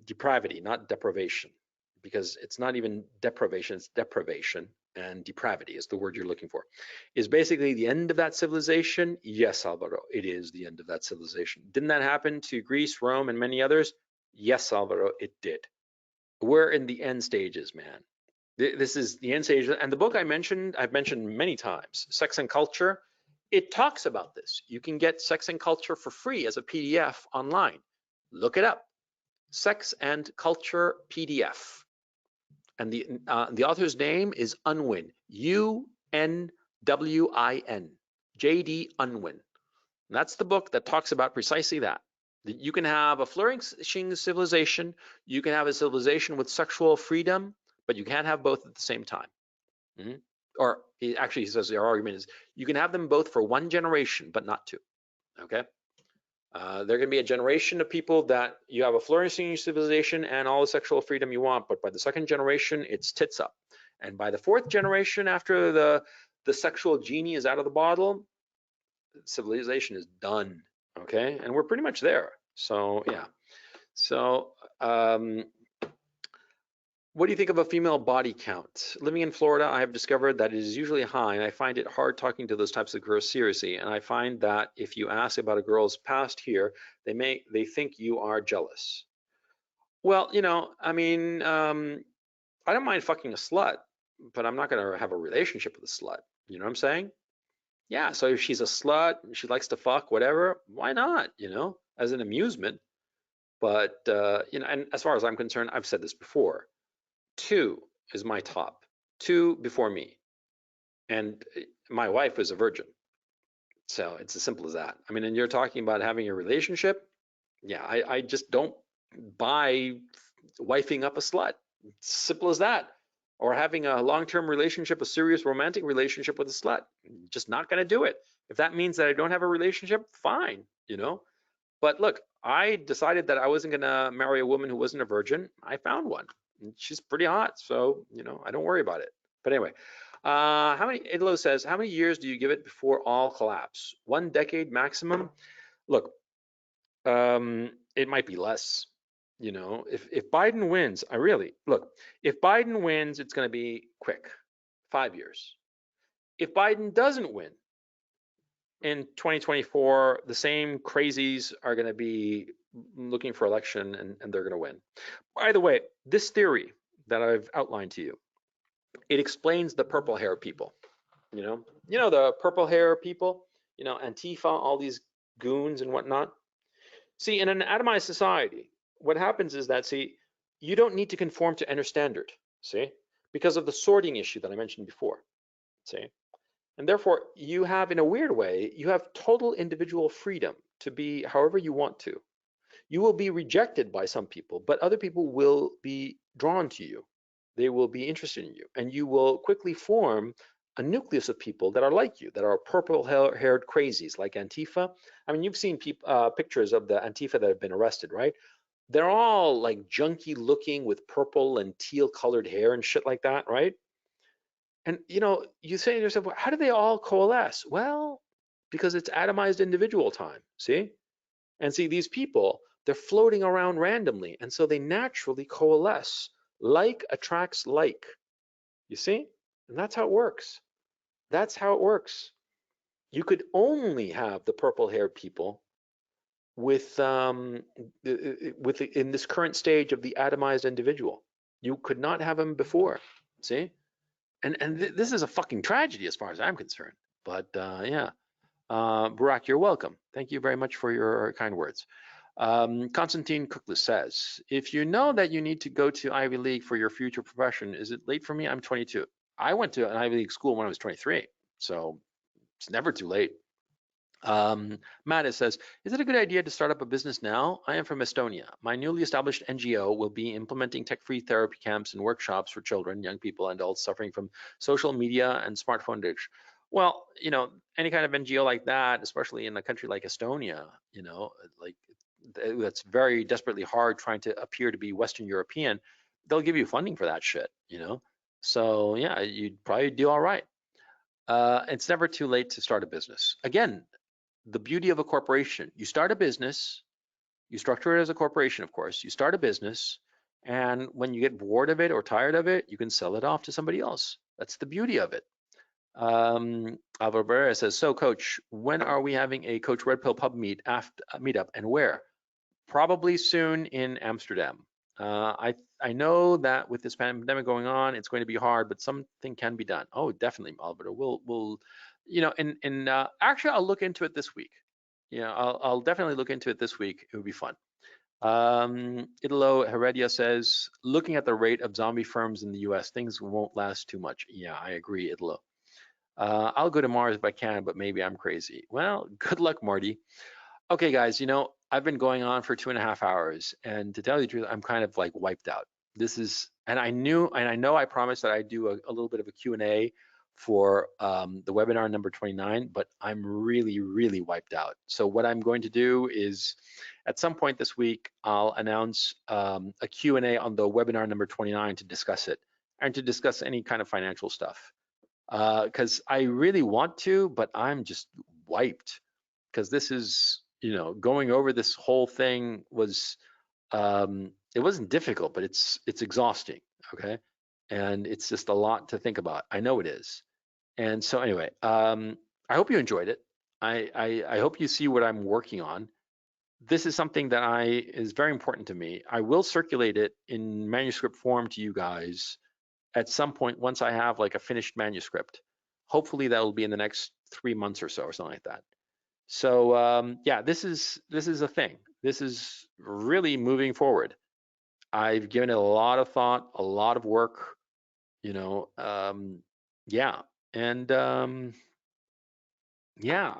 depravity, not deprivation, because it's not even deprivation, it's deprivation, and depravity is the word you're looking for, is basically the end of that civilization? Yes, Alvaro, it is the end of that civilization. Didn't that happen to Greece, Rome, and many others? Yes, Alvaro, it did. We're in the end stages, man. This is the end stage. And the book I've mentioned many times, Sex and Culture, it talks about this. You can get Sex and Culture for free as a PDF online. Look it up. Sex and Culture PDF. And the author's name is Unwin, U-N-W-I-N, J.D. Unwin. And that's the book that talks about precisely that. You can have a flourishing civilization. You can have a civilization with sexual freedom, but you can't have both at the same time. Or actually, he says their argument is you can have them both for one generation, but not two. Okay. They're going to be a generation of people that you have a flourishing civilization and all the sexual freedom you want, but by the second generation, it's tits up. And by the fourth generation, after the sexual genie is out of the bottle, civilization is done. Okay. And we're pretty much there. So yeah. So what do you think of a female body count? Living in Florida, I have discovered that it is usually high, and I find it hard talking to those types of girls seriously. And I find that if you ask about a girl's past here, they think you are jealous. Well, I mean, I don't mind fucking a slut, but I'm not going to have a relationship with a slut. You know what I'm saying? Yeah. So if she's a slut, she likes to fuck, whatever, why not? As an amusement. But and as far as I'm concerned, I've said this before. 2 is my top. 2 before me. And my wife is a virgin. So it's as simple as that. I mean, and you're talking about having a relationship. Yeah, I just don't buy wifing up a slut. Simple as that. Or having a long-term relationship, a serious romantic relationship with a slut. Just not going to do it. If that means that I don't have a relationship, fine, But look, I decided that I wasn't going to marry a woman who wasn't a virgin. I found one. She's pretty hot, so I don't worry about it. But anyway, Idlo says, how many years do you give it before all collapse? 1 decade maximum? Look, it might be less. If Biden wins, if Biden wins, it's going to be quick, 5 years. If Biden doesn't win in 2024, the same crazies are going to be looking for election and they're going to win. By the way, this theory that I've outlined to you, it explains the purple hair people. The purple hair people, Antifa, all these goons and whatnot. See, in an atomized society, what happens is that, you don't need to conform to any standard, because of the sorting issue that I mentioned before, And therefore, you have, in a weird way, you have total individual freedom to be however you want to. You will be rejected by some people, but other people will be drawn to you. They will be interested in you, and you will quickly form a nucleus of people that are like you, that are purple-haired crazies like Antifa. I mean, you've seen pictures of the Antifa that have been arrested, right? They're all like junky looking with purple and teal colored hair and shit like that, right? And you say to yourself, well, how do they all coalesce? Well, because it's atomized individual time, And these people, they're floating around randomly, and so they naturally coalesce. Like attracts like. You see? And that's how it works. That's how it works. You could only have the purple-haired people with in this current stage of the atomized individual. You could not have them before. See? And this is a fucking tragedy as far as I'm concerned. But yeah, Barak, you're welcome. Thank you very much for your kind words. Constantine Cooklis says, if you know that you need to go to Ivy League for your future profession, is it late for me? I'm 22. I went to an Ivy League school when I was 23, so it's never too late. Mattis says, is it a good idea to start up a business now? I am from Estonia. My newly established NGO will be implementing tech-free therapy camps and workshops for children, young people, and adults suffering from social media and smartphone addiction. Well, you know, any kind of NGO like that, especially in a country like Estonia, you know, like that's very desperately hard trying to appear to be Western European, they'll give you funding for that shit, you know? So yeah, you'd probably do all right. It's never too late to start a business. Again, the beauty of a corporation, you start a business, you structure it as a corporation, of course, you start a business, and when you get bored of it or tired of it, you can sell it off to somebody else. That's the beauty of it. Alvaro Barrera says, so coach, when are we having a Coach Red Pill Pub meetup and where? Probably soon in Amsterdam. I know that with this pandemic going on, it's going to be hard, but something can be done. Oh, definitely, Alvaro. We'll you know, and actually, I'll look into it this week. You know, I'll definitely look into it this week. It would be fun. Italo Heredia says, looking at the rate of zombie firms in the US, things won't last too much. Yeah, I agree, Italo. I'll go to Mars if I can, but maybe I'm crazy. Well, good luck, Marty. Okay, guys, you know, I've been going on for 2.5 hours, and to tell you the truth, I'm kind of like wiped out. This is, and I know I promised that I'd do a little bit of a Q&A for the webinar number 29, but I'm really, really wiped out. So what I'm going to do is, at some point this week, I'll announce a Q&A on the webinar number 29 to discuss it, and to discuss any kind of financial stuff. Because I really want to, but I'm just wiped, because this is, you know, going over this whole thing was, it wasn't difficult, but it's exhausting, okay? And it's just a lot to think about. I know it is. And so anyway, I hope you enjoyed it. I hope you see what I'm working on. This is something that is very important to me. I will circulate it in manuscript form to you guys at some point once I have like a finished manuscript. Hopefully that will be in the next 3 months or so, or something like that. So yeah, this is a thing. This is really moving forward. I've given it a lot of thought, a lot of work, you know. Yeah, and yeah,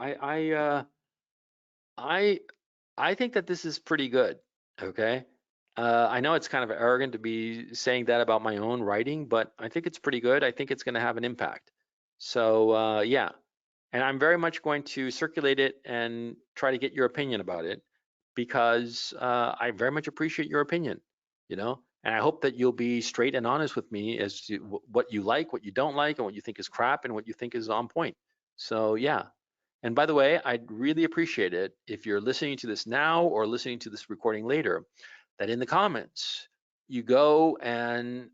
I think that this is pretty good. Okay, I know it's kind of arrogant to be saying that about my own writing, but I think it's pretty good. I think it's going to have an impact. So yeah. And I'm very much going to circulate it and try to get your opinion about it, because I very much appreciate your opinion, you know, and I hope that you'll be straight and honest with me as to what you like, what you don't like, and what you think is crap and what you think is on point. So yeah. And by the way, I'd really appreciate it if you're listening to this now or listening to this recording later, that in the comments you go and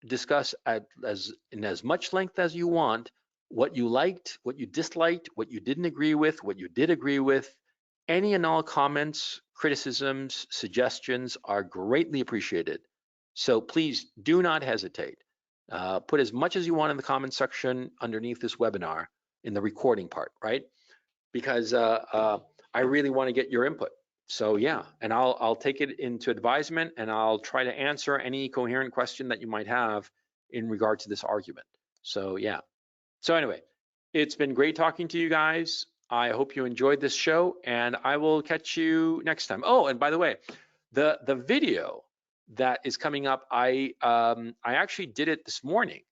discuss in as much length as you want what you liked, what you disliked, what you didn't agree with, what you did agree with. Any and all comments, criticisms, suggestions are greatly appreciated. So please do not hesitate. Put as much as you want in the comment section underneath this webinar in the recording part, right? Because I really want to get your input. So yeah, and I'll take it into advisement, and I'll try to answer any coherent question that you might have in regard to this argument. So yeah. So anyway, it's been great talking to you guys. I hope you enjoyed this show, and I will catch you next time. Oh, and by the way, the video that is coming up, I actually did it this morning.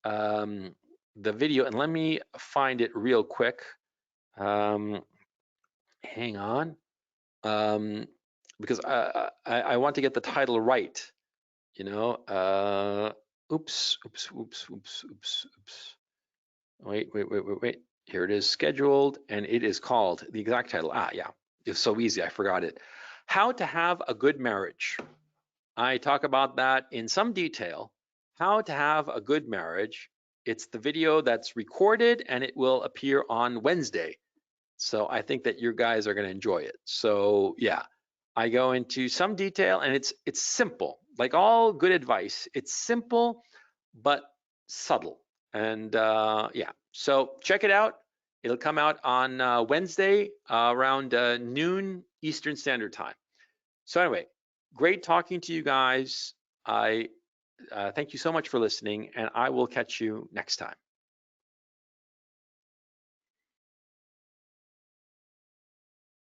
The video, and let me find it real quick. Hang on, because I want to get the title right. You know, oops. Wait. Here it is, scheduled, and it is called, the exact title. Yeah, it's so easy, I forgot it. How to have a good marriage. I talk about that in some detail How to Have a Good Marriage. It's the video that's recorded and it will appear on Wednesday. So I think that you guys are going to enjoy it. So yeah, I go into some detail and it's simple. Like all good advice, it's simple but subtle. And yeah, so check it out. It'll come out on Wednesday around noon Eastern Standard Time. So anyway, great talking to you guys. I thank you so much for listening, and I will catch you next time.